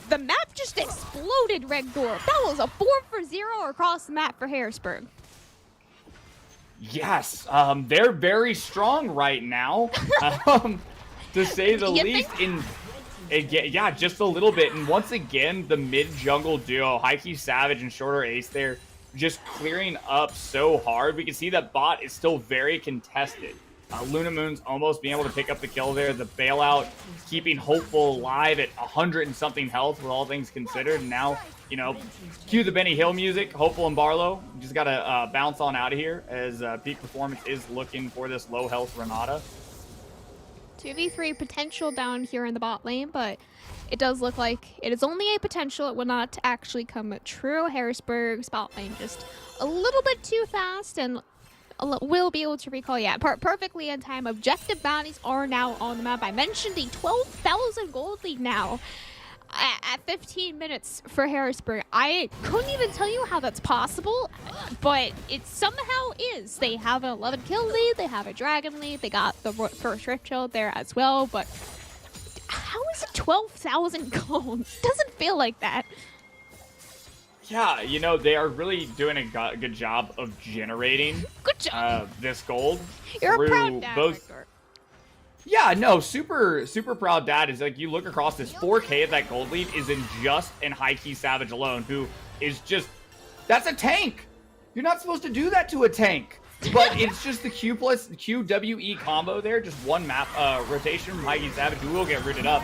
The map just exploded, Red Door. That was a 4 for 0 across the map for Harrisburg. Yes, they're very strong right now, to say the least. Yeah, just a little bit. And once again, the mid-jungle duo, Hikey Savage and Shorter Ace there, just clearing up so hard. We can see that bot is still very contested. Luna Moon's almost being able to pick up the kill there. The bailout keeping Hopeful alive at 100 and something health with all things considered. And now, you know, cue the Benny Hill music. Hopeful and Barlow just got to bounce on out of here as Peak Performance is looking for this low health Renata. 2v3 potential down here in the bot lane, but it does look like it is only a potential. It will not actually come true. Harrisburg's bot lane just a little bit too fast and will be able to recall. Yeah, perfectly in time. Objective bounties are now on the map. I mentioned the 12,000 gold lead now at 15 minutes for Harrisburg. I couldn't even tell you how that's possible, but it somehow is. They have an 11 kill lead, they have a dragon lead, they got the first Rift Shield there as well, but how is it 12,000 gold? Doesn't feel like that. Yeah, you know, they are really doing a good job of generating Good job. this gold You're a through proud dad, both. Victor. Yeah, no, super proud dad is like, you look across this 4K of that gold lead is in just in High Key Savage alone, who is just, that's a tank. You're not supposed to do that to a tank. But it's just the Q plus QWE combo there, just one map rotation from High Key Savage, who will get rooted up.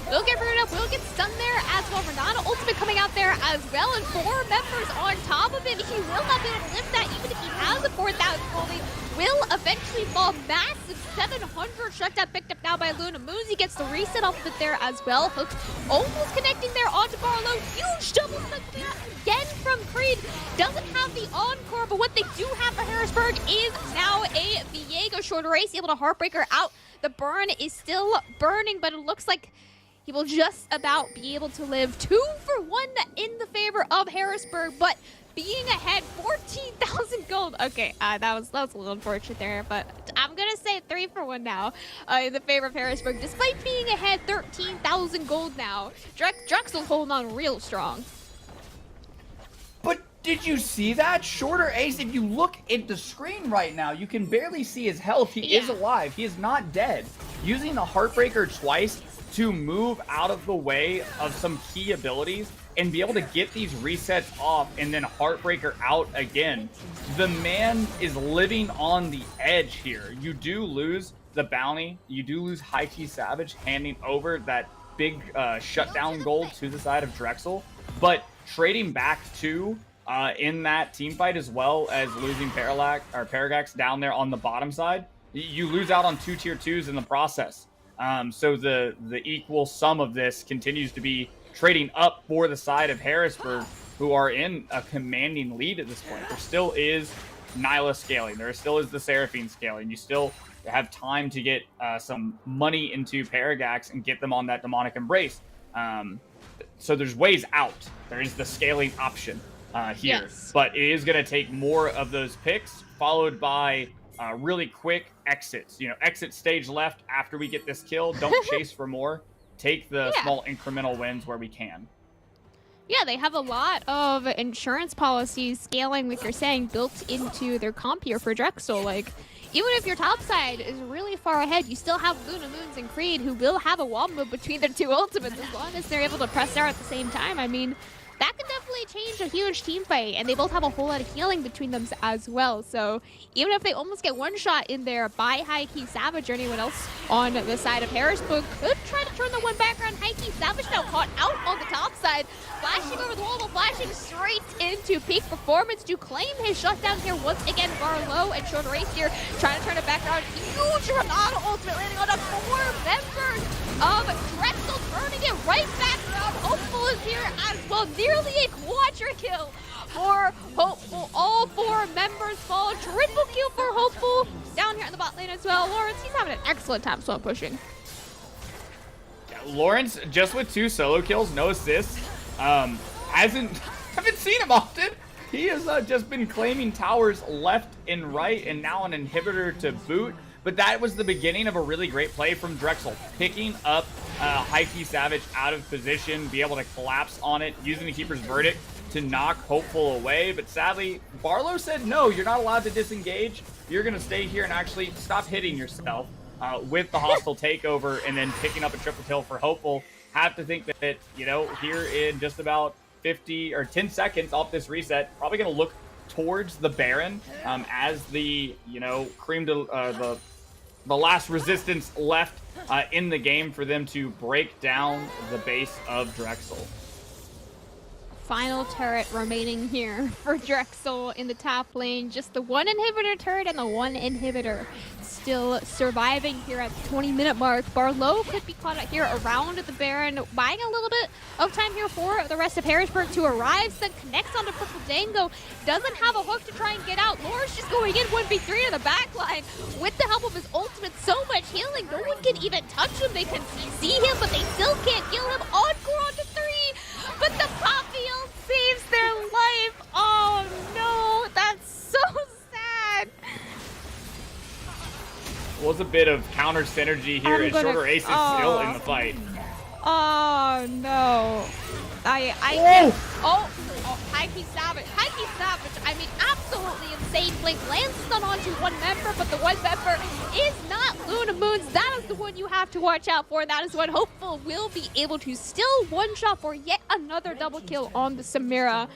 Will get rooted up, will get stunned there as well. Renata ultimate coming out there as well, and 4 members on top of it. He will not be able to lift that even if he has a 4,000 gold lead. Will eventually fall massive 700 shutdown picked up now by Luna Moons. He gets the reset off of it there as well. Hook almost connecting there onto Barlow. Huge double stun coming out again from Creed. Doesn't have the encore, but what they do have for Harrisburg is now a Viego shorter race, able to Heartbreaker out. The burn is still burning, but it looks like he will just about be able to live. 2 for 1 in the favor of Harrisburg, but being ahead 14,000 gold. Okay, that was a little unfortunate there, but I'm gonna say 3 for 1 now in the favor of Harrisburg, despite being ahead 13,000 gold now. Drexel's holding on real strong. But did you see that? Shorter Ace, if you look at the screen right now, you can barely see his health. He is alive. He is not dead. Using the Heartbreaker twice to move out of the way of some key abilities and be able to get these resets off and then Heartbreaker out again. The man is living on the edge here. You do lose the bounty. You do lose High Key Savage handing over that big shutdown gold to the side of Drexel. But trading back to in that team fight, as well as losing Paragax down there on the bottom side, you lose out on 2 tier 2s in the process. So the equal sum of this continues to be trading up for the side of Harrisburg, who are in a commanding lead at this point. There still is Nyla scaling. There still is the Seraphine scaling. You still have time to get some money into Paragax and get them on that demonic embrace. So there's ways out. There is the scaling option here. Yes. But it is going to take more of those picks, followed by really quick exits. You know, exit stage left after we get this kill. Don't chase for more. Take the small incremental wins where we can. Yeah, they have a lot of insurance policies scaling, like you're saying, built into their comp here for Drexel. Like, even if your top side is really far ahead, you still have Luna Moons and Creed, who will have a wall move between their 2 ultimates as long as they're able to press out at the same time. I mean, that could definitely change a huge team fight, and they both have a whole lot of healing between them as well. So even if they almost get one shot in there by High Key Savage or anyone else on the side of Harrisburg, could try to turn the one back around. High Key Savage now caught out on the top side, flashing over the wall, flashing straight into peak performance to claim his shutdown here once again. Barlow and Short Race here trying to turn it back around. Huge Renata ultimate landing on 4 members of Drexel, turning it right back around. Hopeful is here as well. Nearly a quadra kill for Hopeful. All 4 members fall. Triple kill for Hopeful down here in the bot lane as well. Lawrence, he's having an excellent time slow pushing. Yeah, Lawrence, just with 2 solo kills, no assists, haven't seen him often. He has just been claiming towers left and right, and now an inhibitor to boot. But that was the beginning of a really great play from Drexel, picking up High Key Savage out of position, be able to collapse on it, using the Keeper's Verdict to knock Hopeful away. But sadly, Barlow said, no, you're not allowed to disengage. You're going to stay here and actually stop hitting yourself with the hostile takeover, and then picking up a triple kill for Hopeful. Have to think that, you know, here in just about 50 or 10 seconds off this reset, probably going to look towards the Baron as the, you know, the last resistance left in the game for them to break down the base of Drexel. Final turret remaining here for Drexel in the top lane. Just the 1 inhibitor turret and the 1 inhibitor still surviving here at the 20-minute mark. Barlow could be caught out here around the Baron, buying a little bit of time here for the rest of Harrisburg to arrive. Then connects onto Purple Dango. Doesn't have a hook to try and get out. Lawrence just going in 1v3 to the back line with the help of his ultimate. So much healing. No one can even touch him. They can see him, but they still can't kill him. Encore onto 3. But the Poppy ult saves their life. Oh no, that's so sad. Was a bit of counter synergy here, and Shorter Ace is still in the fight. Oh no. I can't. Oh, Heike Savage. I mean, absolutely insane. Blink lands stun onto one member, but the one member is not Luna Moons. That is the one you have to watch out for. That is what Hopeful will be able to still one-shot for yet another double kill on the Samira.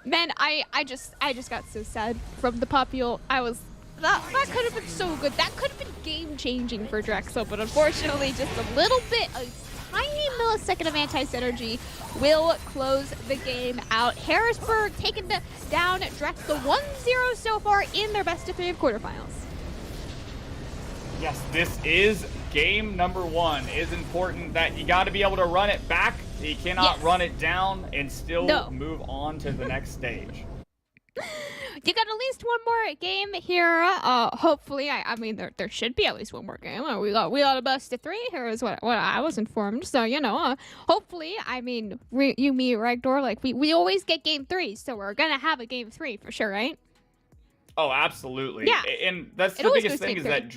Man, I just got so sad from the Popule. That could have been so good. That could have been game-changing for Drexel, but unfortunately, just a little bit, a tiny millisecond of anti-synergy will close the game out. Harrisburg taking down Drexel 1-0 so far in their best of 3 of quarterfinals. Yes, this is game number 1. It is important that you got to be able to run it back. You cannot run it down and still move on to the next stage. You got at least one more game here. Hopefully, I mean, there should be at least one more game. We got a best of 3 here is what I was informed. So, you know, hopefully, I mean, you, me, Ragdor, like, we always get game 3, so we're gonna have a game 3 for sure, right? Oh, absolutely. Yeah. And that's the biggest thing is that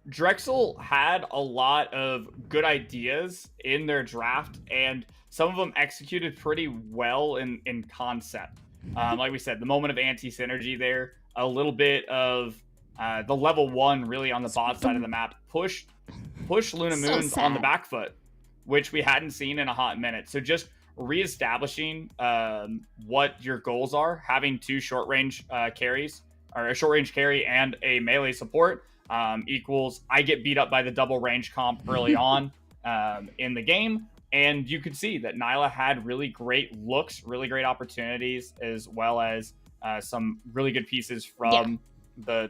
Drexel had a lot of good ideas in their draft, and some of them executed pretty well in concept. Like we said, the moment of anti-synergy there, a little bit of the level 1 really on the bot side of the map, push Luna Moons on the back foot, which we hadn't seen in a hot minute. So just reestablishing what your goals are, having 2 short-range carries, or a short-range carry and a melee support, equals I get beat up by the double range comp early on in the game. And you could see that Nyla had really great looks, really great opportunities, as well as some really good pieces from the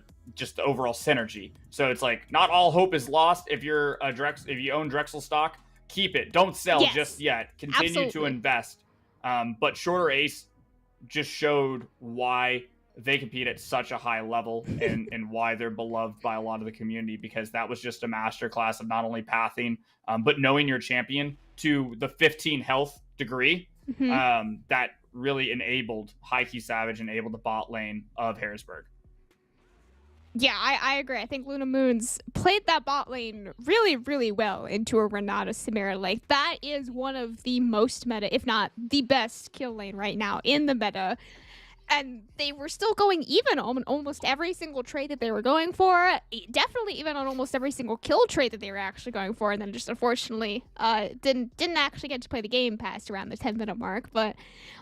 overall synergy. So it's like not all hope is lost. If you're if you own Drexel stock, keep it. Don't sell just yet. Continue to invest. But Shorter Ace just showed why they compete at such a high level and why they're beloved by a lot of the community, because that was just a masterclass of not only pathing, but knowing your champion to the 15 health degree. That really enabled Heike Savage, enabled the bot lane of Harrisburg. Yeah, I agree. I think Luna Moons played that bot lane really, really well into a Renata Samira. Like, that is one of the most meta, if not the best kill lane right now in the meta. And they were still going even on almost every single trade that they were going for. Definitely even on almost every single kill trade that they were actually going for. And then just unfortunately didn't actually get to play the game past around the 10-minute mark. But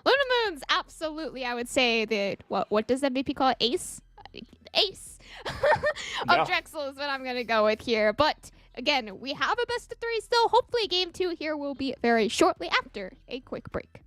Luna Moons, absolutely, I would say that, what does MVP call it? Ace of Drexel is what I'm going to go with here. But again, we have a best of 3 still. Hopefully game 2 here will be very shortly after a quick break.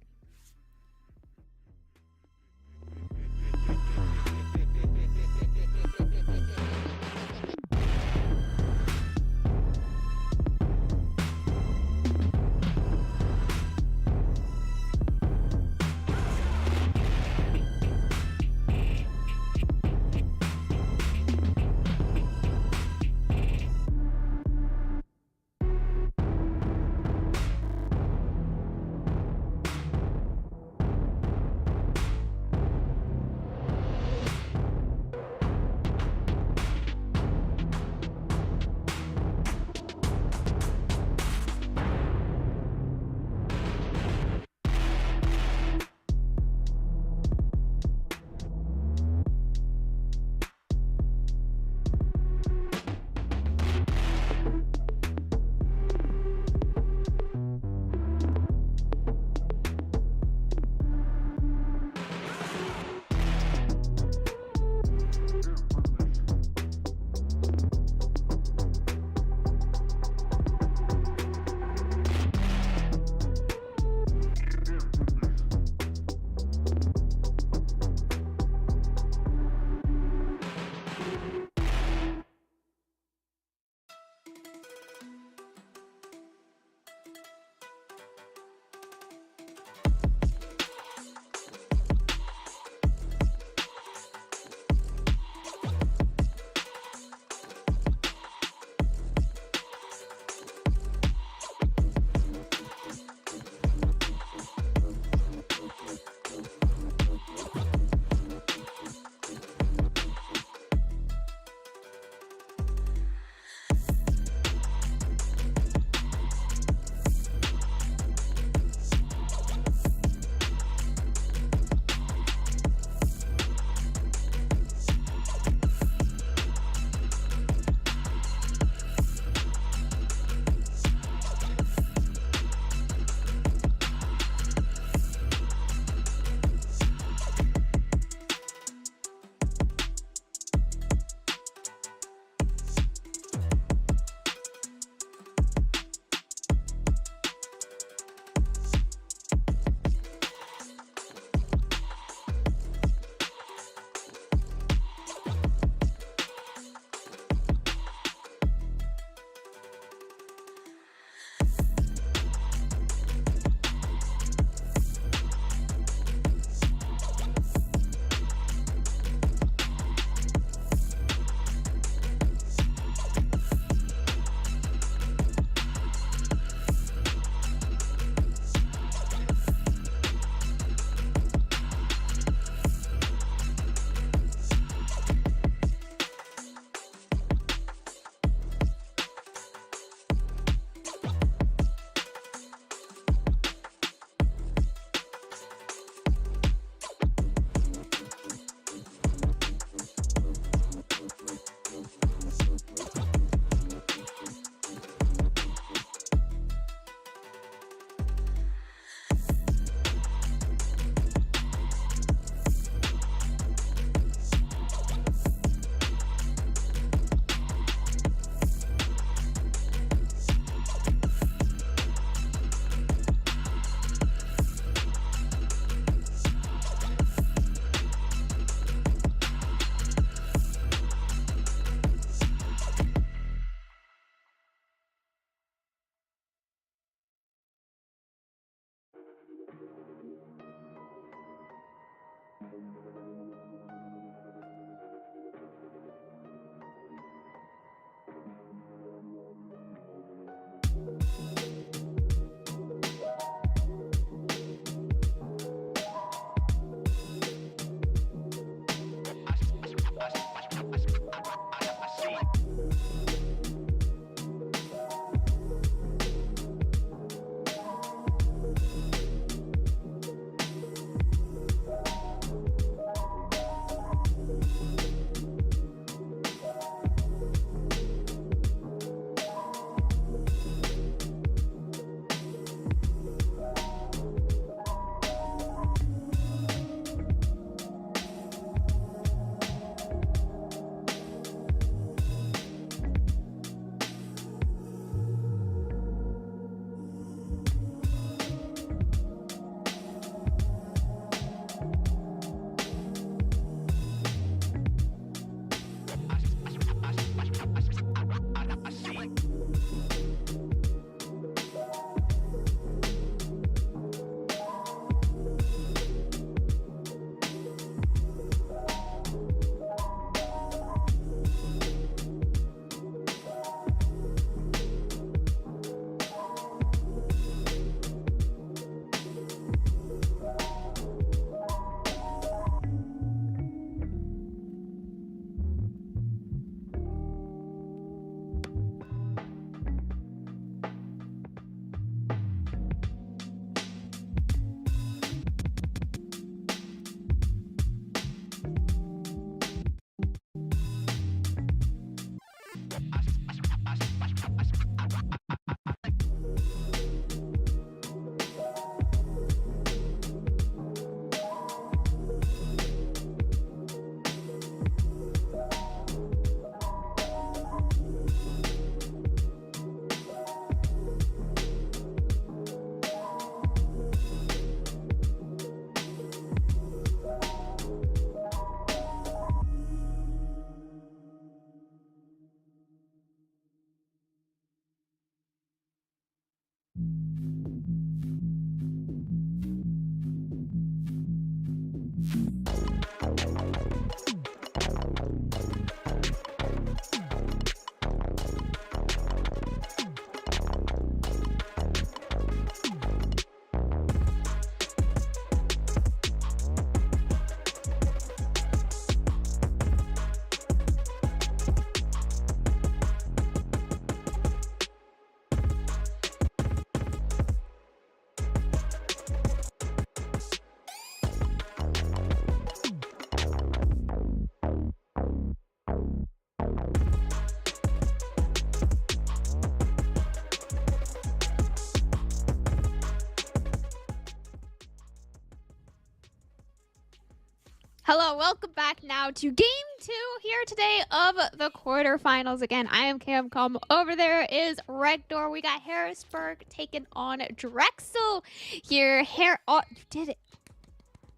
Hello, welcome back now to Game 2 here today of the quarterfinals. Again, I am Camcom. Over there is Regdor. We got Harrisburg taking on Drexel here. Oh, you did it.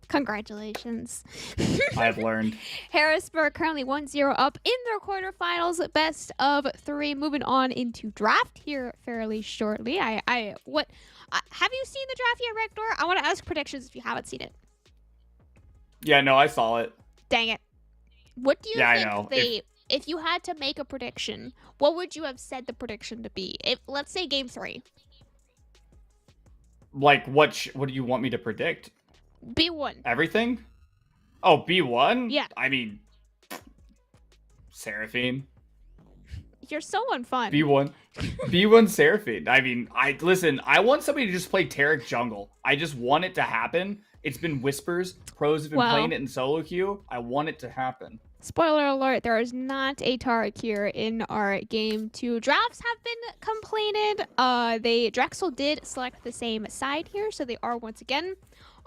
Congratulations. I've learned. Harrisburg currently 1-0 up in their quarterfinals. Best of 3. Moving on into draft here fairly shortly. Have you seen the draft yet, Regdor? I want to ask predictions if you haven't seen it. Yeah, no, I saw it. Dang it. What do you Yeah, think I know. if you had to make a prediction, what would you have said the prediction to be? If let's say game 3. Like, what do you want me to predict? B1. Everything? Oh, B1? Yeah. I mean, Seraphine. You're so unfun. B1. B1 Seraphine. I mean, I want somebody to just play Taric jungle. I just want it to happen. It's been whispers. Pros have been playing it in solo queue. I want it to happen. Spoiler alert, there is not a Taric here in our game 2. Drafts have been completed. Drexel did select the same side here, so they are once again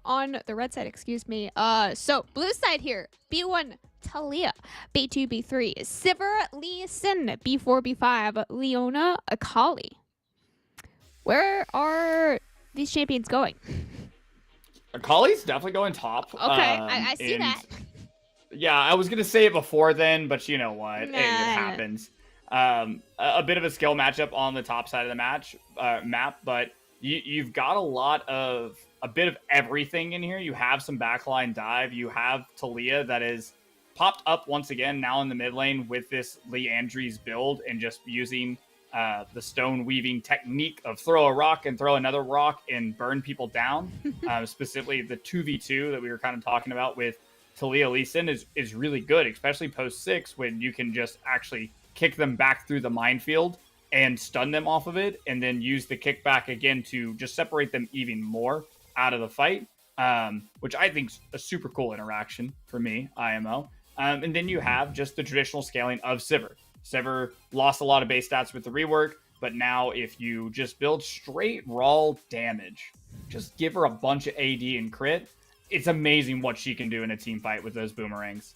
on the red side, excuse me. So blue side here, B1 Talia, B2 B3 Sivir Lee Sin, B4 B5 Leona Akali. Where are these champions going? Akali's definitely going top. Okay, I see that. Yeah, I was gonna say it before then, but you know what? It happens. A bit of a skill matchup on the top side of the map, but you've got a bit of everything in here. You have some backline dive. You have Talia that is popped up once again now in the mid lane with this Leandri's build and just using the stone weaving technique of throw a rock and throw another rock and burn people down. Specifically, the 2v2 that we were kind of talking about with Talia Lee Sin is really good, especially post 6 when you can just actually kick them back through the minefield and stun them off of it, and then use the kickback again to just separate them even more out of the fight, which I think is a super cool interaction for me, IMO. And then you have just the traditional scaling of Sivir. Sivir lost a lot of base stats with the rework, but now if you just build straight raw damage, just give her a bunch of AD and crit, it's amazing what she can do in a team fight with those boomerangs.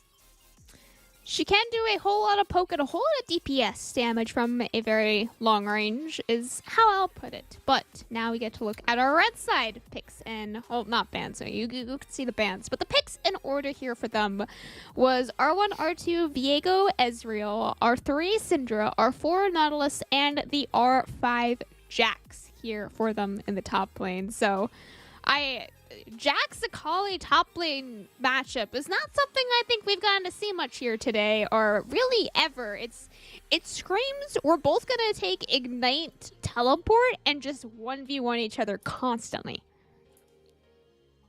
She can do a whole lot of poke and a whole lot of DPS damage from a very long range, is how I'll put it. But now we get to look at our red side picks and, well, not bans, so you can see the bans. But the picks in order here for them was R1, R2, Viego, Ezreal, R3, Syndra, R4, Nautilus, and the R5 Jax here for them in the top lane. So Jax Akali top lane matchup is not something I think we've gotten to see much here today, or really ever. It screams we're both gonna take Ignite teleport and just 1v1 each other constantly.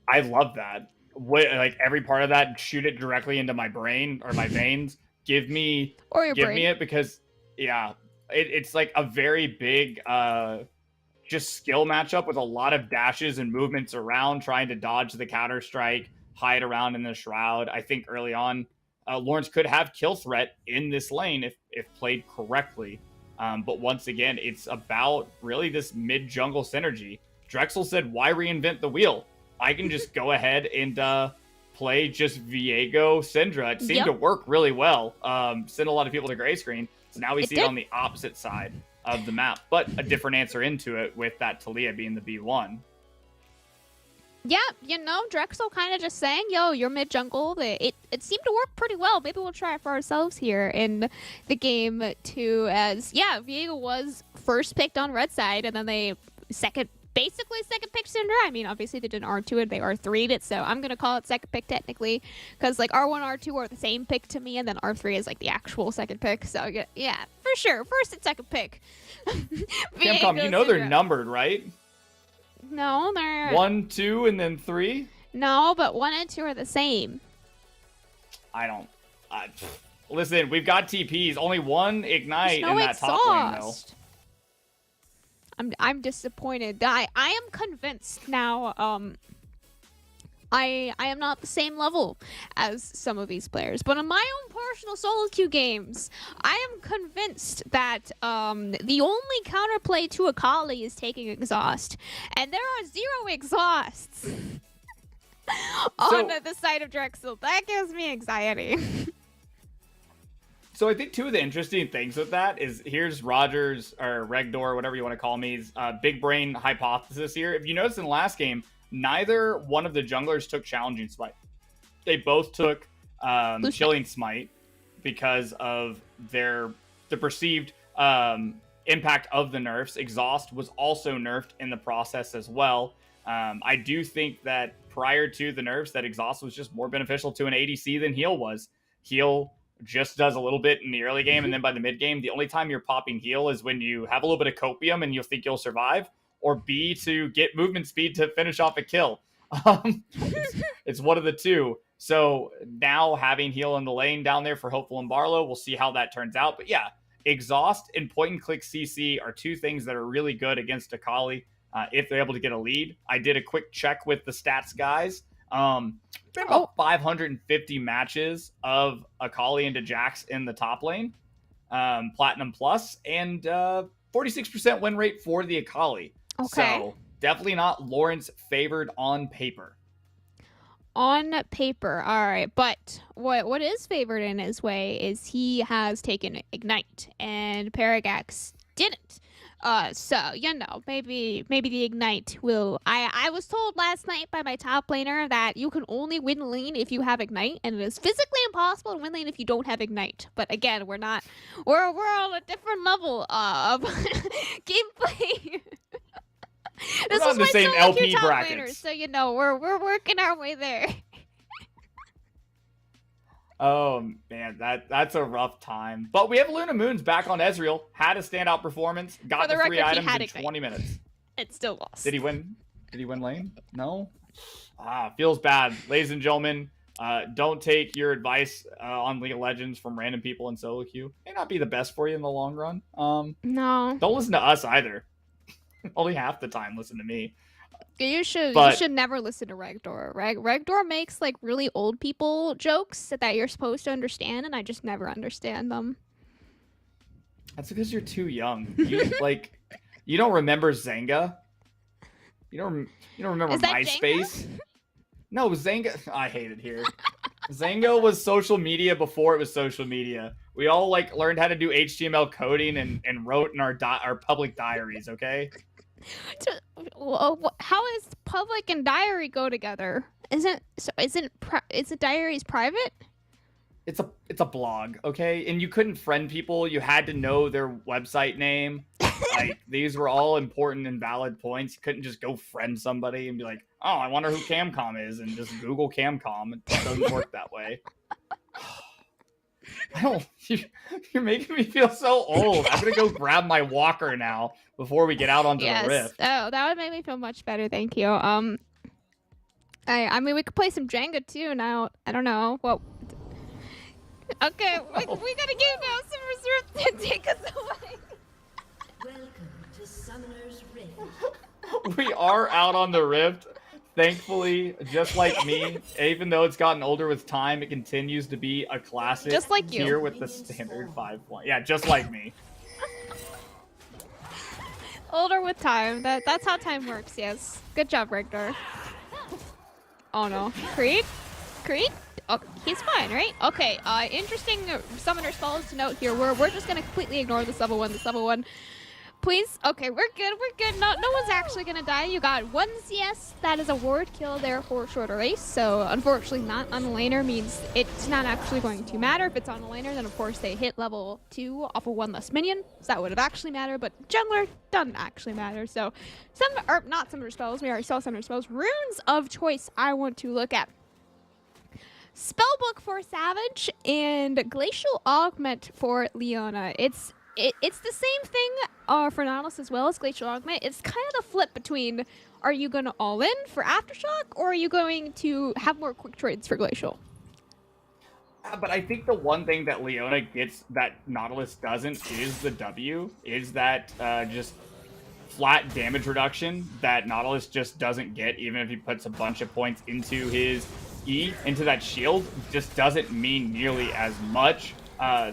I love that. Like every part of that, shoot it directly into my brain or my veins. Give me it, because it's like a very big just skill matchup with a lot of dashes and movements around, trying to dodge the counter strike, hide around in the shroud. I think early on, Lawrence could have kill threat in this lane if played correctly. But once again, it's about really this mid-jungle synergy. Drexel said, why reinvent the wheel? I can just go ahead and play just Viego Syndra. It seemed to work really well. Send a lot of people to gray screen. So now we see it on the opposite side of the map, but a different answer into it with that Talia being the B1. Yeah, Drexel kind of just saying, yo, you're mid-jungle. It seemed to work pretty well. Maybe we'll try it for ourselves here in the game, too, as, Viego was first picked on red side, and then they basically second picked Syndra. I mean, obviously they didn't R2 it, they R3'd it, so I'm going to call it second pick technically, because, like, R1, R2 are the same pick to me, and then R3 is, like, the actual second pick, so, yeah, for sure, first and second pick. Camcom, you know they're numbered, right? No, they're 1, 2, and then 3. No, but 1 and 2 are the same. I don't. Listen, we've got TPs. Only one ignite in that top lane, though. I'm disappointed. I am convinced now. I am not the same level as some of these players, but in my own personal solo queue games, I am convinced that the only counterplay to Akali is taking exhaust, and there are 0 exhausts on the side of Drexel. That gives me anxiety. So I think two of the interesting things with that is here's Rogers or Regdor, whatever you want to call me, big brain hypothesis here. If you notice in the last game, neither one of the junglers took Challenging Smite. They both took Chilling Smite because of the perceived impact of the nerfs. Exhaust was also nerfed in the process as well. I do think that prior to the nerfs, that Exhaust was just more beneficial to an ADC than Heal was. Heal just does a little bit in the early game, and then by the mid game, the only time you're popping Heal is when you have a little bit of copium and you'll think you'll survive, or B, to get movement speed to finish off a kill. It's one of the two. So now having Heal in the lane down there for Hopeful and Barlow, we'll see how that turns out. But yeah, Exhaust and point and click CC are two things that are really good against Akali if they're able to get a lead. I did a quick check with the stats guys. Been about 550 matches of Akali into Jax in the top lane, Platinum Plus, and 46% win rate for the Akali. Okay. So definitely not Lawrence favored on paper. On paper, all right. But what is favored in his way is he has taken Ignite, and Paragax didn't. So, maybe the Ignite will... I was told last night by my top laner that you can only win lane if you have Ignite, and it is physically impossible to win lane if you don't have Ignite. But again, we're on a different level of gameplay. We're not in the same LP brackets. Laner, so, we're working our way there. Oh, man, that's a rough time. But we have Luna Moons back on Ezreal. Had a standout performance. Got the 3 items in 20 minutes. It still lost. Did he win? Did he win lane? No? Feels bad. Ladies and gentlemen, don't take your advice on League of Legends from random people in solo queue. May not be the best for you in the long run. No. Don't listen to us either. Only half the time listen to me. You should never listen to Regdor. Regdor makes like really old people jokes that you're supposed to understand, and I just never understand them. That's because you're too young. You don't remember Zanga. You don't remember MySpace. Jenga? No, Zanga. I hate it here. Zanga was social media before it was social media. We all learned how to do HTML coding and wrote in our public diaries. Okay. How is public and diary go together? Isn't diaries private? It's a blog, okay? And you couldn't friend people. You had to know their website name. These were all important and valid points. You couldn't just go friend somebody and be like, oh, I wonder who Camcom is, and just Google Camcom. It doesn't work that way. You're making me feel so old. I'm gonna go grab my walker now before we get out onto the rift. Oh, that would make me feel much better. Thank you. I mean, we could play some Jenga too. Now, I don't know. Well, okay, we gotta give now some reserve to take us away. Welcome to Summoner's Rift. We are out on the rift. Thankfully, just like me, even though it's gotten older with time, it continues to be a classic. Just like you. Here with the standard 5 point. Yeah, just like me. Older with time. That's how time works, yes. Good job, Richter. Oh no. Creed? Creed? Oh, he's fine, right? Okay, interesting summoner spells to note here. We're just gonna completely ignore this level 1. This level 1. Please? Okay, we're good. No one's actually gonna die. You got 1 CS. That is a ward kill there for shorter race. So unfortunately not on the laner means it's not actually going to matter. If it's on the laner, then of course they hit level 2 off of 1 less minion. So that would have actually mattered, but jungler doesn't actually matter. So not summoner spells, we already saw summoner spells. Runes of choice I want to look at. Spellbook for Savage and Glacial Augment for Leona. It's the same thing for Nautilus as well as Glacial Augment. It's kind of the flip between, are you going to all in for Aftershock, or are you going to have more quick trades for Glacial? But I think the one thing that Leona gets that Nautilus doesn't is the W, is that just flat damage reduction that Nautilus just doesn't get, even if he puts a bunch of points into his E, into that shield, just doesn't mean nearly as much.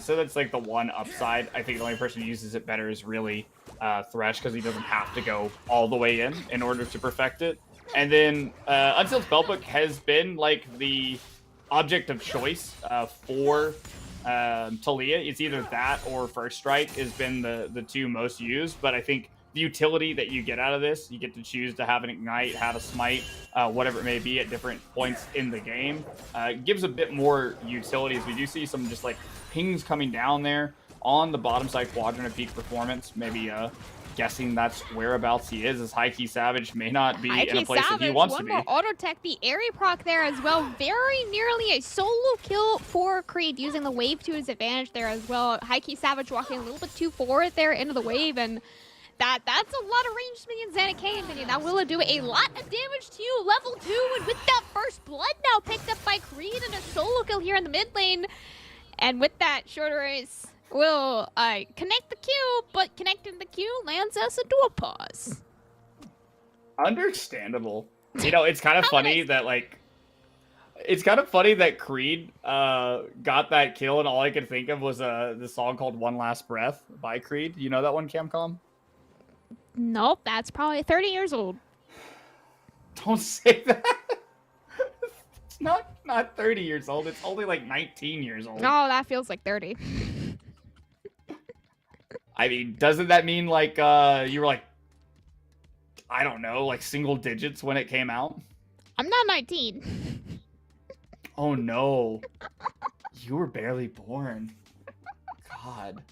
So that's like the one upside. I think the only person who uses it better is really Thresh, because he doesn't have to go all the way in order to perfect it. And then Unsealed Spellbook has been like the object of choice for Talia. It's either that or First Strike has been the two most used, but I think the utility that you get out of this, you get to choose to have an Ignite, have a Smite, whatever it may be at different points in the game. Gives a bit more utilities. We do see some just like pings coming down there on the bottom side quadrant of peak performance. Maybe guessing that's whereabouts he is, as High Key Savage may not be in a place that he wants to be. One more auto tech, the Airy proc there as well. Very nearly a solo kill for Creed, using the wave to his advantage there as well. High Key Savage walking a little bit too forward there into the wave, and that's a lot of ranged minions and a Kayn minion. That will do a lot of damage to you. Level 2, and with that first blood now picked up by Creed, and a solo kill here in the mid lane. And with that, shorter race will connect the queue, but connecting the queue lands us into a pause. Understandable. You know, it's kind of funny that like, it's kind of funny that Creed got that kill, and all I could think of was the song called "One Last Breath" by Creed. You know that one, Camcom? Nope, that's probably 30 years old. Don't say that. It's not 30 years old. It's only like 19 years old. No, that feels like 30. I mean, doesn't that mean like you were like, I don't know, like single digits when it came out? I'm not 19. Oh no. You were barely born. God.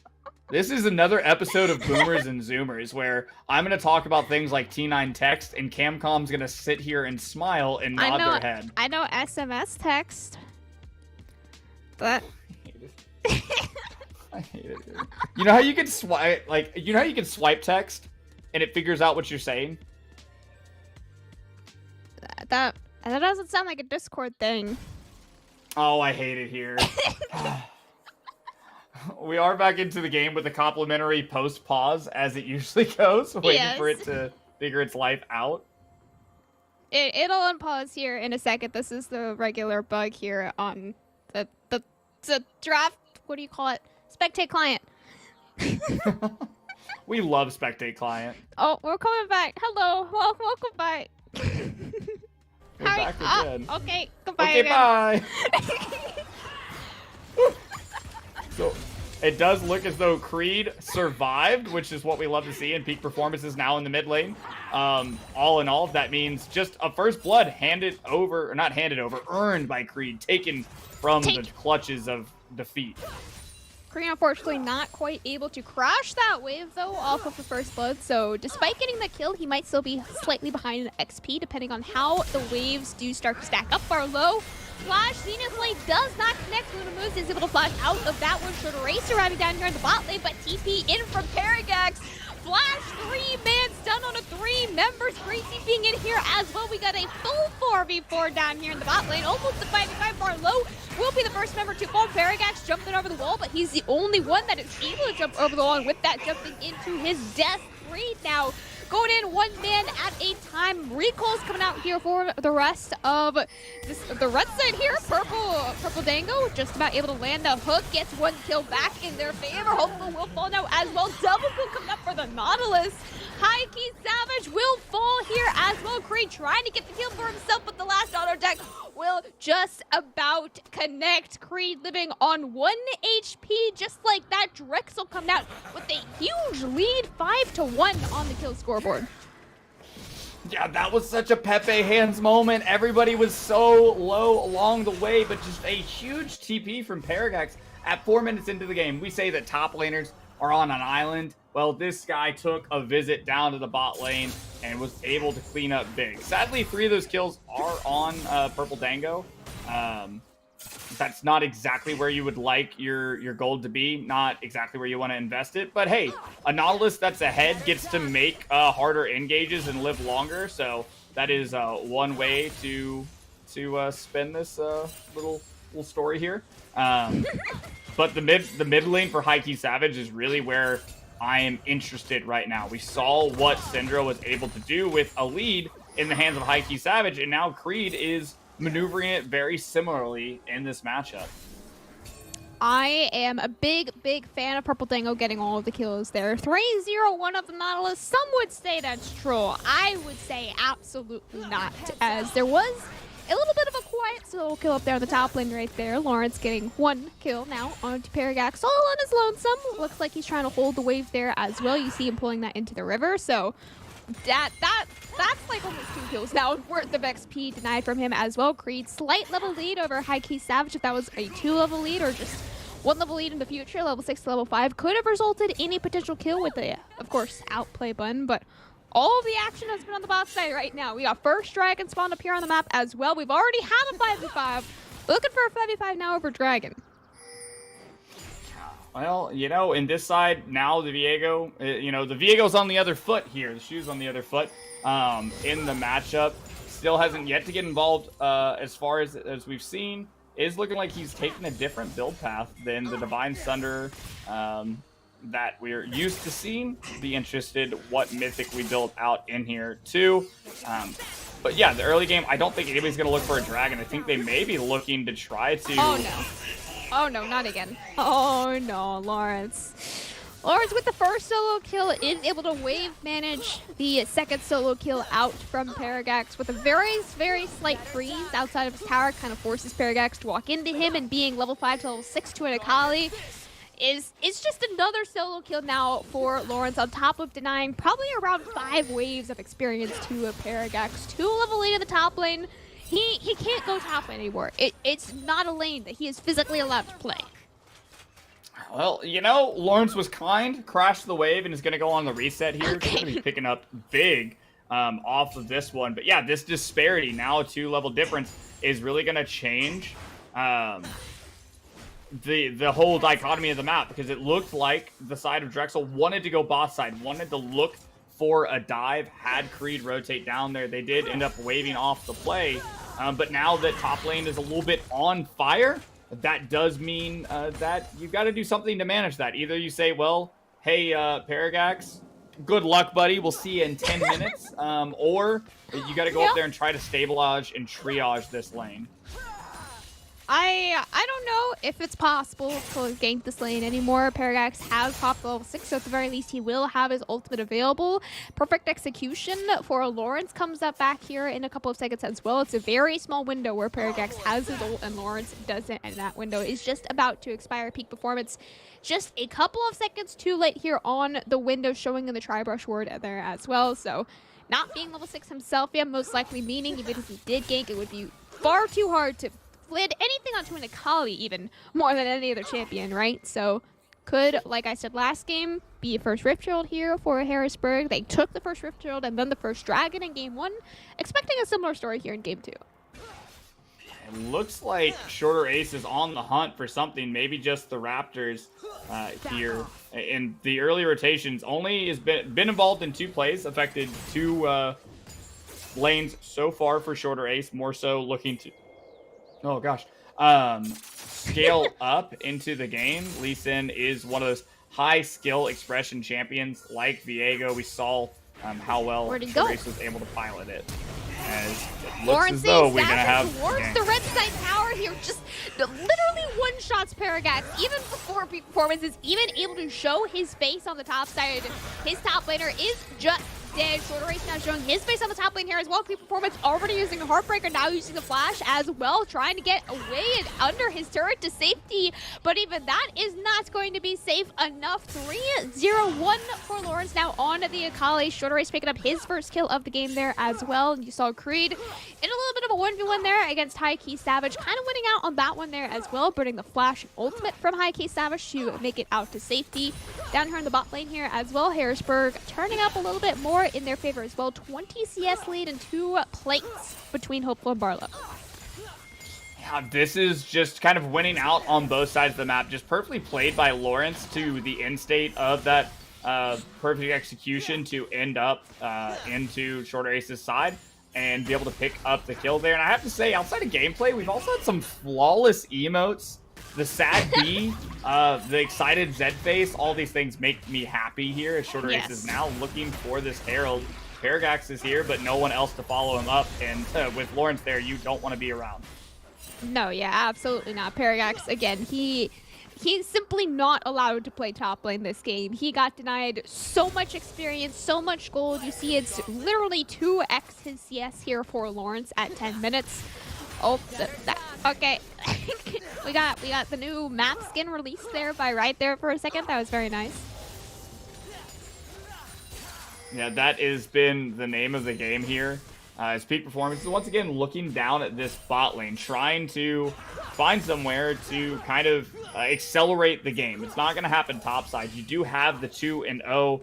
This is another episode of Boomers and Zoomers where I'm going to talk about things like T9 text, and Camcom's going to sit here and smile and nod their head. I know SMS text. But I hate it, dude. You know how you can swipe, like, you know how you can swipe text and it figures out what you're saying? That doesn't sound like a Discord thing. Oh, I hate it here. We are back into the game with the complimentary post-pause, as it usually goes, waiting for it to figure its life out. It'll unpause here in a second. This is the regular bug here on the draft. What do you call it? Spectate client. We love Spectate client. Oh, we're coming back. Hello, welcome back. We're back again. Okay, goodbye. Okay, again. bye. So, it does look as though Creed survived, which is what we love to see, and peak performances now in the mid lane. All in all, that means just a first blood earned by Creed, taken from the clutches of defeat. Creed unfortunately not quite able to crash that wave though off of the first blood, so despite getting the kill, he might still be slightly behind in XP depending on how the waves do start to stack up far low. Flash, Zenith Blade does not connect. Luna Moose is able to flash out of that one. Should race arriving down here in the bot lane, but TP in from Paragax. Flash, 3-man stun on a 3-member. Crazy being in here as well. We got a full 4v4 down here in the bot lane. Almost the 5v5 bar low. Will be the first member to fall. Paragax jumping over the wall, but he's the only one that is able to jump over the wall, and with that jumping into his death. Creed now going in one man at a time. Recall's coming out here for the rest of the red side here. Purple Dango just about able to land the hook, gets one kill back in their favor. Hopefully will fall now as well. Double kill coming up for the Nautilus. High Key Savage will fall here as well. Creed trying to get the kill for himself, but the last auto attack will just about connect. Creed living on 1 HP. Just like that, Drexel coming out with a huge lead, 5-1 on the kill scoreboard. Yeah, that was such a Pepe Hands moment. Everybody was so low along the way, but just a huge TP from Parallax at 4 minutes into the game. We say that top laners are on an island. Well, this guy took a visit down to the bot lane and was able to clean up big. Sadly, 3 of those kills are on Purple Dango. That's not exactly where you would like your gold to be, not exactly where you want to invest it. But hey, a Nautilus that's ahead gets to make harder engages and live longer. So that is one way to spin this little story here. But the mid lane for High Key Savage is really where I am interested right now. We saw what Syndra was able to do with a lead in the hands of High Key Savage, and now Creed is maneuvering it very similarly in this matchup. I am a big fan of Purple Dango getting all of the kills there. 3-0-1 of the Nautilus. Some would say that's troll. I would say absolutely not, as there was a little bit of a quiet solo kill up there on the top lane right there. Lawrence getting 1 kill now onto Parallax, all on his lonesome. Looks like he's trying to hold the wave there as well. You see him pulling that into the river, so that's like almost 2 kills now worth of XP denied from him as well. Creed, slight level lead over High Key Savage. If that was a 2-level lead or just 1-level lead in the future, level 6 to level 5, could have resulted in a potential kill with the, of course, outplay button, but all of the action has been on the bot side right now. We got first Dragon spawned up here on the map as well. We've already had a 5v5. Looking for a 5v5 now over Dragon. Well, you know, in this side, now the Viego, the Viego's on the other foot here. The shoe's on the other foot in the matchup. Still hasn't yet to get involved as far as we've seen. Is looking like he's taking a different build path than the Divine Thunder that we're used to seeing. Be interested what mythic we built out in here too. But yeah, the early game, I don't think anybody's going to look for a dragon. I think they may be looking to try to... Oh, no. Oh, no, not again. Oh, no, Lawrence. Lawrence with the first solo kill is able to wave manage the second solo kill out from Paragax with a very, very slight freeze outside of his tower. Kind of forces Paragax to walk into him, and being level 5 to level 6 to an Akali is just another solo kill now for Lawrence, on top of denying probably around 5 waves of experience to a Paragax. 2 level 8 in the top lane. He can't go top lane anymore. It's not a lane that he is physically allowed to play. Well, you know, Lawrence was kind, crashed the wave, and is going to go on the reset here. He's going to be picking up big off of this one. But yeah, this disparity, now a 2-level difference, is really going to change the whole dichotomy of the map, because it looked like the side of Drexel wanted to go bot side, wanted to look for a dive, had Creed rotate down there. They did end up waving off the play, but now that top lane is a little bit on fire, that does mean that you've got to do something to manage that. Either you say, well, hey, Paragax, good luck, buddy. We'll see you in 10 minutes. Or you got to go up there and try to stabilize and triage this lane. I don't know if it's possible to gank this lane anymore. Paragax has popped level 6, so at the very least he will have his ultimate available. Perfect execution for Lawrence comes up back here in a couple of seconds as well. It's a very small window where Paragax has his ult and Lawrence doesn't, and that window is just about to expire. Peak performance just a couple of seconds too late here on the window, showing in the tri-brush ward there as well. So not being level 6 himself yet, most likely meaning even if he did gank, it would be far too hard to land anything onto an Akali, even more than any other champion, right? So could, like I said last game, be a first Rift Herald here for Harrisburg. They took the first Rift Herald and then the first Dragon in game 1. Expecting a similar story here in game 2. It looks like Shorter Ace is on the hunt for something, maybe just the Raptors here. In the early rotations, only has been involved in 2 plays, affected 2 lanes so far for Shorter Ace, more so looking to scale up into the game. Lee Sin is one of those high skill expression champions like Viego. We saw how well Where'd he go? Race was able to pilot it. As it looks Lawrence as though we're gonna have towards the red side tower here, just literally one-shots Paragax, even before peak performance is even able to show his face on the top side. His top laner is just dead. Shorter Race now showing his face on the top lane here as well. Peak performance already using a Heartbreaker, now using the flash as well, trying to get away and under his turret to safety, but even that is not going to be safe enough. 3-0-1 for Lawrence now on the Akali. Shorter Race picking up his first kill of the game there as well. And you saw Creed in a little bit of a 1v1 there against High Key Savage, kind of winning out on that one there as well, burning the flash and ultimate from High Key Savage to make it out to safety. Down here in the bot lane here as well, Harrisburg turning up a little bit more in their favor as well. 20 CS lead and 2 plates between Hopeful and Barlow. Yeah, this is just kind of winning out on both sides of the map. Just perfectly played by Lawrence to the end state of that perfect execution to end up into Shorter Ace's side and be able to pick up the kill there. And I have to say, outside of gameplay, we've also had some flawless emotes. The sad B, the excited Z face, all these things make me happy here as Shorter Ace is now looking for this Herald. Paragax is here, but no one else to follow him up. And with Lawrence there, you don't want to be around. No, yeah, absolutely not. Paragax, again, he's simply not allowed to play top lane this game. He got denied so much experience, so much gold. You see it's literally 2x his CS here for Lawrence at 10 minutes. Oh, okay. we got the new map skin released there by Right there for a second. That was very nice. Yeah, that has been the name of the game here. His peak performance is once again looking down at this bot lane, trying to find somewhere to kind of accelerate the game. It's not going to happen topside. You do have the 2-0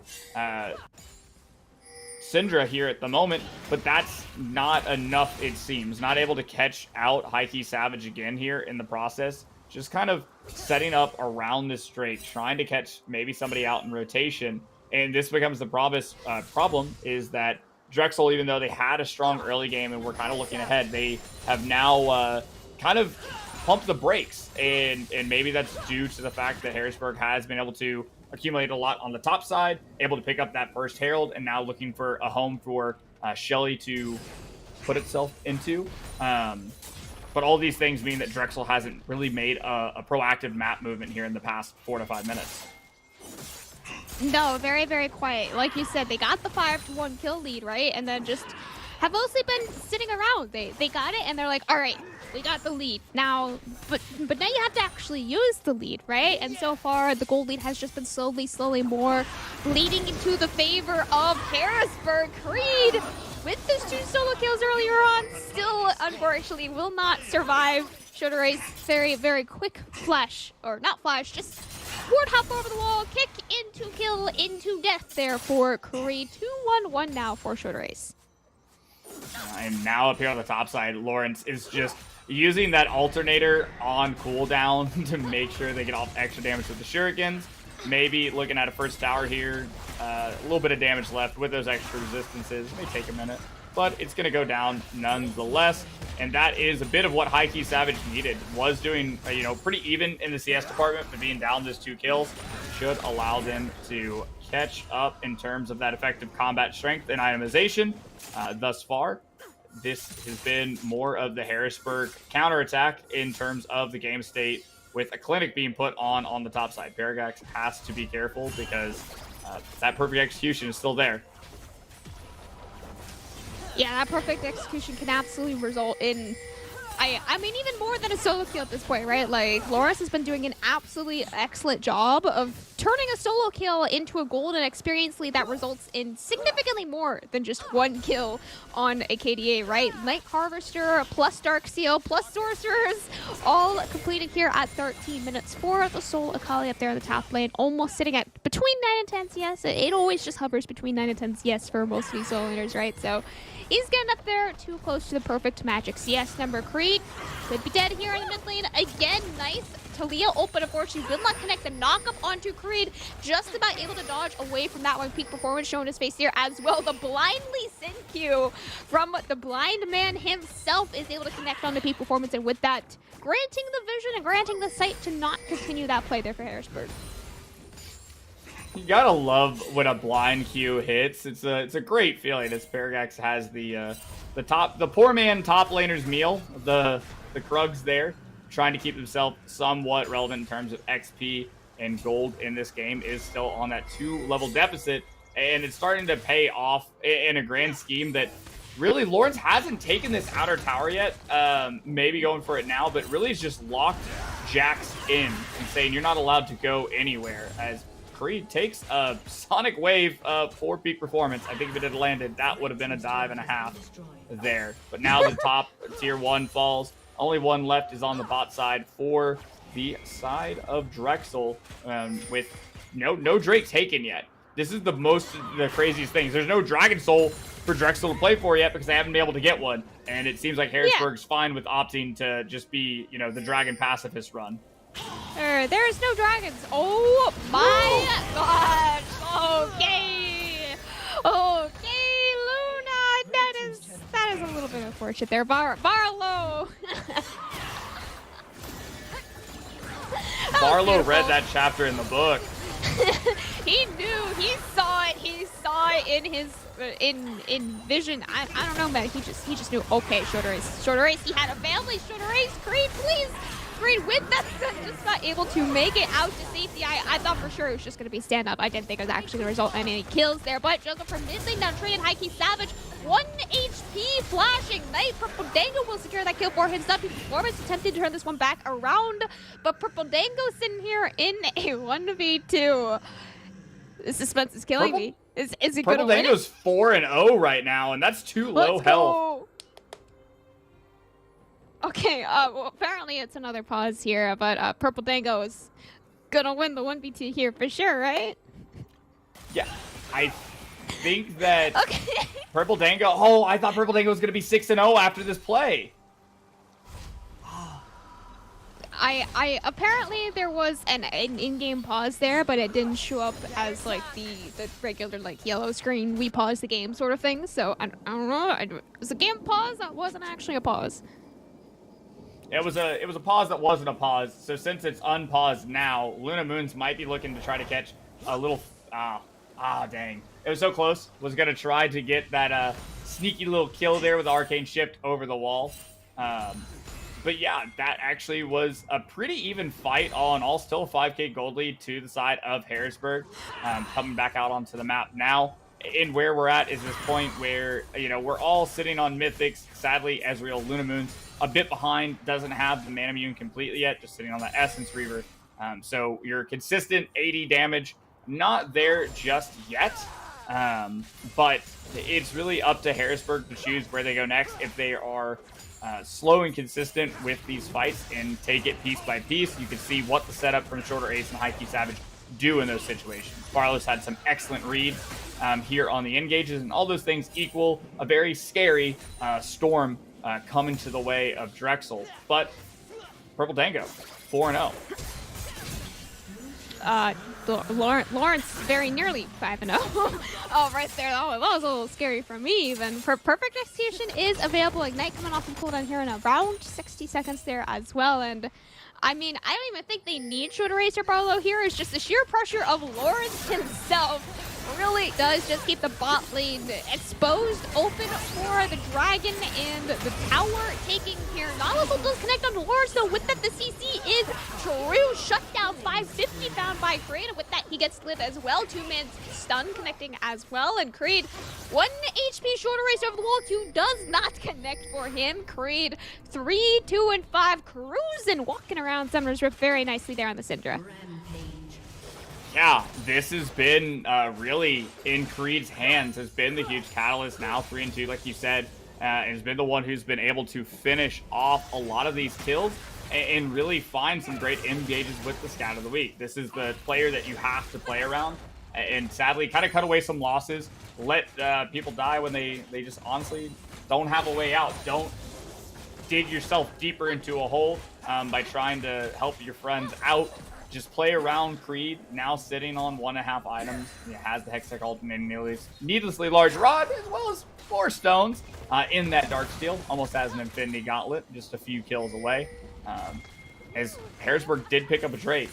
Syndra here at the moment, but that's not enough, it seems. Not able to catch out High Key Savage again here in the process. Just kind of setting up around this Drake, trying to catch maybe somebody out in rotation. And this becomes the problem is that Drexel, even though they had a strong early game and we're kind of looking ahead, they have now kind of pumped the brakes. And maybe that's due to the fact that Harrisburg has been able to accumulate a lot on the top side, able to pick up that first Herald, and now looking for a home for Shelly to put itself into. But all these things mean that Drexel hasn't really made a proactive map movement here in the past 4 to 5 minutes. No, very, very quiet. Like you said, they got the 5-1 kill lead, right? And then just have mostly been sitting around. They got it, and they're like, all right, we got the lead. Now, but now you have to actually use the lead, right? And so far, the gold lead has just been slowly more leading into the favor of Harrisburg. Creed, with those 2 solo kills earlier on, still, unfortunately, will not survive. Shorter Race, very, very quick flash, or not flash, just ward hop over the wall, kick into kill, into death there for Creed. 2-1-1 now for Shorter Race. And now up here on the top side, Lawrence is just using that alternator on cooldown to make sure they get off extra damage with the shurikens. Maybe looking at a first tower here, a little bit of damage left with those extra resistances. It may take a minute, but it's going to go down nonetheless. And that is a bit of what High Key Savage needed. Was doing, pretty even in the CS department, but being down those 2 kills should allow them to catch up in terms of that effective combat strength and itemization. Thus far, this has been more of the Harrisburg counterattack in terms of the game state, with a clinic being put on the top side. Paragax has to be careful because that perfect execution is still there. Yeah, that perfect execution can absolutely result in, I mean, even more than a solo kill at this point, right? Like, Lawrence has been doing an absolutely excellent job of turning a solo kill into a golden experience lead that results in significantly more than just 1 kill on a KDA, right? Night Harvester plus Darkseal plus Sorcerers all completed here at 13 minutes for the Soul Akali up there in the top lane, almost sitting at between 9 and 10 CS. It always just hovers between 9 and 10 CS for most of these solo laners, right? So he's getting up there too close to the perfect magic CS number. Creed could be dead here in the mid lane. Again, nice Talia ult, but unfortunately will not connect the knock-up onto Creed. Just about able to dodge away from that one. Peak performance showing his face here as well. The blindly send Q from the blind man himself is able to connect on the peak performance, and with that, granting the vision and granting the sight to not continue that play there for Harrisburg. You gotta love when a blind Q hits. It's a great feeling as Paragax has the poor man top laner's meal. The Krugs there trying to keep himself somewhat relevant in terms of XP and gold in this game is still on that 2-level deficit, and it's starting to pay off in a grand scheme that really Lawrence hasn't taken this outer tower yet. Maybe going for it now, but really is just locked Jax in and saying you're not allowed to go anywhere as Creed takes a Sonic Wave for peak performance. I think if it had landed, that would have been a dive and a half there. But now the top tier 1 falls. Only one left is on the bot side for the side of Drexel, with no Drake taken yet. This is the craziest things. There's no Dragon Soul for Drexel to play for yet because they haven't been able to get one. And it seems like Harrisburg's fine with opting to just be, the Dragon pacifist run. There's no dragons. Oh my gosh. Okay. Okay, Luna. That is a little bit unfortunate there. Barlow. Barlow read that chapter in the book. He knew. He saw it. He saw it in his in vision. I don't know, man. He just knew. Okay, shorter race. Shorter race. He had a family. Shorter race. Creed, please. Creed with that, just not able to make it out to safety. I thought for sure it was just going to be stand up. I didn't think it was actually going to result in any kills there. But Juggle from mid lane down Trey and High Key Savage. 1 HP flashing. Knight Purple Dango will secure that kill for him. Stumpy Performance attempted to turn this one back around. But Purple Dango sitting here in a 1v2. The suspense is killing me. Is it going to Purple win? Dango's 4-0 right now, and that's too low health. Okay, well, apparently it's another pause here, but Purple Dango is gonna win the 1v2 here for sure, right? Yeah, I think that Okay. Purple Dango... Oh, I thought Purple Dango was going to be 6-0 after this play. I apparently there was an in-game pause there, but it didn't show up as like the regular like yellow screen, we pause the game sort of thing, so I don't know. It was a game pause that wasn't actually a pause. It was a pause that wasn't a pause. So since it's unpaused now, Luna Moons might be looking to try to catch a little... dang. It was so close. Was going to try to get that sneaky little kill there with the Arcane Shift over the wall. But yeah, that actually was a pretty even fight all in all. Still a 5k gold lead to the side of Harrisburg. Coming back out onto the map now. And where we're at is this point where, we're all sitting on Mythics. Sadly, Ezreal, Luna Moons, a bit behind, doesn't have the Mana Immune completely yet, just sitting on that Essence Reaver. So your consistent 80 damage, not there just yet. But it's really up to Harrisburg to choose where they go next. If they are slow and consistent with these fights and take it piece by piece, you can see what the setup from Shorter Ace and High Key Savage do in those situations. Barlow's had some excellent reads here on the engages, and all those things equal a very scary storm coming to the way of Drexel. But Purple Dango, 4-0. Lawrence very nearly 5-0. Oh, right there. That was a little scary for me even. For Perfect Execution is available. Ignite coming off and cooldown here in around 60 seconds there as well. And I mean, I don't even think they need Shooter Racer Barlow here. It's just the sheer pressure of Lawrence himself really does just keep the bot lane exposed, open for the dragon and the tower taking here. Knowledgeable does connect onto Lawrence, though. With that, the CC is true. Shut down 550 found by Creed. And with that, he gets lit as well. 2-man stun connecting as well. And Creed, 1 HP Shorter Race over the wall. 2 does not connect for him. Creed, 3, 2, and 5 cruising, walking around Summoner's Rift very nicely there on the Syndra. Yeah, this has been really in Creed's hands, has been the huge catalyst now, 3-2, like you said, and has been the one who's been able to finish off a lot of these kills and really find some great engages with the Scout of the Week. This is the player that you have to play around, and sadly, kind of cut away some losses, let people die when they just honestly don't have a way out. Don't dig yourself deeper into a hole by trying to help your friends out. Just play around Creed, now sitting on 1.5 items. He has the Hextech ultimate and needlessly large rod, as well as 4 stones in that Darksteel. Almost has an Infinity Gauntlet, just a few kills away. as Harrisburg did pick up a Drake.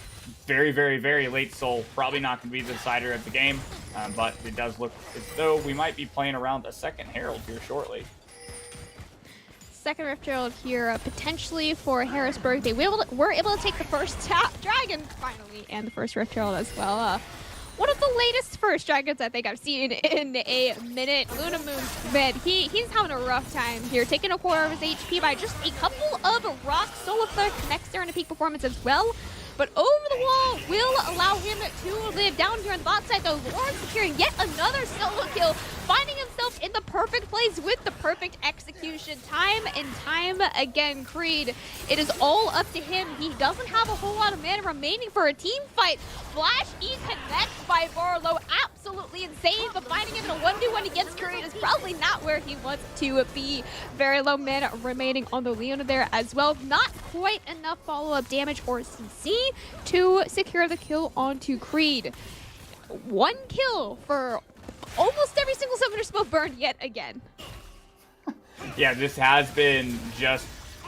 Very, very, very late soul. Probably not going to be the decider of the game, but it does look as though we might be playing around a second Herald here shortly. Second Rift Herald here, potentially for Harrisburg. They were able to take the first Dragon finally, and the first Rift Herald as well. One of the latest first Dragons I think I've seen in a minute. Lunamoon, man, he's having a rough time here, taking a quarter of his HP by just a couple of rocks. Solar Flare connects there in a peak performance as well. But over the wall will allow him to live. Down here on the bot side, though, Lawrence securing yet another solo kill, finding himself in the perfect place with the perfect execution. Time and time again, Creed, it is all up to him. He doesn't have a whole lot of mana remaining for a team fight. Flash E connects by Barlow, absolutely insane, but finding him in a 1v1 against Creed is probably not where he wants to be. Very low mana remaining on the Leona there as well. Not quite enough follow-up damage or CC to secure the kill onto Creed. One kill for almost every single Summoner Smoke burn yet again. Yeah, this has been just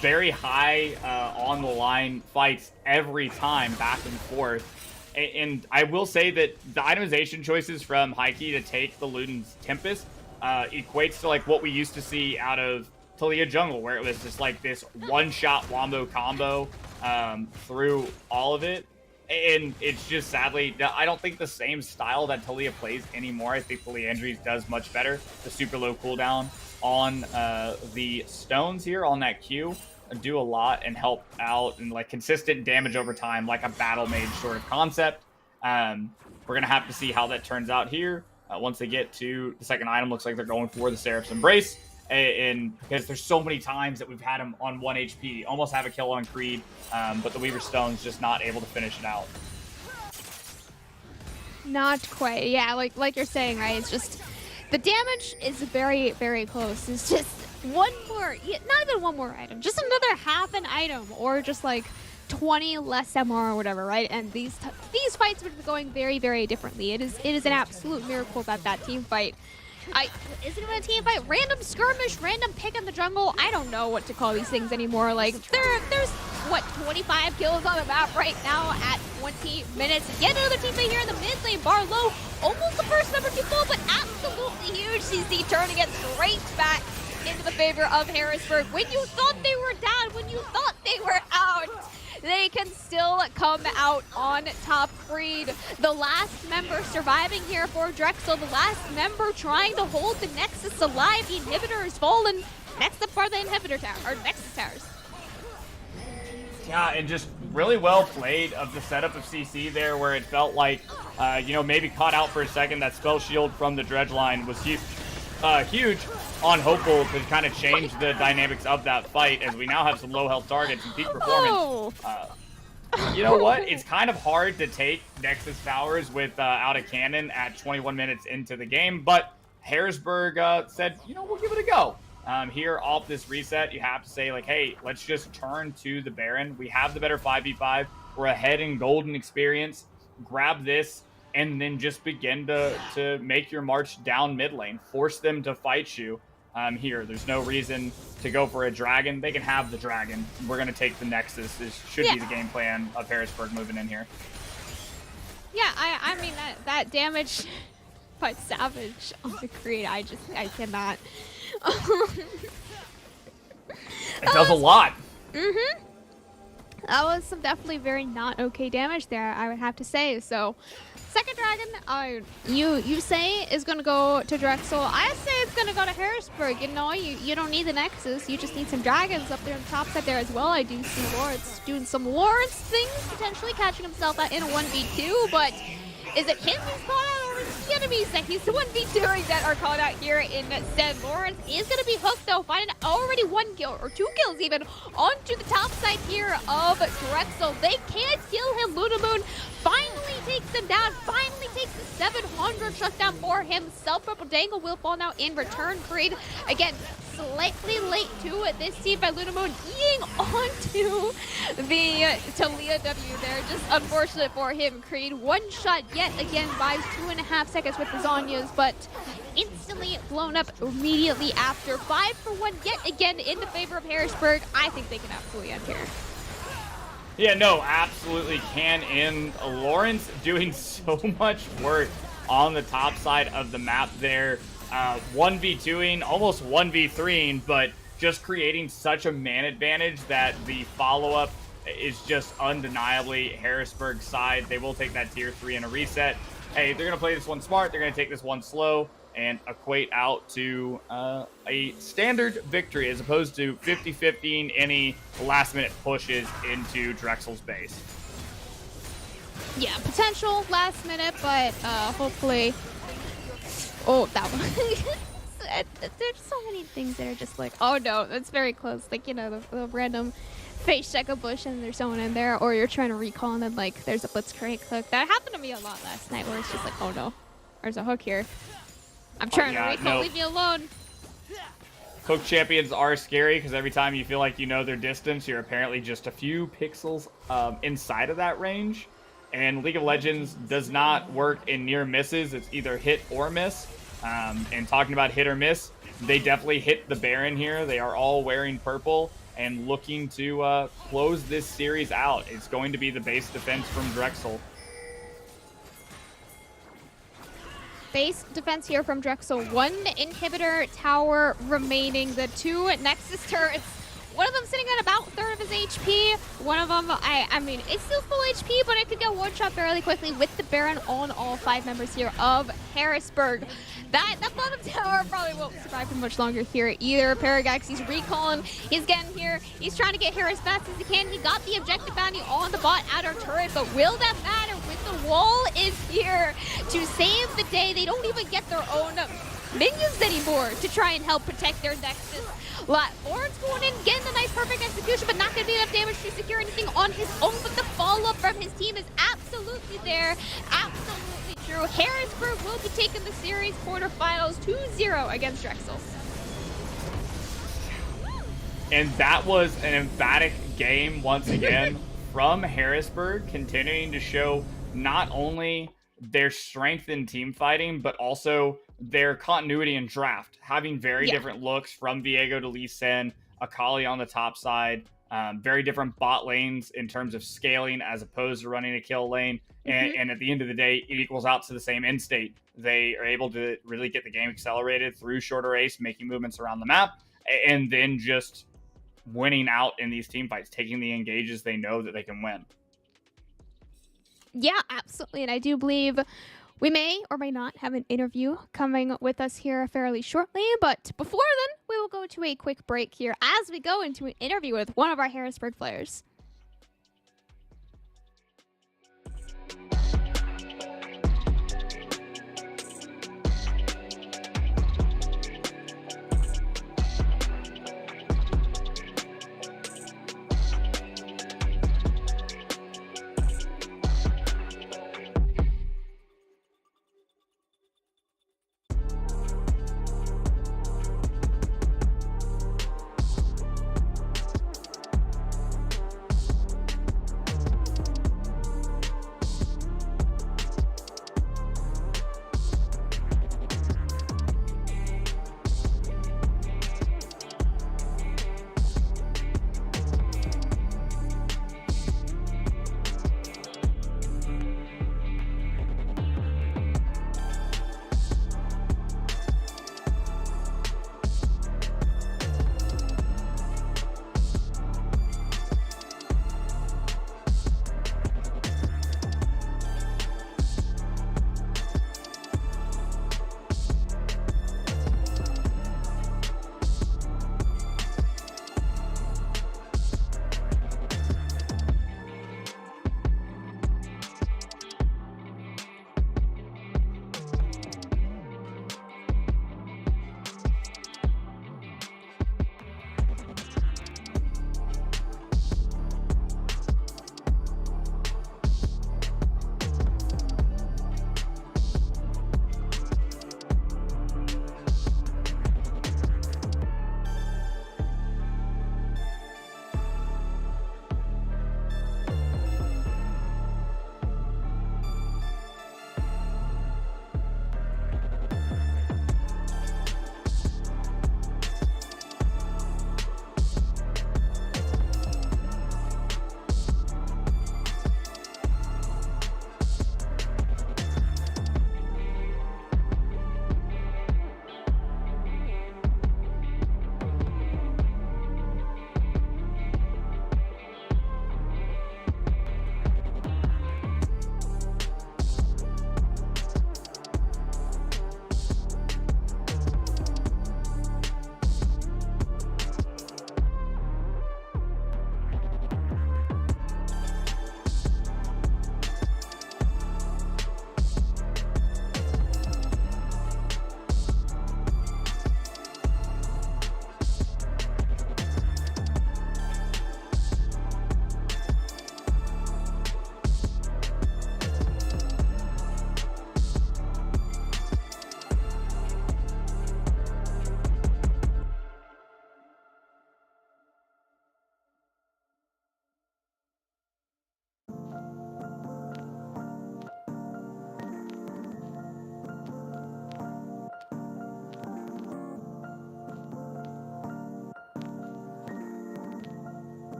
very high on the line fights every time, back and forth. And I will say that the itemization choices from Heike to take the Luden's Tempest equates to like what we used to see out of Talia Jungle, where it was just like this one-shot wombo combo through all of it. And it's just sadly, I don't think the same style that Talia plays anymore. I think the Leandries does much better. The super low cooldown on the stones here on that Q do a lot and help out, and like consistent damage over time, like a battle mage sort of concept. We're gonna have to see how that turns out here. Once they get to the second item, looks like they're going for the Seraph's Embrace. And because there's so many times that we've had him on 1 HP, almost have a kill on Creed, but the Weaver Stone's just not able to finish it out. Not quite, yeah, like you're saying, right? It's just, the damage is very, very close. It's just one more, not even one more item, just another half an item, or just like 20 less MR or whatever, right? And these fights would be going very, very differently. It is an absolute miracle that team fight. Is it even a team fight? Random skirmish, random pick in the jungle. I don't know what to call these things anymore. Like, there's what, 25 kills on the map right now at 20 minutes. Yet another teammate here in the mid lane. Barlow, almost the first number 2 pull, but absolutely huge CC, turning it straight back into the favor of Harrisburg. When you thought they were down, when you thought they were out, they can still come out on top. Creed, the last member surviving here for Drexel, the last member trying to hold the Nexus alive. The inhibitor has fallen. Next up are the inhibitor tower, or Nexus towers. Yeah, and just really well played of the setup of CC there, where it felt like, maybe caught out for a second. That spell shield from the dredge line was huge on Hopeful to kind of change the dynamics of that fight, as we now have some low health targets and peak performance. You know what? It's kind of hard to take Nexus Towers without a cannon at 21 minutes into the game, but Harrisburg said, we'll give it a go. Here off this reset, you have to say, like, hey, let's just turn to the Baron. We have the better 5v5. We're ahead in golden experience. Grab this and then just begin to make your march down mid lane. Force them to fight you here. There's no reason to go for a dragon. They can have the dragon. We're going to take the Nexus. This should be the game plan of Harrisburg moving in here. Yeah, I mean, that damage by Savage on the Creed, I cannot. It does a lot. Mm-hmm. That was some definitely very not okay damage there, I would have to say. So, second dragon, you say is going to go to Drexel. I say it's going to go to Harrisburg. You don't need the Nexus. You just need some dragons up there on the top side there as well. I do see Lawrence doing some Lawrence things, potentially catching himself in a 1v2, but is it him who's caught out, or is it the enemies that he's the 1v2ing that are caught out here instead? Lawrence is going to be hooked, though, finding already 1 kill, or 2 kills even, onto the top side here of Drexel. They can't kill him. Lunamoon finally takes him down, finally takes the 700 shutdown for himself. Purple Dangle will fall now in return. Creed, again, slightly late to this team by Lunamoon, eating onto the Talia W there. Just unfortunate for him. Creed, one shot yet again, buys 2.5 seconds with the Zonyas, but instantly blown up immediately after. 5 for 1 yet again in the favor of Harrisburg. I think they can absolutely end here. Yeah, no, absolutely can. And Lawrence doing so much work on the top side of the map there. 1v2ing, almost 1v3ing, but just creating such a man advantage that the follow-up is just undeniably Harrisburg's side. They will take that tier 3 in a reset. Hey, they're going to play this one smart. They're going to take this one slow and equate out to a standard victory as opposed to 50-50 any last-minute pushes into Drexel's base. Yeah, potential last minute, but hopefully... Oh, that one. There's so many things that are just like, oh no, that's very close. Like, you know, the random face check a bush and there's someone in there, or you're trying to recall and then like there's a blitzcrank hook. That happened to me a lot last night where it's just like, oh no, there's a hook here. I'm trying to recall, leave me alone. Hook champions are scary because every time you feel like you know their distance, you're apparently just a few pixels inside of that range. And League of Legends does not work in near misses. It's either hit or miss. And talking about hit or miss, they definitely hit the Baron here. They are all wearing purple and looking to close this series out. It's going to be the base defense from Drexel. Base defense here from Drexel. One inhibitor tower remaining. The two Nexus turrets. One of them sitting at about a third of his HP. One of them, I mean, it's still full HP, but it could get one shot fairly quickly with the Baron on all 5 members here of Harrisburg. That bottom tower probably won't survive for much longer here either. Paragex, he's recalling, he's getting here, he's trying to get here as fast as he can. He got the objective bounty on the bot outer turret, but will that matter with the wall is here to save the day? They don't even get their own minions anymore to try and help protect their Nexus. Lawrence going in, getting a nice perfect execution, but not going to be enough damage to secure anything on his own. But the follow-up from his team is absolutely there. Absolutely true. Harrisburg will be taking the series quarterfinals 2-0 against Drexel. And that was an emphatic game once again from Harrisburg, continuing to show not only their strength in team fighting, but also their continuity in draft, having very different looks from Viego to Lee Sin, Akali on the top side, very different bot lanes in terms of scaling as opposed to running a kill lane. And at the end of the day, it equals out to the same end state. They are able to really get the game accelerated through shorter ace, making movements around the map, and then just winning out in these team fights, taking the engages they know that they can win. Yeah, absolutely. And I do believe we may or may not have an interview coming with us here fairly shortly. But before then, we will go to a quick break here as we go into an interview with one of our Harrisburg players.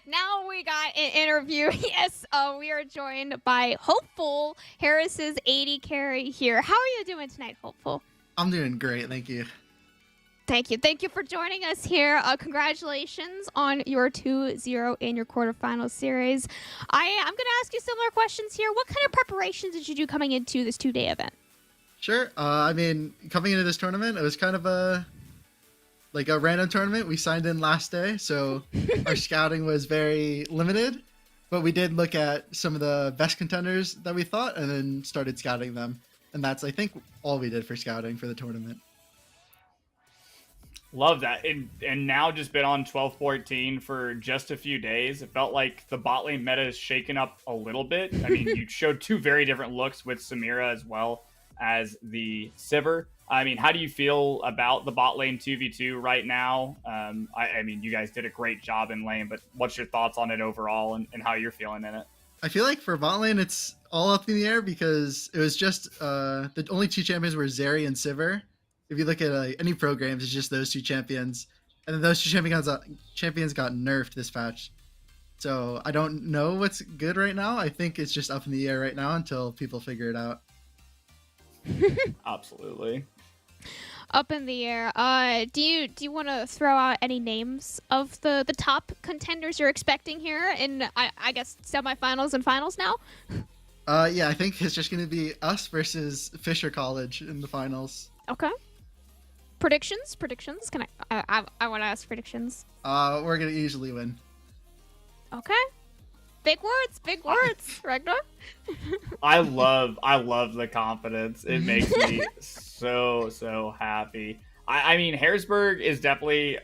Now we got an interview. Yes, we are joined by Hopeful, Harris's 80 carry here. How are you doing tonight, Hopeful? I'm doing great, thank you. Thank you. Thank you for joining us here. Congratulations on your 2-0 in your quarterfinal series. I'm going to ask you similar questions here. What kind of preparations did you do coming into this two-day event? Sure. I mean, coming into this tournament, it was kind of a random tournament. We signed in last day, so our scouting was very limited. But we did look at some of the best contenders that we thought and then started scouting them. And that's, I think, all we did for scouting for the tournament. Love that. And now just been on 12-14 for just a few days. It felt like the bot lane meta is shaken up a little bit. I mean, you showed two very different looks with Samira as well as the Sivir. I mean, how do you feel about the bot lane 2v2 right now? I mean, you guys did a great job in lane, but what's your thoughts on it overall and how you're feeling in it? I feel like for bot lane, it's all up in the air because it was just the only two champions were Zeri and Sivir. If you look at any programs, it's just those two champions. And then those two champions got nerfed this patch. So I don't know what's good right now. I think it's just up in the air right now until people figure it out. Absolutely. Up in the air. Do you want to throw out any names of the top contenders you're expecting here in, I guess, semifinals and finals now? Yeah, I think it's just going to be us versus Fisher College in the finals. Okay. Predictions? Can I want to ask predictions. We're going to easily win. Okay. Big words, Ragnar. I love the confidence. It makes me so happy. I mean, Harrisburg is definitely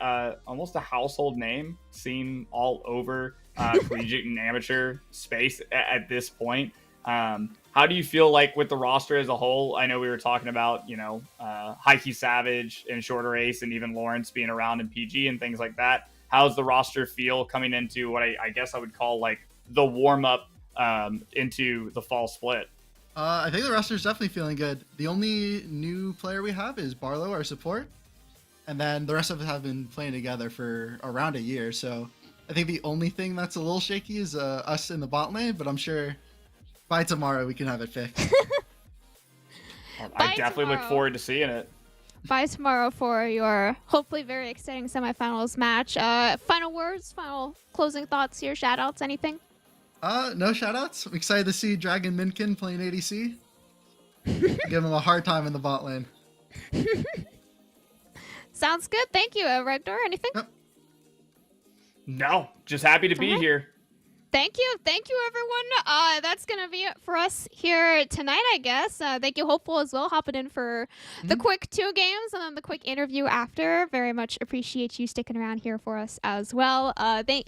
almost a household name, seen all over collegiate and amateur space at this point. How do you feel like with the roster as a whole? I know we were talking about, Heike Savage and Shorter Ace and even Lawrence being around in PG and things like that. How's the roster feel coming into what I guess I would call like the warm-up into the fall split? I think the roster is definitely feeling good. The only new player we have is Barlow, our support. and then the rest of us have been playing together for around a year. So I think the only thing that's a little shaky is us in the bot lane, but I'm sure by tomorrow we can have it fixed. I definitely look forward to seeing it. By tomorrow for your hopefully very exciting semifinals match. Final words, final closing thoughts here, shoutouts, anything? No shoutouts. I'm excited to see Dragon Minkin playing ADC. Give him a hard time in the bot lane. Sounds good. Thank you, Regdor. Anything? Yep. No, just happy to be here. Thank you, everyone. That's gonna be it for us here tonight, I guess. Thank you, Hopeful, as well, hopping in for the quick 2 games and then the quick interview after. Very much appreciate you sticking around here for us as well.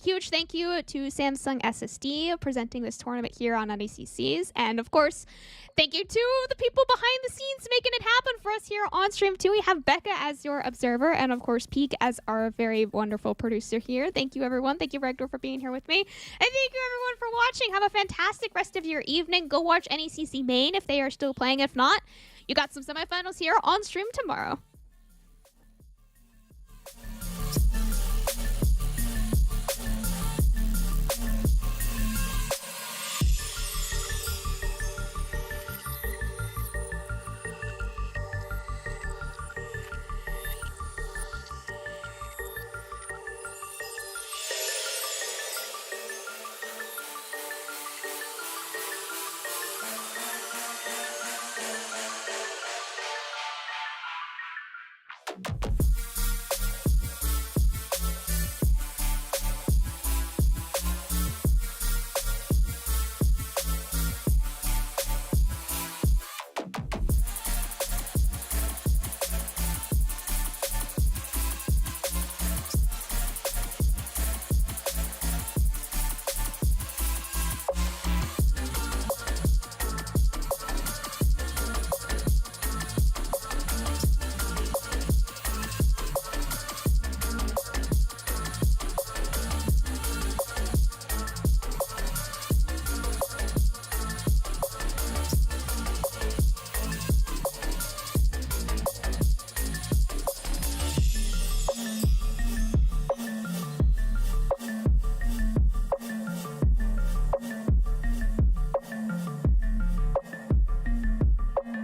Huge thank you to Samsung SSD presenting this tournament here on NECCs, and of course, thank you to the people behind the scenes making it happen for us here on stream too. We have Becca as your observer, and of course Peak as our very wonderful producer here. Thank you, everyone. Thank you, Regdor, for being here with me, and thank you, everyone, for watching. Have a fantastic rest of your evening. Go watch NECC main if they are still playing. If not, you got some semifinals here on stream tomorrow.